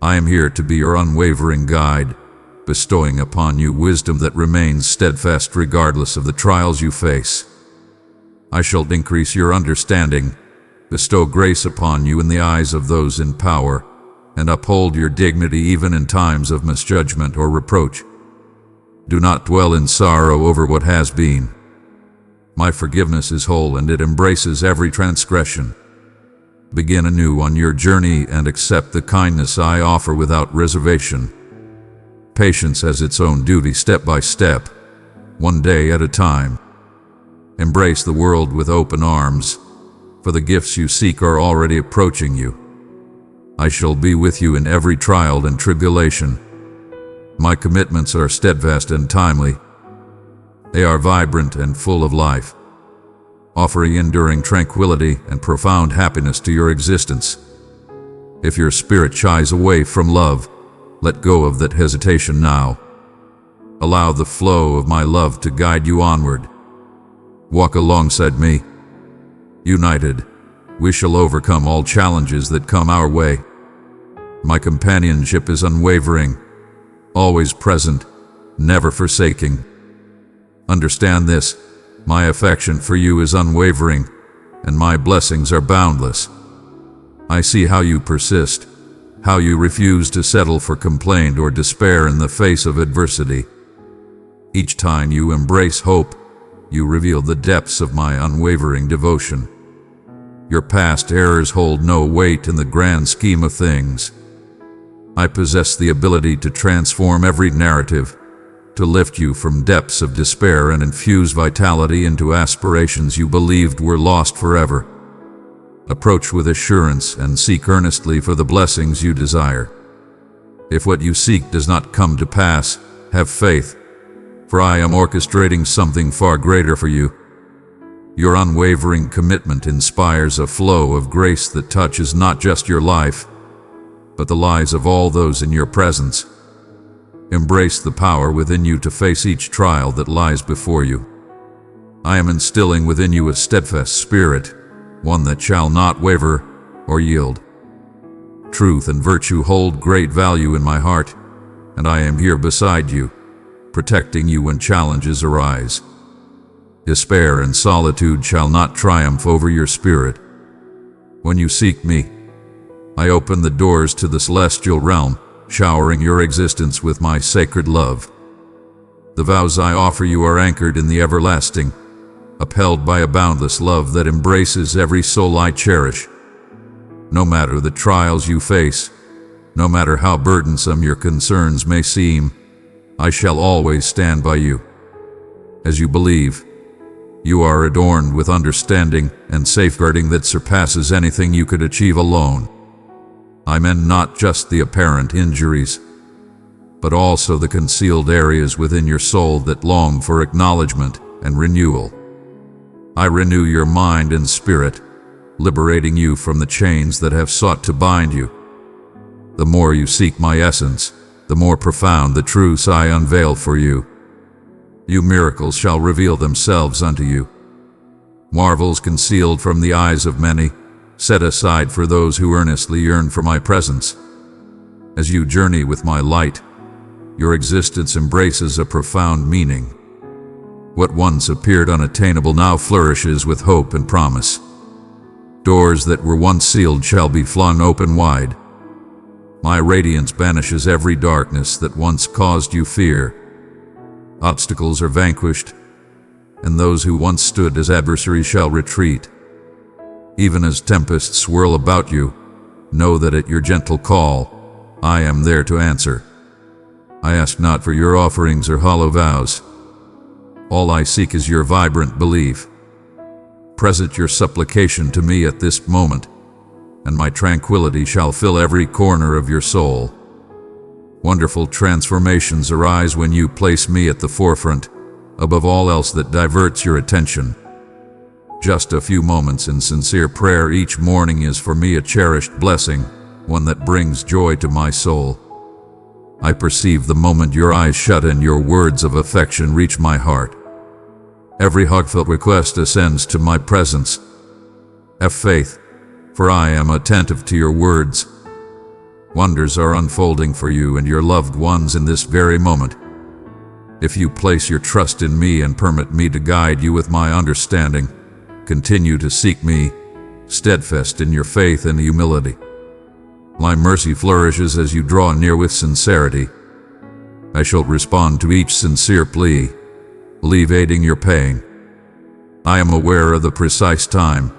I am here to be your unwavering guide, bestowing upon you wisdom that remains steadfast regardless of the trials you face. I shall increase your understanding, bestow grace upon you in the eyes of those in power, and uphold your dignity even in times of misjudgment or reproach. Do not dwell in sorrow over what has been. My forgiveness is whole and it embraces every transgression. Begin anew on your journey and accept the kindness I offer without reservation. Patience has its own duty step by step, one day at a time. Embrace the world with open arms, for the gifts you seek are already approaching you. I shall be with you in every trial and tribulation. My commitments are steadfast and timely. They are vibrant and full of life, offering enduring tranquility and profound happiness to your existence. If your spirit shies away from love, let go of that hesitation now. Allow the flow of my love to guide you onward. Walk alongside me. United, we shall overcome all challenges that come our way. My companionship is unwavering, always present, never forsaking. Understand this, my affection for you is unwavering, and my blessings are boundless. I see how you persist, how you refuse to settle for complaint or despair in the face of adversity. Each time you embrace hope, you reveal the depths of my unwavering devotion. Your past errors hold no weight in the grand scheme of things. I possess the ability to transform every narrative, to lift you from depths of despair and infuse vitality into aspirations you believed were lost forever. Approach with assurance and seek earnestly for the blessings you desire. If what you seek does not come to pass, have faith, for I am orchestrating something far greater for you. Your unwavering commitment inspires a flow of grace that touches not just your life, but the lives of all those in your presence. Embrace the power within you to face each trial that lies before you. I am instilling within you a steadfast spirit, one that shall not waver or yield. Truth and virtue hold great value in my heart, and I am here beside you, protecting you when challenges arise. Despair and solitude shall not triumph over your spirit. When you seek me, I open the doors to the celestial realm, showering your existence with my sacred love. The vows I offer you are anchored in the everlasting, upheld by a boundless love that embraces every soul I cherish. No matter the trials you face, no matter how burdensome your concerns may seem, I shall always stand by you. As you believe, you are adorned with understanding and safeguarding that surpasses anything you could achieve alone. I mend not just the apparent injuries, but also the concealed areas within your soul that long for acknowledgement and renewal. I renew your mind and spirit, liberating you from the chains that have sought to bind you. The more you seek my essence, the more profound the truths I unveil for you. Your miracles shall reveal themselves unto you. Marvels concealed from the eyes of many, set aside for those who earnestly yearn for my presence. As you journey with my light, your existence embraces a profound meaning. What once appeared unattainable now flourishes with hope and promise. Doors that were once sealed shall be flung open wide. My radiance banishes every darkness that once caused you fear. Obstacles are vanquished, and those who once stood as adversaries shall retreat. Even as tempests swirl about you, know that at your gentle call, I am there to answer. I ask not for your offerings or hollow vows. All I seek is your vibrant belief. Present your supplication to me at this moment, and my tranquility shall fill every corner of your soul. Wonderful transformations arise when you place me at the forefront, above all else that diverts your attention. Just a few moments in sincere prayer each morning is for me a cherished blessing, one that brings joy to my soul. I perceive the moment your eyes shut and your words of affection reach my heart. Every heartfelt request ascends to my presence. Have faith, for I am attentive to your words. Wonders are unfolding for you and your loved ones in this very moment. If you place your trust in me and permit me to guide you with my understanding, continue to seek me, steadfast in your faith and humility. My mercy flourishes as you draw near with sincerity. I shall respond to each sincere plea, alleviating your pain. I am aware of the precise time,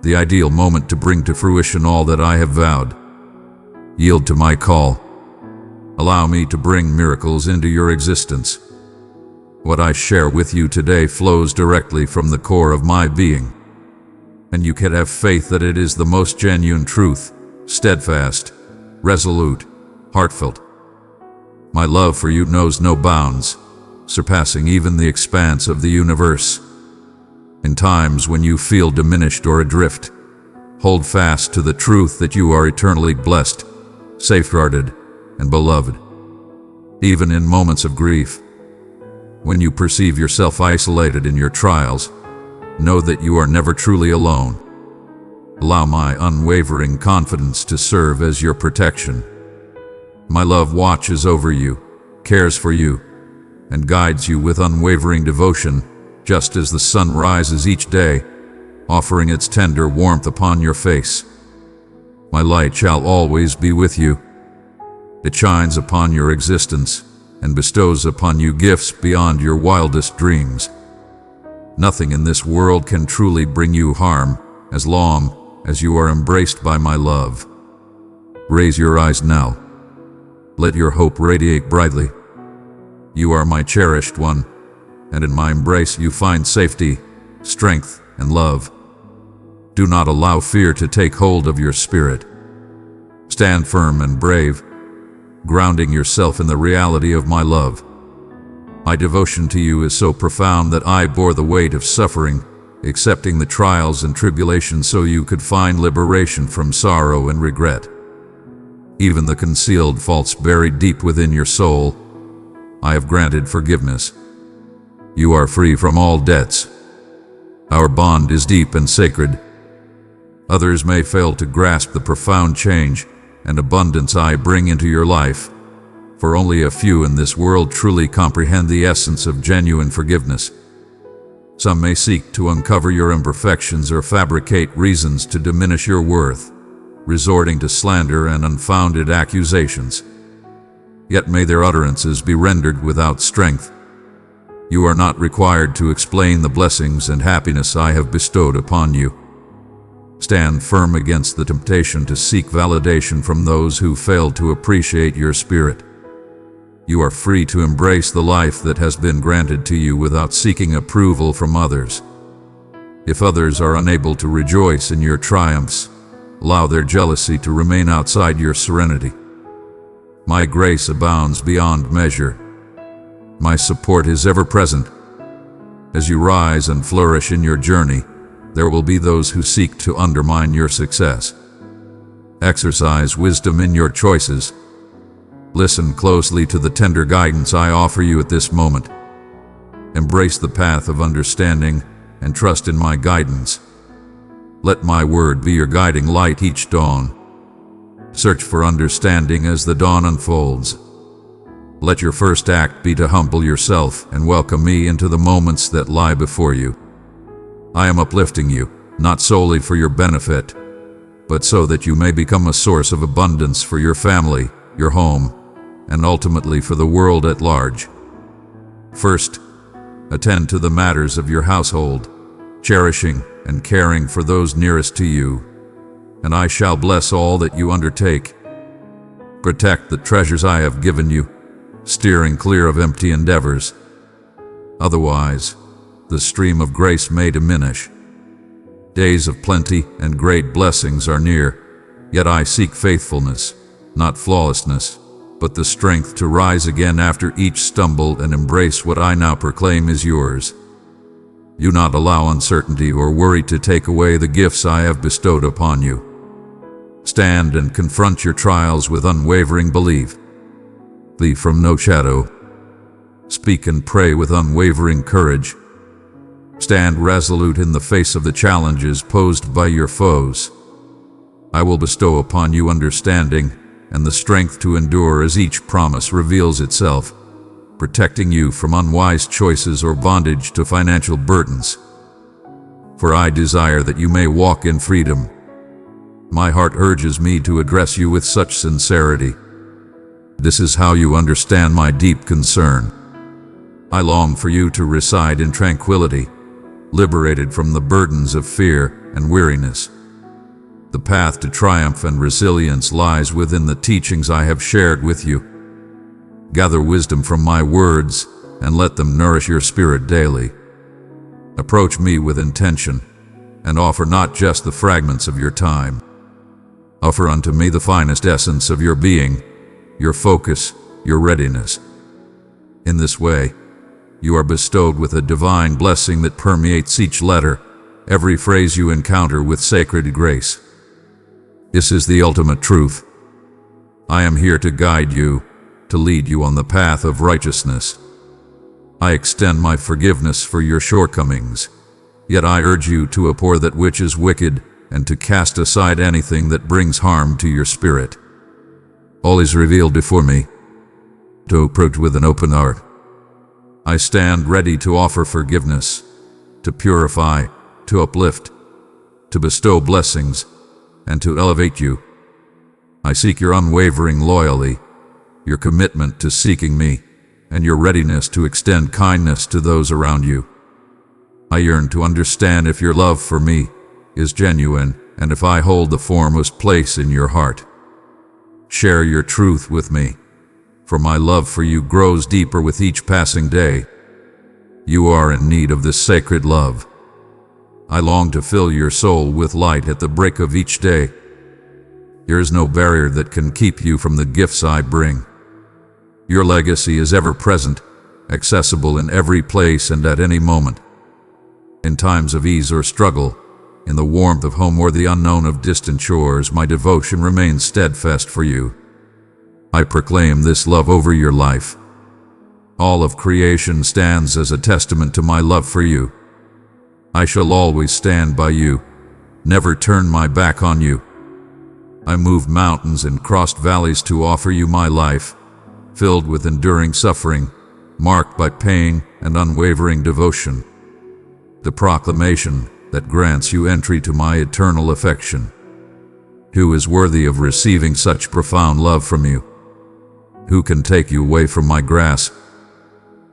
the ideal moment to bring to fruition all that I have vowed. Yield to my call. Allow me to bring miracles into your existence. What I share with you today flows directly from the core of my being, and you can have faith that it is the most genuine truth, steadfast, resolute, heartfelt. My love for you knows no bounds, surpassing even the expanse of the universe. In times when you feel diminished or adrift, hold fast to the truth that you are eternally blessed, safeguarded, and beloved. Even in moments of grief, when you perceive yourself isolated in your trials, know that you are never truly alone. Allow my unwavering confidence to serve as your protection. My love watches over you, cares for you, and guides you with unwavering devotion, just as the sun rises each day, offering its tender warmth upon your face. My light shall always be with you. It shines upon your existence and bestows upon you gifts beyond your wildest dreams. Nothing in this world can truly bring you harm as long as you are embraced by my love. Raise your eyes now. Let your hope radiate brightly. You are my cherished one, and in my embrace you find safety, strength, and love. Do not allow fear to take hold of your spirit. Stand firm and brave, grounding yourself in the reality of my love. My devotion to you is so profound that I bore the weight of suffering, accepting the trials and tribulations so you could find liberation from sorrow and regret. Even the concealed faults buried deep within your soul, I have granted forgiveness. You are free from all debts. Our bond is deep and sacred. Others may fail to grasp the profound change and abundance I bring into your life, for only a few in this world truly comprehend the essence of genuine forgiveness. Some may seek to uncover your imperfections or fabricate reasons to diminish your worth, resorting to slander and unfounded accusations. Yet may their utterances be rendered without strength. You are not required to explain the blessings and happiness I have bestowed upon you. Stand firm against the temptation to seek validation from those who fail to appreciate your spirit. You are free to embrace the life that has been granted to you without seeking approval from others. If others are unable to rejoice in your triumphs, allow their jealousy to remain outside your serenity. My grace abounds beyond measure. My support is ever present. As you rise and flourish in your journey, there will be those who seek to undermine your success. Exercise wisdom in your choices. Listen closely to the tender guidance I offer you at this moment. Embrace the path of understanding and trust in my guidance. Let my word be your guiding light each dawn. Search for understanding as the dawn unfolds. Let your first act be to humble yourself and welcome me into the moments that lie before you. I am uplifting you, not solely for your benefit, but so that you may become a source of abundance for your family, your home, and ultimately for the world at large. First, attend to the matters of your household, cherishing and caring for those nearest to you, and I shall bless all that you undertake. Protect the treasures I have given you, steering clear of empty endeavors. Otherwise, the stream of grace may diminish. Days of plenty and great blessings are near, yet I seek faithfulness, not flawlessness, but the strength to rise again after each stumble and embrace what I now proclaim is yours. Do not allow uncertainty or worry to take away the gifts I have bestowed upon you. Stand and confront your trials with unwavering belief. Flee from no shadow. Speak and pray with unwavering courage. Stand resolute in the face of the challenges posed by your foes. I will bestow upon you understanding and the strength to endure as each promise reveals itself, protecting you from unwise choices or bondage to financial burdens. For I desire that you may walk in freedom. My heart urges me to address you with such sincerity. This is how you understand my deep concern. I long for you to reside in tranquility, liberated from the burdens of fear and weariness. The path to triumph and resilience lies within the teachings I have shared with you. Gather wisdom from my words and let them nourish your spirit daily. Approach me with intention and offer not just the fragments of your time. Offer unto me the finest essence of your being, your focus, your readiness. In this way, you are bestowed with a divine blessing that permeates each letter, every phrase you encounter with sacred grace. This is the ultimate truth. I am here to guide you, to lead you on the path of righteousness. I extend my forgiveness for your shortcomings, yet I urge you to abhor that which is wicked and to cast aside anything that brings harm to your spirit. All is revealed before me, to approach with an open heart. I stand ready to offer forgiveness, to purify, to uplift, to bestow blessings, and to elevate you. I seek your unwavering loyalty, your commitment to seeking me, and your readiness to extend kindness to those around you. I yearn to understand if your love for me is genuine and if I hold the foremost place in your heart. Share your truth with me, for my love for you grows deeper with each passing day. You are in need of this sacred love. I long to fill your soul with light at the break of each day. There is no barrier that can keep you from the gifts I bring. Your legacy is ever present, accessible in every place and at any moment. In times of ease or struggle, in the warmth of home or the unknown of distant shores, my devotion remains steadfast for you. I proclaim this love over your life. All of creation stands as a testament to my love for you. I shall always stand by you, never turn my back on you. I moved mountains and crossed valleys to offer you my life, filled with enduring suffering, marked by pain and unwavering devotion. The proclamation that grants you entry to my eternal affection. Who is worthy of receiving such profound love from you? Who can take you away from my grasp?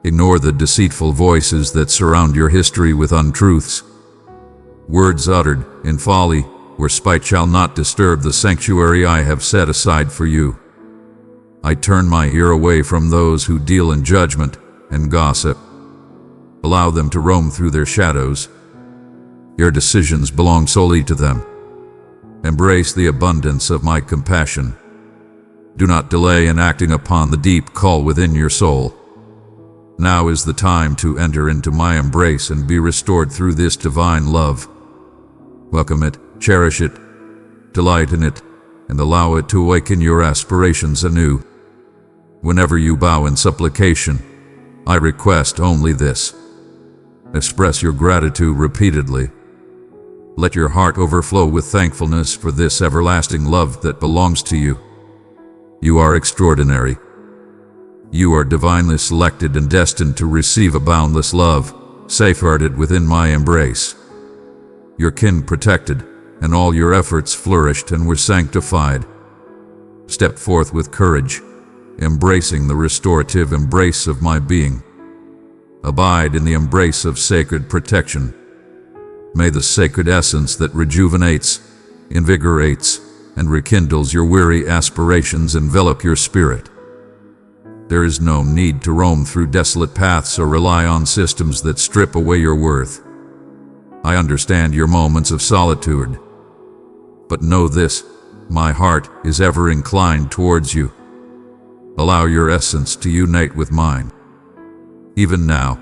Ignore the deceitful voices that surround your history with untruths. Words uttered in folly, where spite shall not disturb the sanctuary I have set aside for you. I turn my ear away from those who deal in judgment and gossip. Allow them to roam through their shadows. Your decisions belong solely to them. Embrace the abundance of my compassion. Do not delay in acting upon the deep call within your soul. Now is the time to enter into my embrace and be restored through this divine love. Welcome it, cherish it, delight in it, and allow it to awaken your aspirations anew. Whenever you bow in supplication, I request only this. Express your gratitude repeatedly. Let your heart overflow with thankfulness for this everlasting love that belongs to you. You are extraordinary. You are divinely selected and destined to receive a boundless love, safeguarded within my embrace. Your kin protected, and all your efforts flourished and were sanctified. Step forth with courage, embracing the restorative embrace of my being. Abide in the embrace of sacred protection. May the sacred essence that rejuvenates, invigorates, and rekindles your weary aspirations envelop your spirit. There is no need to roam through desolate paths or rely on systems that strip away your worth. I understand your moments of solitude. But know this, my heart is ever inclined towards you. Allow your essence to unite with mine. Even now,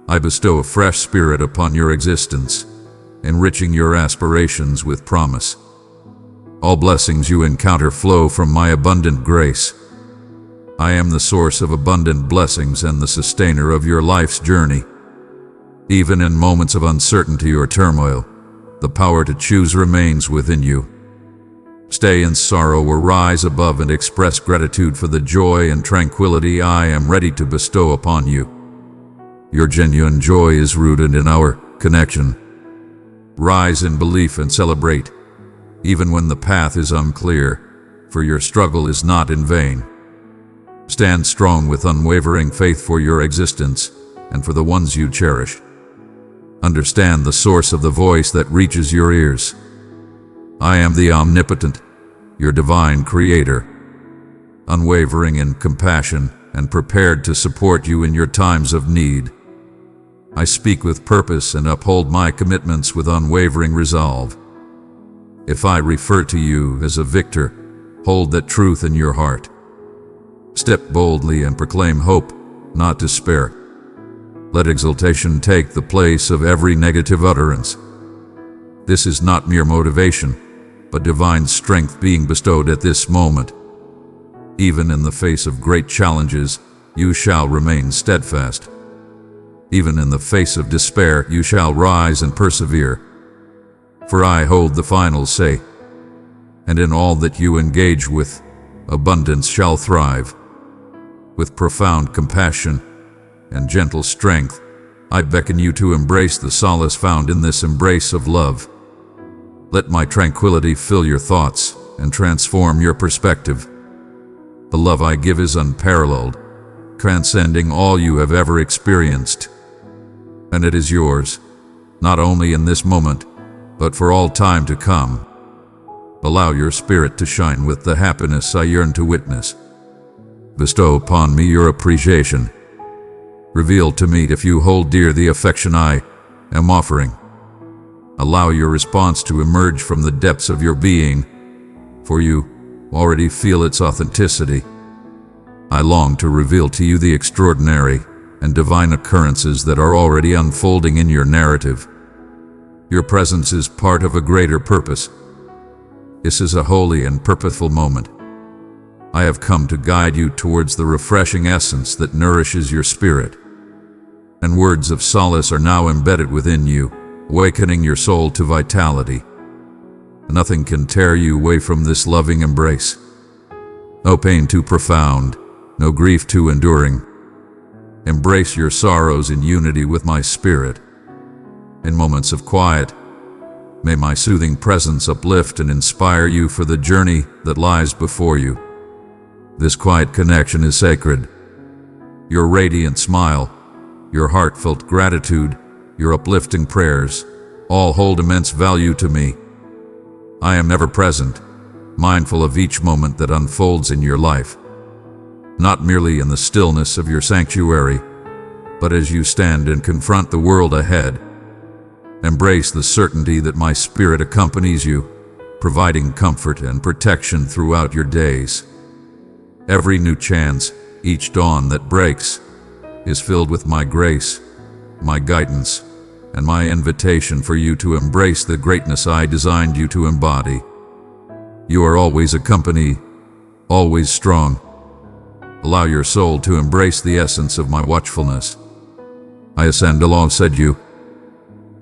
I bestow a fresh spirit upon your existence, enriching your aspirations with promise. All blessings you encounter flow from my abundant grace. I am the source of abundant blessings and the sustainer of your life's journey. Even in moments of uncertainty or turmoil, the power to choose remains within you. Stay in sorrow or rise above and express gratitude for the joy and tranquility I am ready to bestow upon you. Your genuine joy is rooted in our connection. Rise in belief and celebrate, even when the path is unclear, for your struggle is not in vain. Stand strong with unwavering faith for your existence and for the ones you cherish. Understand the source of the voice that reaches your ears. I am the Omnipotent, your divine creator, unwavering in compassion and prepared to support you in your times of need. I speak with purpose and uphold my commitments with unwavering resolve. If I refer to you as a victor, hold that truth in your heart. Step boldly and proclaim hope, not despair. Let exultation take the place of every negative utterance. This is not mere motivation, but divine strength being bestowed at this moment. Even in the face of great challenges, you shall remain steadfast. Even in the face of despair, you shall rise and persevere. For I hold the final say, and in all that you engage with, abundance shall thrive. With profound compassion and gentle strength, I beckon you to embrace the solace found in this embrace of love. Let my tranquility fill your thoughts and transform your perspective. The love I give is unparalleled, transcending all you have ever experienced. And it is yours, not only in this moment, but for all time to come. Allow your spirit to shine with the happiness I yearn to witness. Bestow upon me your appreciation. Reveal to me if you hold dear the affection I am offering. Allow your response to emerge from the depths of your being, for you already feel its authenticity. I long to reveal to you the extraordinary and divine occurrences that are already unfolding in your narrative. Your presence is part of a greater purpose. This is a holy and purposeful moment. I have come to guide you towards the refreshing essence that nourishes your spirit. And words of solace are now embedded within you, awakening your soul to vitality. Nothing can tear you away from this loving embrace. No pain too profound, no grief too enduring. Embrace your sorrows in unity with my spirit. In moments of quiet, may my soothing presence uplift and inspire you for the journey that lies before you. This quiet connection is sacred. Your radiant smile, your heartfelt gratitude, your uplifting prayers, all hold immense value to me. I am ever present, mindful of each moment that unfolds in your life. Not merely in the stillness of your sanctuary, but as you stand and confront the world ahead. Embrace the certainty that my spirit accompanies you, providing comfort and protection throughout your days. Every new chance, each dawn that breaks, is filled with my grace, my guidance, and my invitation for you to embrace the greatness I designed you to embody. You are always a company, always strong. Allow your soul to embrace the essence of my watchfulness. I ascend alongside you,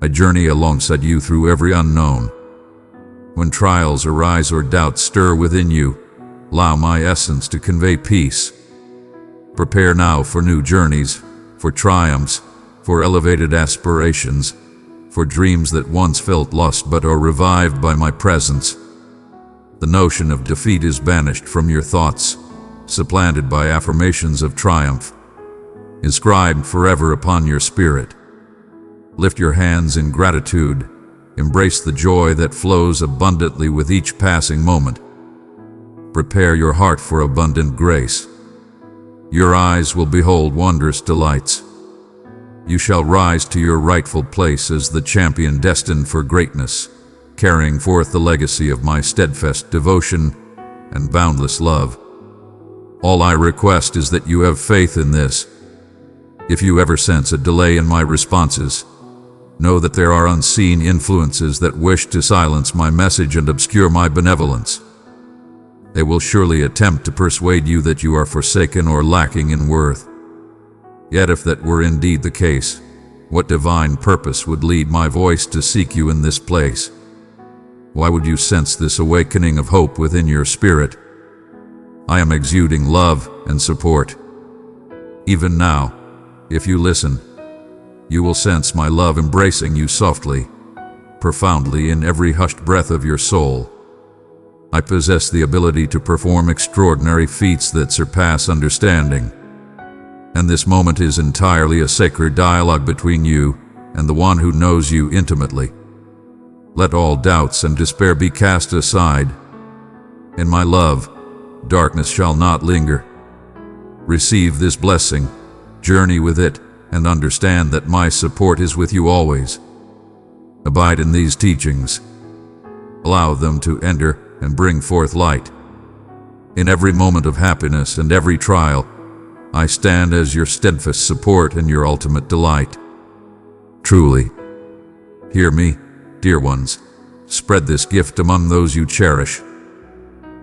I journey alongside you through every unknown. When trials arise or doubts stir within you, allow my essence to convey peace. Prepare now for new journeys, for triumphs, for elevated aspirations, for dreams that once felt lost but are revived by my presence. The notion of defeat is banished from your thoughts, supplanted by affirmations of triumph, inscribed forever upon your spirit. Lift your hands in gratitude, embrace the joy that flows abundantly with each passing moment. Prepare your heart for abundant grace. Your eyes will behold wondrous delights. You shall rise to your rightful place as the champion destined for greatness, carrying forth the legacy of my steadfast devotion and boundless love. All I request is that you have faith in this. If you ever sense a delay in my responses, know that there are unseen influences that wish to silence my message and obscure my benevolence. They will surely attempt to persuade you that you are forsaken or lacking in worth. Yet if that were indeed the case, what divine purpose would lead my voice to seek you in this place? Why would you sense this awakening of hope within your spirit? I am exuding love and support. Even now, if you listen, you will sense my love embracing you softly, profoundly in every hushed breath of your soul. I possess the ability to perform extraordinary feats that surpass understanding. And this moment is entirely a sacred dialogue between you and the one who knows you intimately. Let all doubts and despair be cast aside. In my love, darkness shall not linger. Receive this blessing, journey with it, and understand that my support is with you always. Abide in these teachings. Allow them to enter and bring forth light. In every moment of happiness and every trial, I stand as your steadfast support and your ultimate delight. Truly, hear me, dear ones. Spread this gift among those you cherish.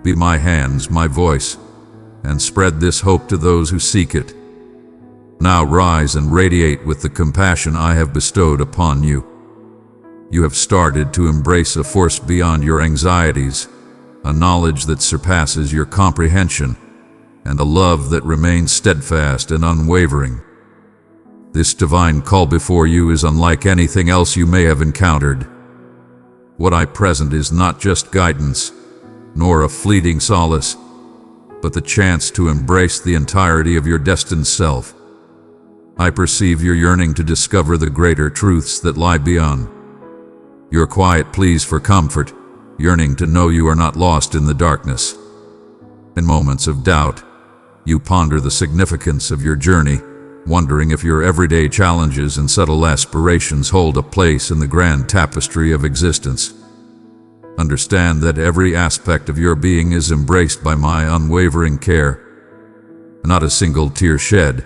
Be my hands, my voice, and spread this hope to those who seek it. Now rise and radiate with the compassion I have bestowed upon you. You have started to embrace a force beyond your anxieties, a knowledge that surpasses your comprehension, and a love that remains steadfast and unwavering. This divine call before you is unlike anything else you may have encountered. What I present is not just guidance, nor a fleeting solace, but the chance to embrace the entirety of your destined self. I perceive your yearning to discover the greater truths that lie beyond. Your quiet pleas for comfort, yearning to know you are not lost in the darkness. In moments of doubt, you ponder the significance of your journey, wondering if your everyday challenges and subtle aspirations hold a place in the grand tapestry of existence. Understand that every aspect of your being is embraced by my unwavering care. Not a single tear shed,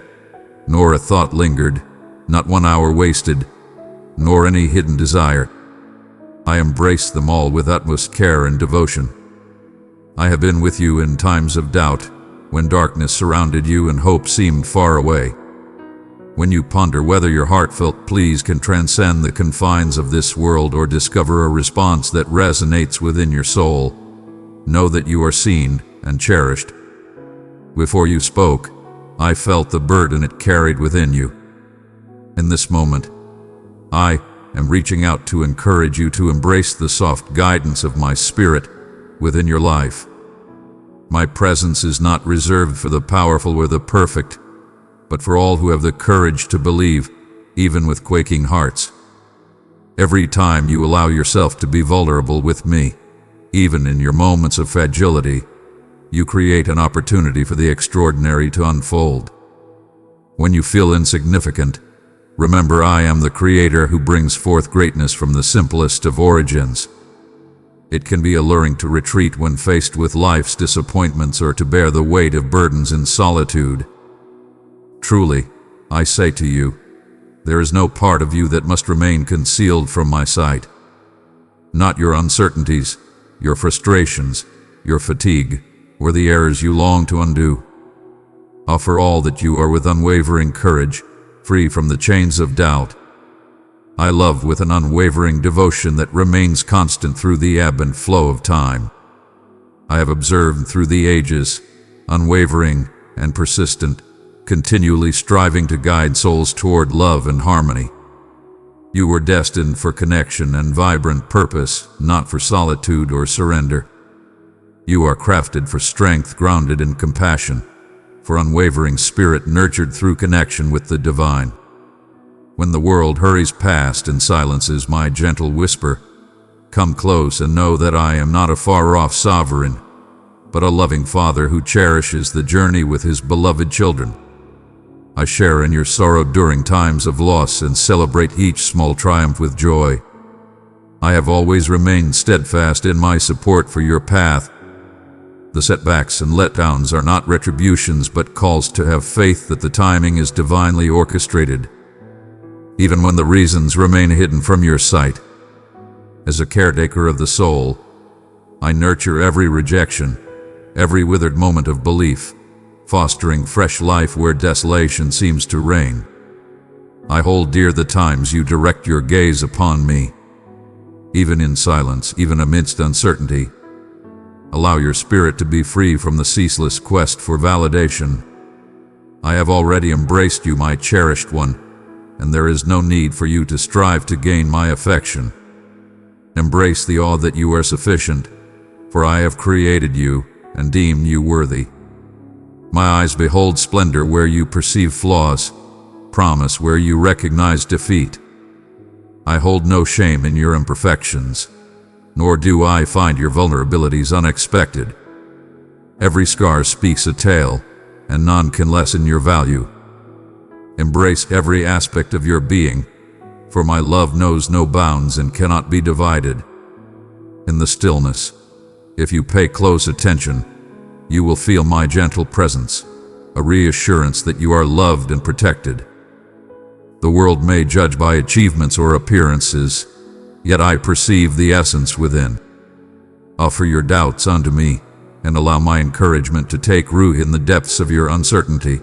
nor a thought lingered, not 1 hour wasted, nor any hidden desire. I embrace them all with utmost care and devotion. I have been with you in times of doubt, when darkness surrounded you and hope seemed far away. When you ponder whether your heartfelt pleas can transcend the confines of this world or discover a response that resonates within your soul, know that you are seen and cherished. Before you spoke, I felt the burden it carried within you. In this moment, I am reaching out to encourage you to embrace the soft guidance of my spirit within your life. My presence is not reserved for the powerful or the perfect, but for all who have the courage to believe, even with quaking hearts. Every time you allow yourself to be vulnerable with me, even in your moments of fragility, you create an opportunity for the extraordinary to unfold. When you feel insignificant, remember I am the Creator who brings forth greatness from the simplest of origins. It can be alluring to retreat when faced with life's disappointments or to bear the weight of burdens in solitude. Truly, I say to you, there is no part of you that must remain concealed from my sight. Not your uncertainties, your frustrations, your fatigue, or the errors you long to undo. Offer all that you are with unwavering courage, free from the chains of doubt. I love with an unwavering devotion that remains constant through the ebb and flow of time. I have observed through the ages, unwavering and persistent, continually striving to guide souls toward love and harmony. You were destined for connection and vibrant purpose, not for solitude or surrender. You are crafted for strength grounded in compassion, for unwavering spirit nurtured through connection with the divine. When the world hurries past and silences my gentle whisper, come close and know that I am not a far-off sovereign, but a loving Father who cherishes the journey with his beloved children. I share in your sorrow during times of loss and celebrate each small triumph with joy. I have always remained steadfast in my support for your path. The setbacks and letdowns are not retributions but calls to have faith that the timing is divinely orchestrated, even when the reasons remain hidden from your sight. As a caretaker of the soul, I nurture every rejection, every withered moment of belief, fostering fresh life where desolation seems to reign. I hold dear the times you direct your gaze upon me. Even in silence, even amidst uncertainty, allow your spirit to be free from the ceaseless quest for validation. I have already embraced you, my cherished one, and there is no need for you to strive to gain my affection. Embrace the awe that you are sufficient, for I have created you and deem you worthy. My eyes behold splendor where you perceive flaws, promise where you recognize defeat. I hold no shame in your imperfections, nor do I find your vulnerabilities unexpected. Every scar speaks a tale, and none can lessen your value. Embrace every aspect of your being, for my love knows no bounds and cannot be divided. In the stillness, if you pay close attention, you will feel my gentle presence, a reassurance that you are loved and protected. The world may judge by achievements or appearances, yet I perceive the essence within. Offer your doubts unto me, and allow my encouragement to take root in the depths of your uncertainty.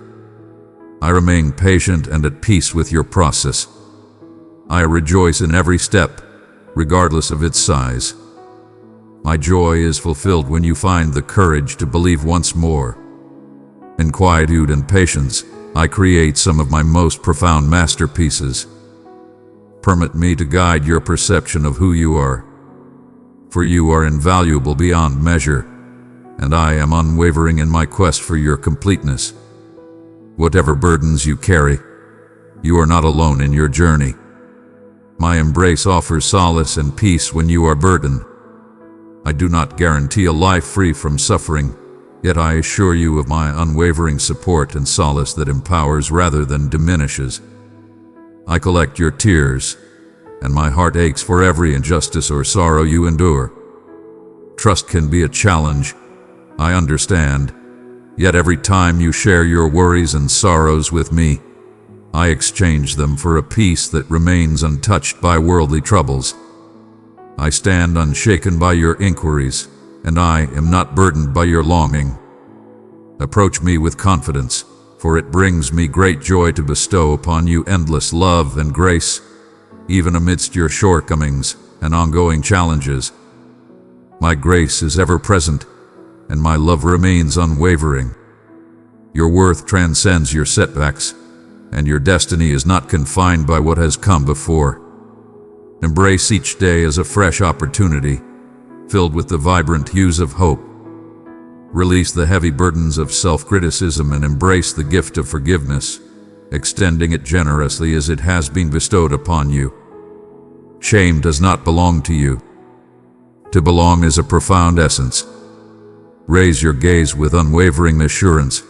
I remain patient and at peace with your process. I rejoice in every step, regardless of its size. My joy is fulfilled when you find the courage to believe once more. In quietude and patience, I create some of my most profound masterpieces. Permit me to guide your perception of who you are, for you are invaluable beyond measure, and I am unwavering in my quest for your completeness. Whatever burdens you carry, you are not alone in your journey. My embrace offers solace and peace when you are burdened. I do not guarantee a life free from suffering, yet I assure you of my unwavering support and solace that empowers rather than diminishes. I collect your tears, and my heart aches for every injustice or sorrow you endure. Trust can be a challenge, I understand, yet every time you share your worries and sorrows with me, I exchange them for a peace that remains untouched by worldly troubles. I stand unshaken by your inquiries, and I am not burdened by your longing. Approach me with confidence, for it brings me great joy to bestow upon you endless love and grace, even amidst your shortcomings and ongoing challenges. My grace is ever present, and my love remains unwavering. Your worth transcends your setbacks, and your destiny is not confined by what has come before. Embrace each day as a fresh opportunity, filled with the vibrant hues of hope. Release the heavy burdens of self-criticism and embrace the gift of forgiveness, extending it generously as it has been bestowed upon you. Shame does not belong to you. To belong is a profound essence. Raise your gaze with unwavering assurance,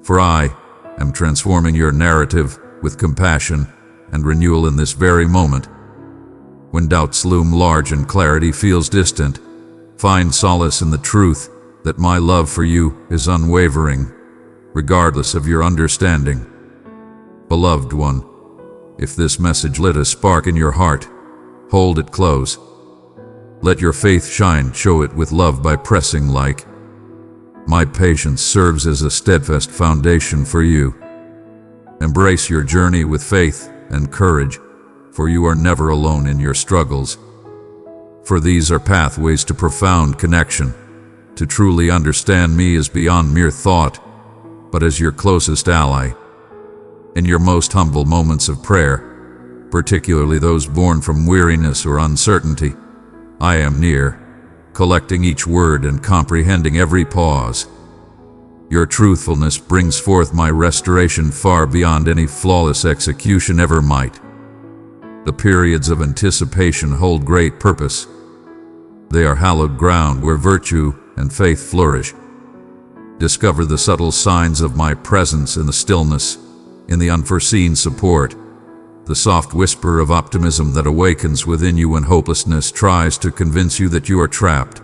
for I am transforming your narrative with compassion and renewal in this very moment. When doubts loom large and clarity feels distant, find solace in the truth that my love for you is unwavering, regardless of your understanding. Beloved one, if this message lit a spark in your heart, hold it close. Let your faith shine, show it with love by pressing like. My patience serves as a steadfast foundation for you. Embrace your journey with faith and courage, for you are never alone in your struggles. For these are pathways to profound connection. To truly understand me is beyond mere thought, but as your closest ally. In your most humble moments of prayer, particularly those born from weariness or uncertainty, I am near, collecting each word and comprehending every pause. Your truthfulness brings forth my restoration far beyond any flawless execution ever might. The periods of anticipation hold great purpose. They are hallowed ground where virtue and faith flourish. Discover the subtle signs of my presence in the stillness, in the unforeseen support, the soft whisper of optimism that awakens within you when hopelessness tries to convince you that you are trapped.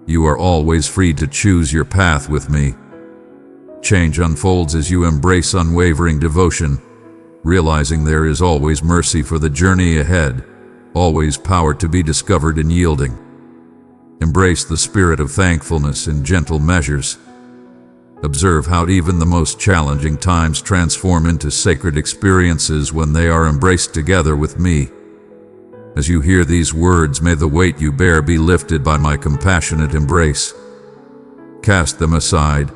You are always free to choose your path with me. Change unfolds as you embrace unwavering devotion, realizing there is always mercy for the journey ahead, always power to be discovered in yielding. Embrace the spirit of thankfulness in gentle measures. Observe how even the most challenging times transform into sacred experiences when they are embraced together with me. As you hear these words, may the weight you bear be lifted by my compassionate embrace. Cast them aside.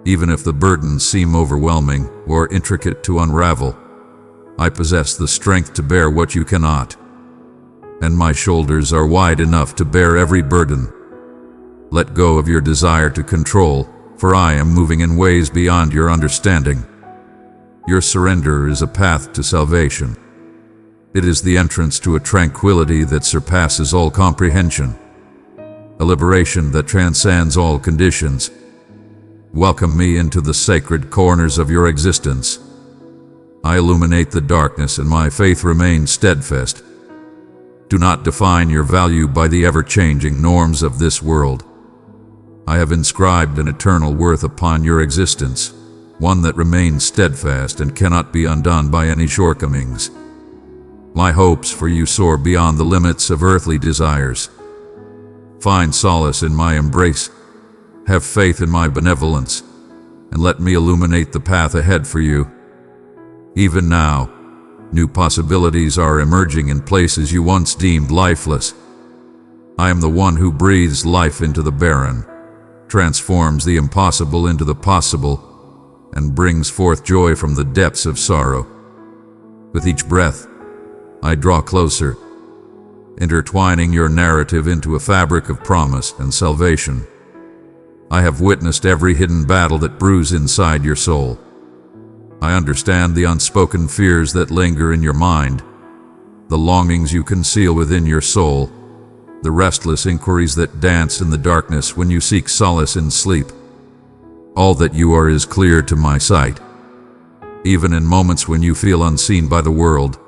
Even if the burdens seem overwhelming or intricate to unravel, I possess the strength to bear what you cannot, and my shoulders are wide enough to bear every burden. Let go of your desire to control, for I am moving in ways beyond your understanding. Your surrender is a path to salvation. It is the entrance to a tranquility that surpasses all comprehension, a liberation that transcends all conditions. Welcome me into the sacred corners of your existence. I illuminate the darkness and my faith remains steadfast. Do not define your value by the ever-changing norms of this world. I have inscribed an eternal worth upon your existence, one that remains steadfast and cannot be undone by any shortcomings. My hopes for you soar beyond the limits of earthly desires. Find solace in my embrace. Have faith in my benevolence, and let me illuminate the path ahead for you. Even now, new possibilities are emerging in places you once deemed lifeless. I am the one who breathes life into the barren, transforms the impossible into the possible, and brings forth joy from the depths of sorrow. With each breath, I draw closer, intertwining your narrative into a fabric of promise and salvation. I have witnessed every hidden battle that brews inside your soul. I understand the unspoken fears that linger in your mind, the longings you conceal within your soul, the restless inquiries that dance in the darkness when you seek solace in sleep. All that you are is clear to my sight. Even in moments when you feel unseen by the world,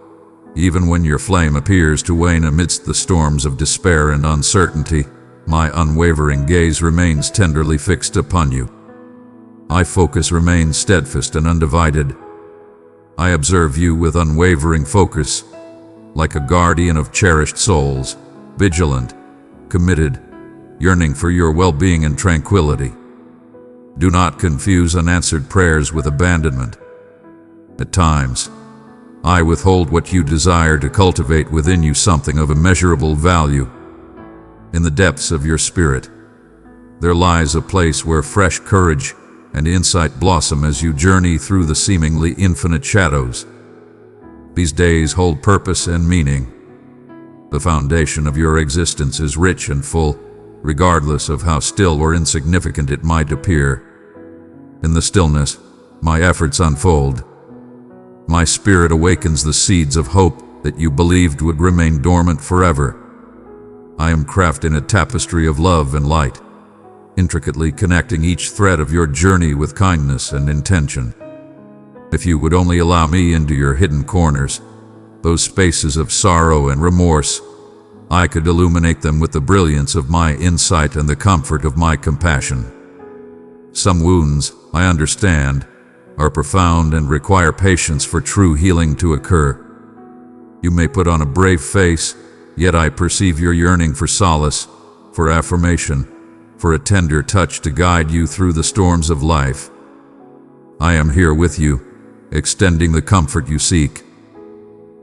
even when your flame appears to wane amidst the storms of despair and uncertainty, my unwavering gaze remains tenderly fixed upon you. My focus remains steadfast and undivided. I observe you with unwavering focus, like a guardian of cherished souls, vigilant, committed, yearning for your well-being and tranquility. Do not confuse unanswered prayers with abandonment. At times, I withhold what you desire to cultivate within you something of immeasurable value. In the depths of your spirit, there lies a place where fresh courage and insight blossom as you journey through the seemingly infinite shadows. These days hold purpose and meaning. The foundation of your existence is rich and full, regardless of how still or insignificant it might appear. In the stillness, my efforts unfold. My spirit awakens the seeds of hope that you believed would remain dormant forever. I am crafting a tapestry of love and light, intricately connecting each thread of your journey with kindness and intention. If you would only allow me into your hidden corners, those spaces of sorrow and remorse, I could illuminate them with the brilliance of my insight and the comfort of my compassion. Some wounds, I understand, are profound and require patience for true healing to occur. You may put on a brave face, yet I perceive your yearning for solace, for affirmation, for a tender touch to guide you through the storms of life. I am here with you, extending the comfort you seek.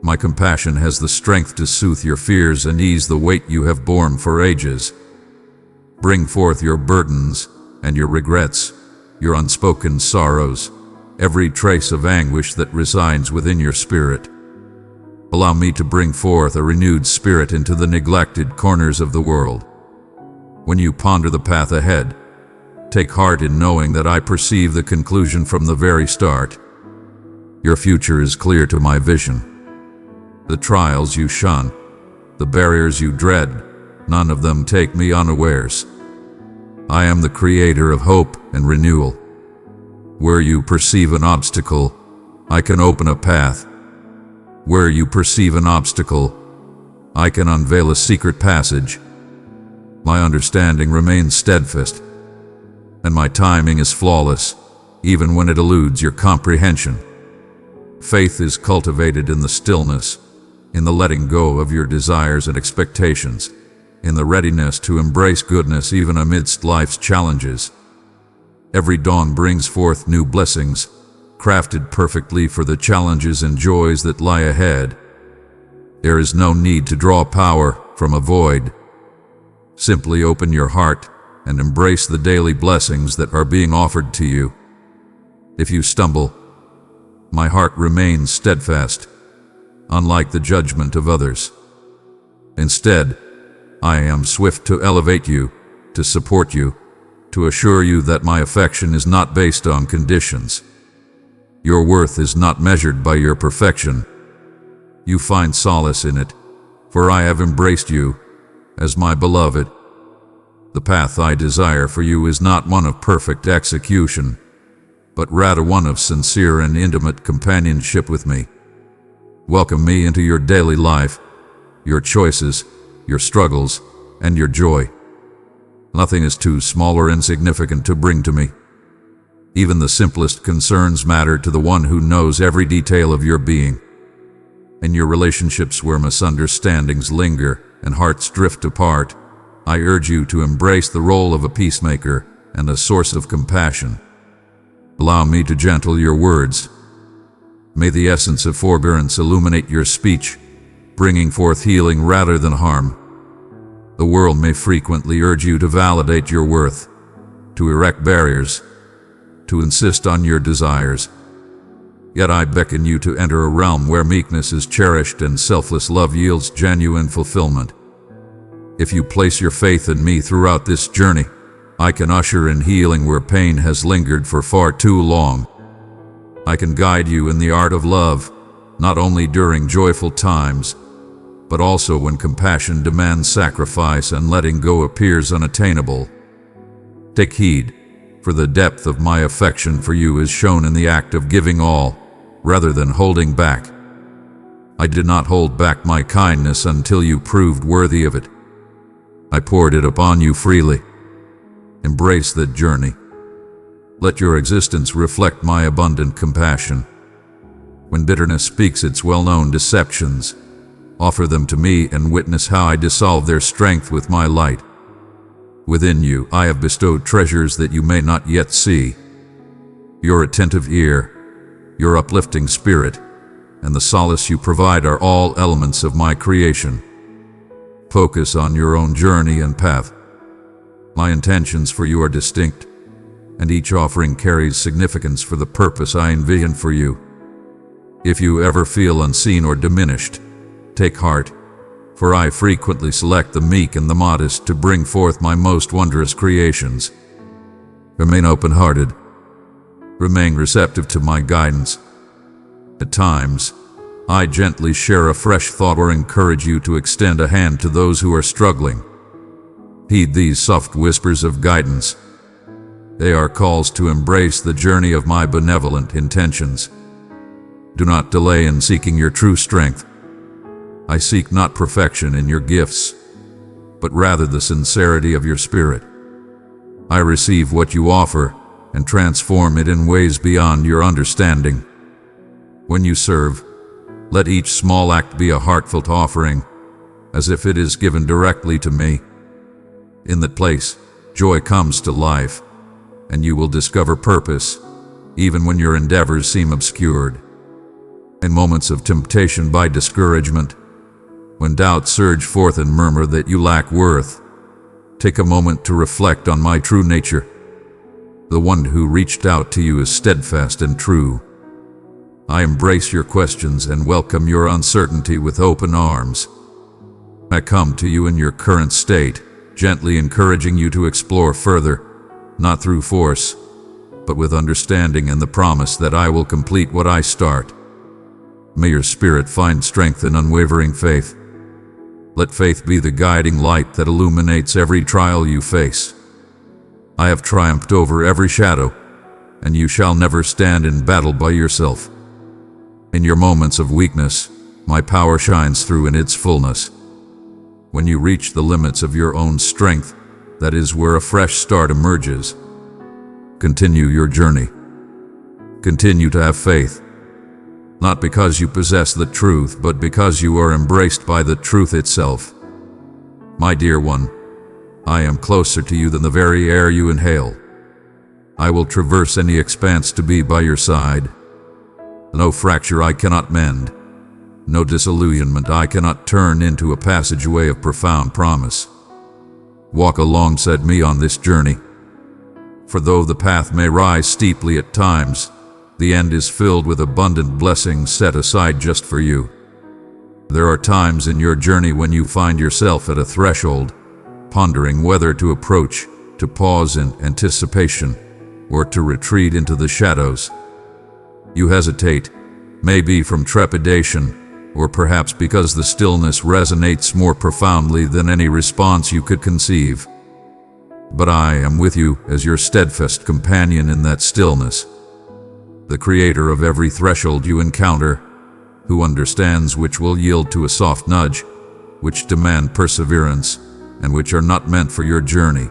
My compassion has the strength to soothe your fears and ease the weight you have borne for ages. Bring forth your burdens and your regrets, your unspoken sorrows, every trace of anguish that resides within your spirit. Allow me to bring forth a renewed spirit into the neglected corners of the world. When you ponder the path ahead, take heart in knowing that I perceive the conclusion from the very start. Your future is clear to my vision. The trials you shun, the barriers you dread, none of them take me unawares. I am the creator of hope and renewal. Where you perceive an obstacle, I can open a path. Where you perceive an obstacle, I can unveil a secret passage. My understanding remains steadfast, and my timing is flawless, even when it eludes your comprehension. Faith is cultivated in the stillness, in the letting go of your desires and expectations, in the readiness to embrace goodness even amidst life's challenges. Every dawn brings forth new blessings, crafted perfectly for the challenges and joys that lie ahead. There is no need to draw power from a void. Simply open your heart and embrace the daily blessings that are being offered to you. If you stumble, my heart remains steadfast, unlike the judgment of others. Instead, I am swift to elevate you, to support you, to assure you that my affection is not based on conditions. Your worth is not measured by your perfection. You find solace in it, for I have embraced you as my beloved. The path I desire for you is not one of perfect execution, but rather one of sincere and intimate companionship with me. Welcome me into your daily life, your choices, your struggles, and your joy. Nothing is too small or insignificant to bring to me. Even the simplest concerns matter to the one who knows every detail of your being. In your relationships where misunderstandings linger and hearts drift apart, I urge you to embrace the role of a peacemaker and a source of compassion. Allow me to gentle your words. May the essence of forbearance illuminate your speech, bringing forth healing rather than harm. The world may frequently urge you to validate your worth, to erect barriers, to insist on your desires. Yet I beckon you to enter a realm where meekness is cherished and selfless love yields genuine fulfillment. If you place your faith in me throughout this journey, I can usher in healing where pain has lingered for far too long. I can guide you in the art of love, not only during joyful times, but also when compassion demands sacrifice and letting go appears unattainable. Take heed, for the depth of my affection for you is shown in the act of giving all, rather than holding back. I did not hold back my kindness until you proved worthy of it. I poured it upon you freely. Embrace that journey. Let your existence reflect my abundant compassion. When bitterness speaks its well-known deceptions, offer them to me and witness how I dissolve their strength with my light. Within you, I have bestowed treasures that you may not yet see. Your attentive ear, your uplifting spirit, and the solace you provide are all elements of my creation. Focus on your own journey and path. My intentions for you are distinct, and each offering carries significance for the purpose I envision for you. If you ever feel unseen or diminished, take heart, for I frequently select the meek and the modest to bring forth my most wondrous creations. Remain open-hearted. Remain receptive to my guidance. At times, I gently share a fresh thought or encourage you to extend a hand to those who are struggling. Heed these soft whispers of guidance. They are calls to embrace the journey of my benevolent intentions. Do not delay in seeking your true strength. I seek not perfection in your gifts, but rather the sincerity of your spirit. I receive what you offer and transform it in ways beyond your understanding. When you serve, let each small act be a heartfelt offering, as if it is given directly to me. In that place, joy comes to life, and you will discover purpose, even when your endeavors seem obscured. In moments of temptation by discouragement, when doubts surge forth and murmur that you lack worth, take a moment to reflect on my true nature. The one who reached out to you is steadfast and true. I embrace your questions and welcome your uncertainty with open arms. I come to you in your current state, gently encouraging you to explore further, not through force, but with understanding and the promise that I will complete what I start. May your spirit find strength in unwavering faith. Let faith be the guiding light that illuminates every trial you face. I have triumphed over every shadow, and you shall never stand in battle by yourself. In your moments of weakness, my power shines through in its fullness. When you reach the limits of your own strength, that is where a fresh start emerges. Continue your journey. Continue to have faith. Not because you possess the truth, but because you are embraced by the truth itself. My dear one, I am closer to you than the very air you inhale. I will traverse any expanse to be by your side. No fracture I cannot mend. No disillusionment I cannot turn into a passageway of profound promise. Walk alongside me on this journey. For though the path may rise steeply at times, the end is filled with abundant blessings set aside just for you. There are times in your journey when you find yourself at a threshold, pondering whether to approach, to pause in anticipation, or to retreat into the shadows. You hesitate, maybe from trepidation, or perhaps because the stillness resonates more profoundly than any response you could conceive. But I am with you as your steadfast companion in that stillness. The creator of every threshold you encounter, who understands which will yield to a soft nudge, which demand perseverance, and which are not meant for your journey.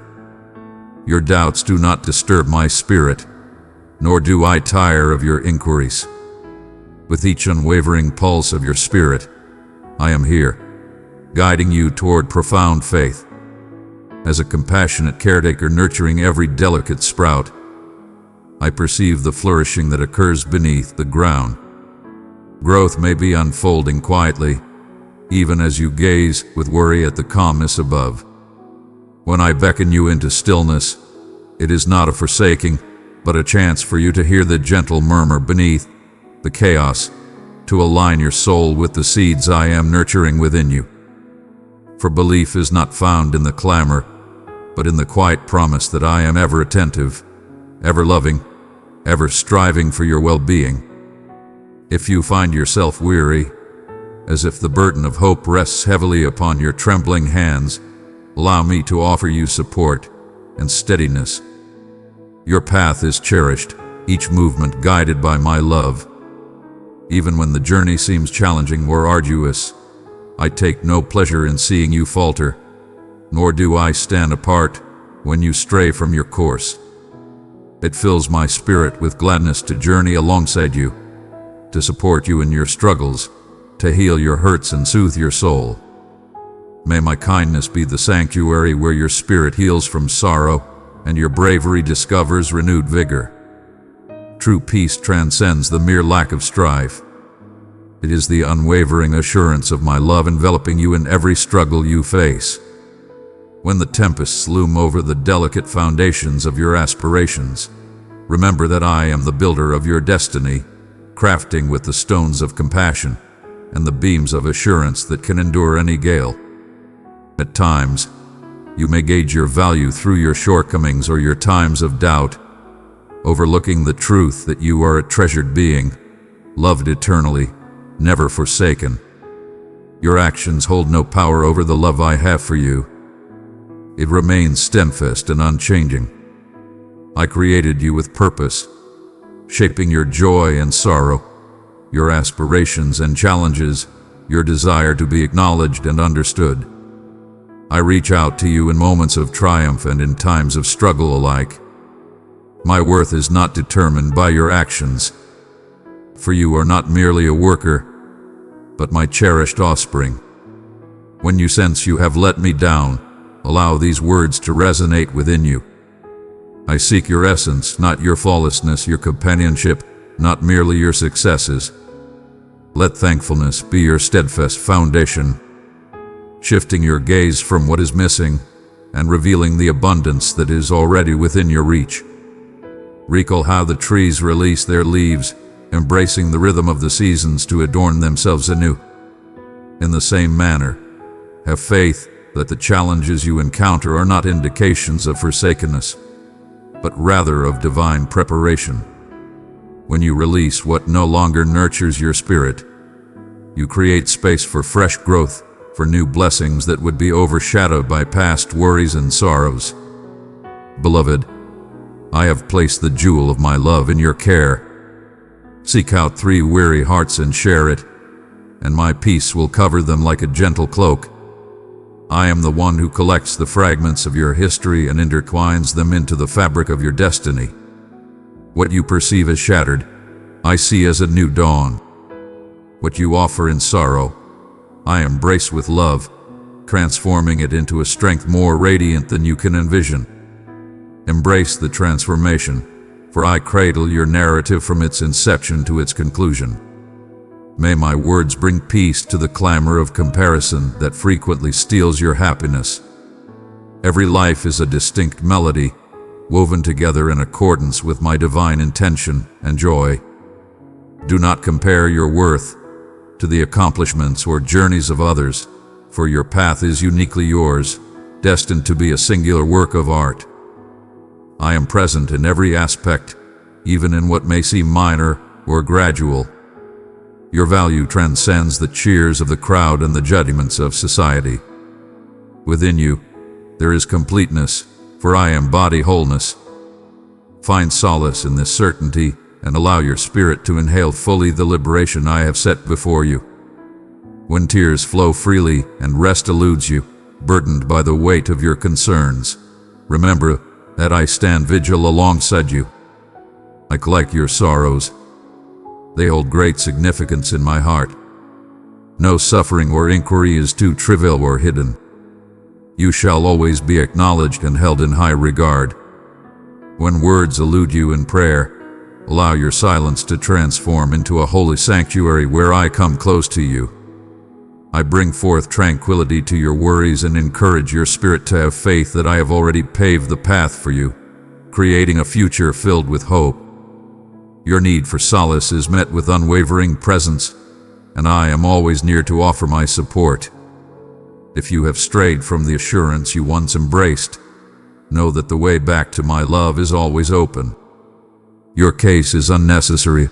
Your doubts do not disturb my spirit, nor do I tire of your inquiries. With each unwavering pulse of your spirit, I am here, guiding you toward profound faith. As a compassionate caretaker nurturing every delicate sprout, I perceive the flourishing that occurs beneath the ground. Growth may be unfolding quietly, even as you gaze with worry at the calmness above. When I beckon you into stillness, it is not a forsaking, but a chance for you to hear the gentle murmur beneath the chaos, to align your soul with the seeds I am nurturing within you. For belief is not found in the clamor, but in the quiet promise that I am ever attentive, ever loving, ever striving for your well-being. If you find yourself weary, as if the burden of hope rests heavily upon your trembling hands, allow me to offer you support and steadiness. Your path is cherished, each movement guided by my love. Even when the journey seems challenging or arduous, I take no pleasure in seeing you falter, nor do I stand apart when you stray from your course. It fills my spirit with gladness to journey alongside you, to support you in your struggles, to heal your hurts and soothe your soul. May my kindness be the sanctuary where your spirit heals from sorrow and your bravery discovers renewed vigor. True peace transcends the mere lack of strife. It is the unwavering assurance of my love enveloping you in every struggle you face. When the tempests loom over the delicate foundations of your aspirations, remember that I am the builder of your destiny, crafting with the stones of compassion and the beams of assurance that can endure any gale. At times, you may gauge your value through your shortcomings or your times of doubt, overlooking the truth that you are a treasured being, loved eternally, never forsaken. Your actions hold no power over the love I have for you. It remains steadfast and unchanging. I created you with purpose, shaping your joy and sorrow, your aspirations and challenges, your desire to be acknowledged and understood. I reach out to you in moments of triumph and in times of struggle alike. My worth is not determined by your actions, for you are not merely a worker, but my cherished offspring. When you sense you have let me down, allow these words to resonate within you. I seek your essence, not your flawlessness, your companionship, not merely your successes. Let thankfulness be your steadfast foundation, shifting your gaze from what is missing and revealing the abundance that is already within your reach. Recall how the trees release their leaves, embracing the rhythm of the seasons to adorn themselves anew. In the same manner, have faith that the challenges you encounter are not indications of forsakenness, but rather of divine preparation. When you release what no longer nurtures your spirit, you create space for fresh growth, for new blessings that would be overshadowed by past worries and sorrows. Beloved, I have placed the jewel of my love in your care. Seek out 3 weary hearts and share it, and my peace will cover them like a gentle cloak. I am the one who collects the fragments of your history and intertwines them into the fabric of your destiny. What you perceive as shattered, I see as a new dawn. What you offer in sorrow, I embrace with love, transforming it into a strength more radiant than you can envision. Embrace the transformation, for I cradle your narrative from its inception to its conclusion. May my words bring peace to the clamor of comparison that frequently steals your happiness. Every life is a distinct melody, woven together in accordance with my divine intention and joy. Do not compare your worth to the accomplishments or journeys of others, for your path is uniquely yours, destined to be a singular work of art. I am present in every aspect, even in what may seem minor or gradual. Your value transcends the cheers of the crowd and the judgments of society. Within you, there is completeness, for I embody wholeness. Find solace in this certainty and allow your spirit to inhale fully the liberation I have set before you. When tears flow freely and rest eludes you, burdened by the weight of your concerns, remember that I stand vigil alongside you. I collect your sorrows. They hold great significance in my heart. No suffering or inquiry is too trivial or hidden. You shall always be acknowledged and held in high regard. When words elude you in prayer, allow your silence to transform into a holy sanctuary where I come close to you. I bring forth tranquility to your worries and encourage your spirit to have faith that I have already paved the path for you, creating a future filled with hope. Your need for solace is met with unwavering presence, and I am always near to offer my support. If you have strayed from the assurance you once embraced, know that the way back to my love is always open. Your case is unnecessary.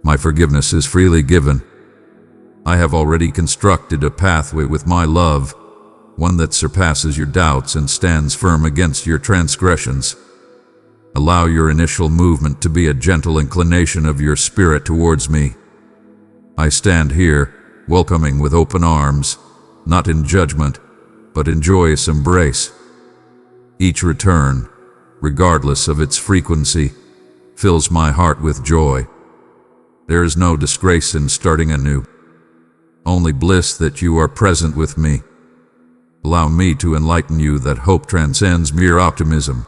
My forgiveness is freely given. I have already constructed a pathway with my love, one that surpasses your doubts and stands firm against your transgressions. Allow your initial movement to be a gentle inclination of your spirit towards me. I stand here, welcoming with open arms, not in judgment, but in joyous embrace. Each return, regardless of its frequency, fills my heart with joy. There is no disgrace in starting anew. Only bliss that you are present with me. Allow me to enlighten you that hope transcends mere optimism.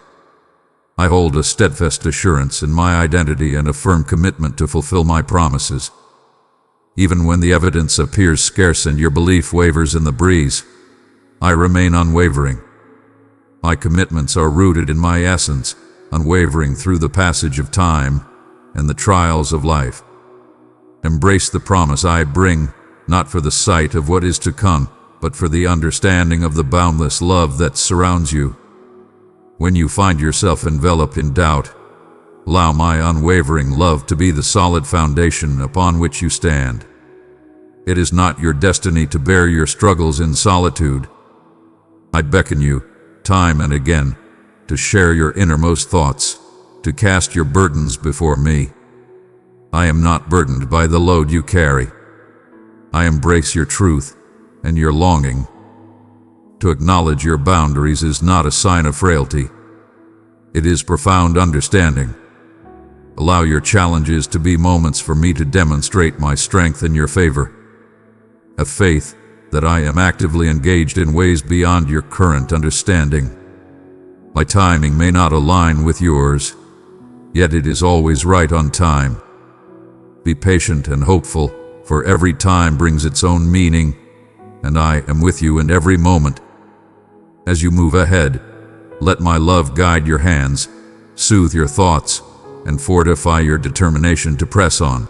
I hold a steadfast assurance in my identity and a firm commitment to fulfill my promises. Even when the evidence appears scarce and your belief wavers in the breeze, I remain unwavering. My commitments are rooted in my essence, unwavering through the passage of time and the trials of life. Embrace the promise I bring, not for the sight of what is to come, but for the understanding of the boundless love that surrounds you. When you find yourself enveloped in doubt, allow my unwavering love to be the solid foundation upon which you stand. It is not your destiny to bear your struggles in solitude. I beckon you, time and again, to share your innermost thoughts, to cast your burdens before me. I am not burdened by the load you carry. I embrace your truth and your longing. To acknowledge your boundaries is not a sign of frailty. It is profound understanding. Allow your challenges to be moments for me to demonstrate my strength in your favor. Have faith that I am actively engaged in ways beyond your current understanding. My timing may not align with yours, yet it is always right on time. Be patient and hopeful, for every time brings its own meaning, and I am with you in every moment. As you move ahead, let my love guide your hands, soothe your thoughts, and fortify your determination to press on.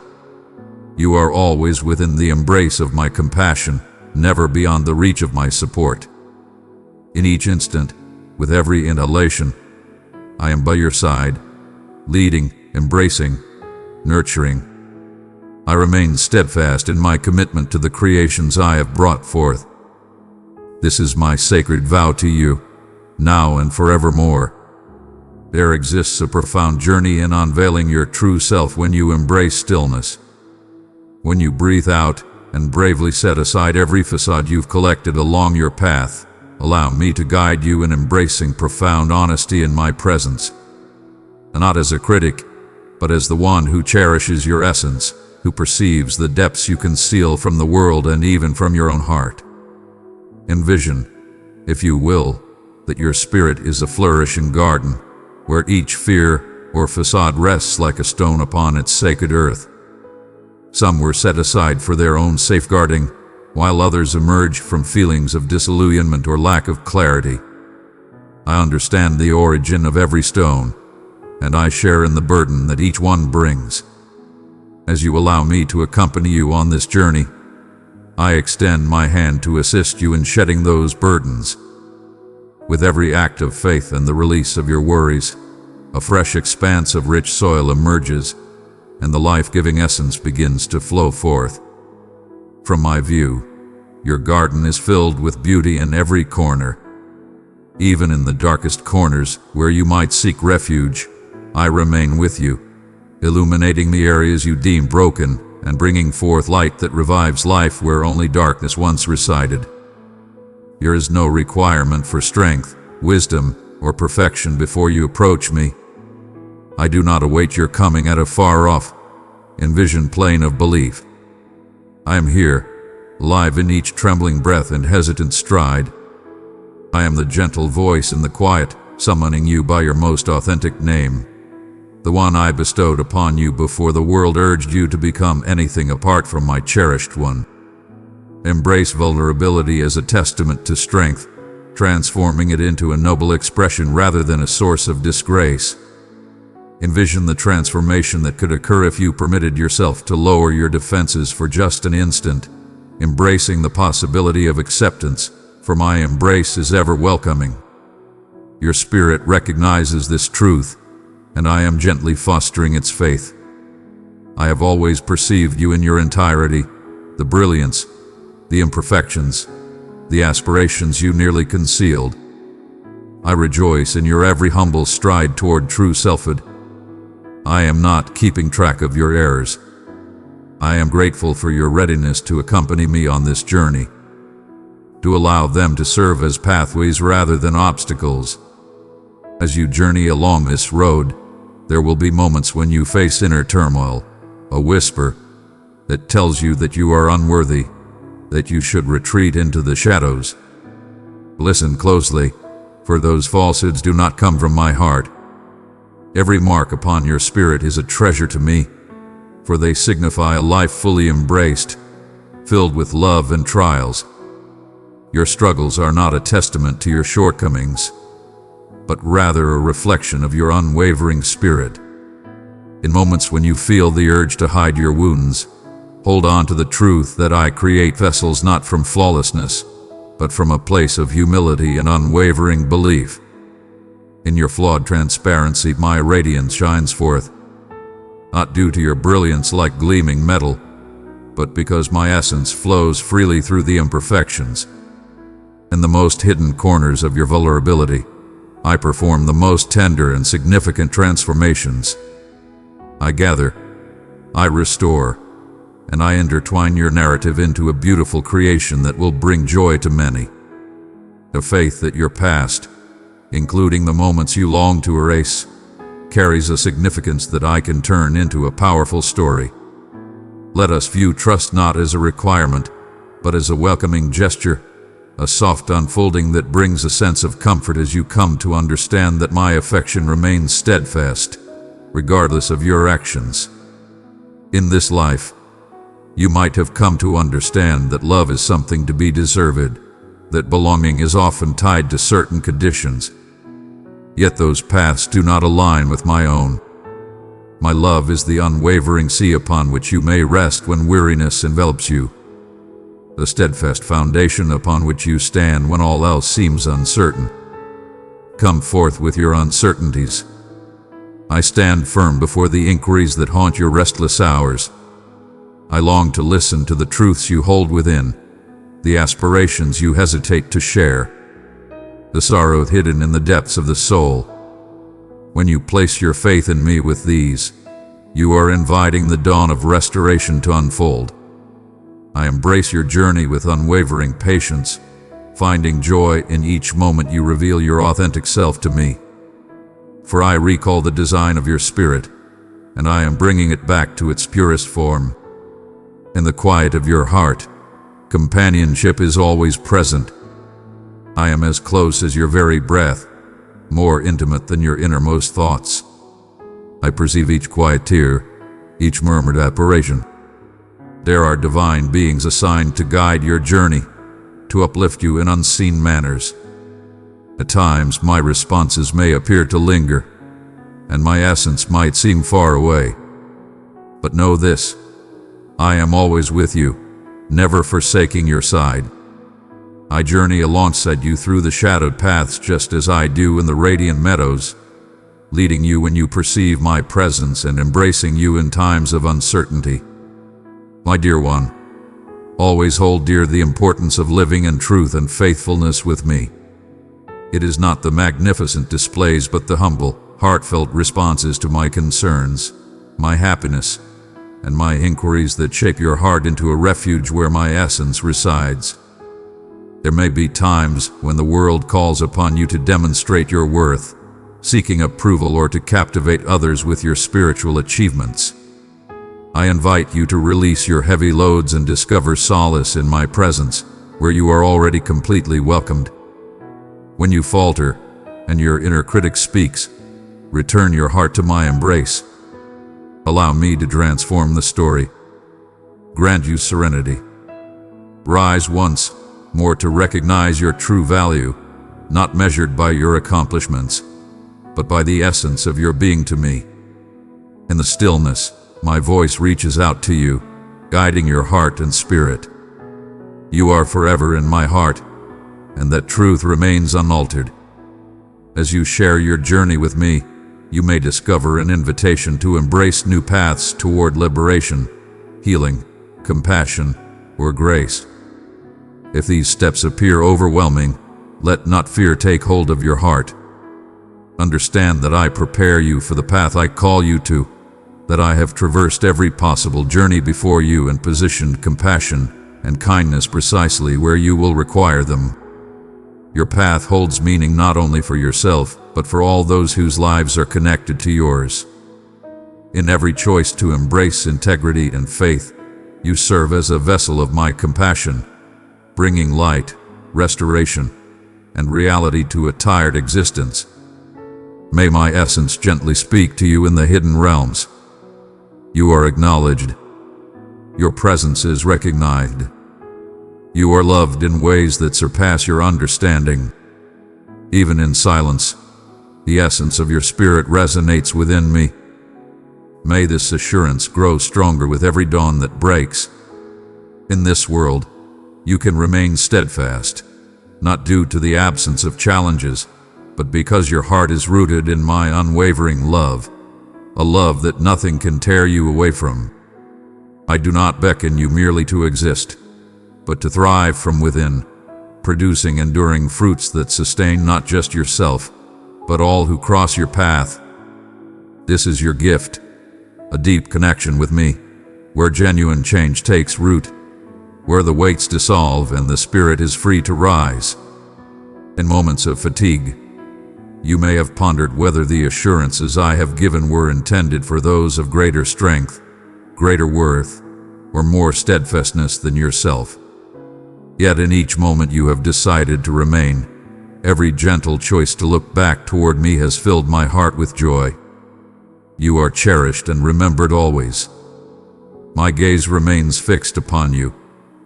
You are always within the embrace of my compassion, never beyond the reach of my support. In each instant, with every inhalation, I am by your side, leading, embracing, nurturing. I remain steadfast in my commitment to the creations I have brought forth. This is my sacred vow to you, now and forevermore. There exists a profound journey in unveiling your true self when you embrace stillness. When you breathe out and bravely set aside every facade you've collected along your path, allow me to guide you in embracing profound honesty in my presence. Not as a critic, but as the one who cherishes your essence, who perceives the depths you conceal from the world and even from your own heart. Envision, if you will, that your spirit is a flourishing garden, where each fear or facade rests like a stone upon its sacred earth. Some were set aside for their own safeguarding, while others emerge from feelings of disillusionment or lack of clarity. I understand the origin of every stone, and I share in the burden that each one brings. As you allow me to accompany you on this journey, I extend my hand to assist you in shedding those burdens. With every act of faith and the release of your worries, a fresh expanse of rich soil emerges, and the life-giving essence begins to flow forth. From my view, your garden is filled with beauty in every corner. Even in the darkest corners where you might seek refuge, I remain with you, illuminating the areas you deem broken and bringing forth light that revives life where only darkness once resided. There is no requirement for strength, wisdom, or perfection before you approach me. I do not await your coming at a far-off, envisioned plane of belief. I am here, live in each trembling breath and hesitant stride. I am the gentle voice in the quiet, summoning you by your most authentic name, the one I bestowed upon you before the world urged you to become anything apart from my cherished one. Embrace vulnerability as a testament to strength, transforming it into a noble expression rather than a source of disgrace. Envision the transformation that could occur if you permitted yourself to lower your defenses for just an instant, embracing the possibility of acceptance, for my embrace is ever welcoming. Your spirit recognizes this truth, and I am gently fostering its faith. I have always perceived you in your entirety, the brilliance, the imperfections, the aspirations you nearly concealed. I rejoice in your every humble stride toward true selfhood. I am not keeping track of your errors. I am grateful for your readiness to accompany me on this journey, to allow them to serve as pathways rather than obstacles. As you journey along this road, there will be moments when you face inner turmoil, a whisper that tells you that you are unworthy, that you should retreat into the shadows. Listen closely, for those falsehoods do not come from my heart. Every mark upon your spirit is a treasure to me, for they signify a life fully embraced, filled with love and trials. Your struggles are not a testament to your shortcomings, but rather a reflection of your unwavering spirit. In moments when you feel the urge to hide your wounds, hold on to the truth that I create vessels not from flawlessness, but from a place of humility and unwavering belief. In your flawed transparency, my radiance shines forth, not due to your brilliance like gleaming metal, but because my essence flows freely through the imperfections. In the most hidden corners of your vulnerability, I perform the most tender and significant transformations. I gather, I restore, and I intertwine your narrative into a beautiful creation that will bring joy to many. The faith that your past, including the moments you long to erase, carries a significance that I can turn into a powerful story. Let us view trust not as a requirement, but as a welcoming gesture, a soft unfolding that brings a sense of comfort as you come to understand that my affection remains steadfast, regardless of your actions. In this life, You might have come to understand that love is something to be deserved, that belonging is often tied to certain conditions. Yet those paths do not align with my own. My love is the unwavering sea upon which you may rest when weariness envelops you, the steadfast foundation upon which you stand when all else seems uncertain. Come forth with your uncertainties. I stand firm before the inquiries that haunt your restless hours. I long to listen to the truths you hold within, the aspirations you hesitate to share, the sorrow hidden in the depths of the soul. When you place your faith in me with these, you are inviting the dawn of restoration to unfold. I embrace your journey with unwavering patience, finding joy in each moment you reveal your authentic self to me. For I recall the design of your spirit, and I am bringing it back to its purest form. In the quiet of your heart, companionship is always present. I am as close as your very breath, more intimate than your innermost thoughts. I perceive each quiet tear, each murmured aspiration. There are divine beings assigned to guide your journey, to uplift you in unseen manners. At times, my responses may appear to linger, and my essence might seem far away. But know this, I am always with you, never forsaking your side. I journey alongside you through the shadowed paths just as I do in the radiant meadows, leading you when you perceive my presence and embracing you in times of uncertainty. My dear one, always hold dear the importance of living in truth and faithfulness with me. It is not the magnificent displays but the humble, heartfelt responses to my concerns, my happiness, and my inquiries that shape your heart into a refuge where my essence resides. There may be times when the world calls upon you to demonstrate your worth, seeking approval or to captivate others with your spiritual achievements. I invite you to release your heavy loads and discover solace in my presence, where you are already completely welcomed. When you falter, and your inner critic speaks, return your heart to my embrace. Allow me to transform the story, grant you serenity. Rise once more to recognize your true value, not measured by your accomplishments, but by the essence of your being to me. In the stillness, my voice reaches out to you, guiding your heart and spirit. You are forever in my heart, and that truth remains unaltered. As you share your journey with me, you may discover an invitation to embrace new paths toward liberation, healing, compassion, or grace. If these steps appear overwhelming, let not fear take hold of your heart. Understand that I prepare you for the path I call you to, that I have traversed every possible journey before you and positioned compassion and kindness precisely where you will require them. Your path holds meaning not only for yourself, but for all those whose lives are connected to yours. In every choice to embrace integrity and faith, you serve as a vessel of my compassion, bringing light, restoration, and reality to a tired existence. May my essence gently speak to you in the hidden realms. You are acknowledged. Your presence is recognized. You are loved in ways that surpass your understanding. Even in silence, the essence of your spirit resonates within me. May this assurance grow stronger with every dawn that breaks. In this world, you can remain steadfast, not due to the absence of challenges, but because your heart is rooted in my unwavering love, a love that nothing can tear you away from. I do not beckon you merely to exist, but to thrive from within, producing enduring fruits that sustain not just yourself, but all who cross your path. This is your gift, a deep connection with me, where genuine change takes root, where the weights dissolve and the spirit is free to rise. In moments of fatigue, you may have pondered whether the assurances I have given were intended for those of greater strength, greater worth, or more steadfastness than yourself. Yet in each moment you have decided to remain. Every gentle choice to look back toward me has filled my heart with joy. You are cherished and remembered always. my gaze remains fixed upon you,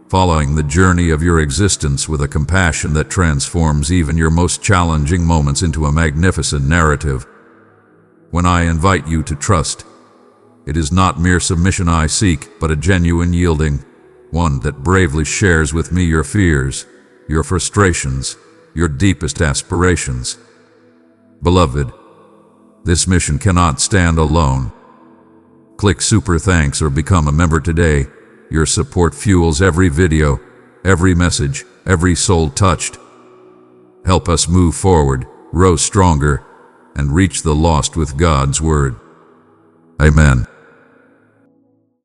following the journey of your existence with a compassion that transforms even your most challenging moments into a magnificent narrative. When I invite you to trust, it is not mere submission I seek, but a genuine yielding, one that bravely shares with me your fears, your frustrations, your deepest aspirations. Beloved, this mission cannot stand alone. Click super thanks or become a member today. Your support fuels every video, every message, every soul touched. Help us move forward, grow stronger, and reach the lost with God's word. Amen.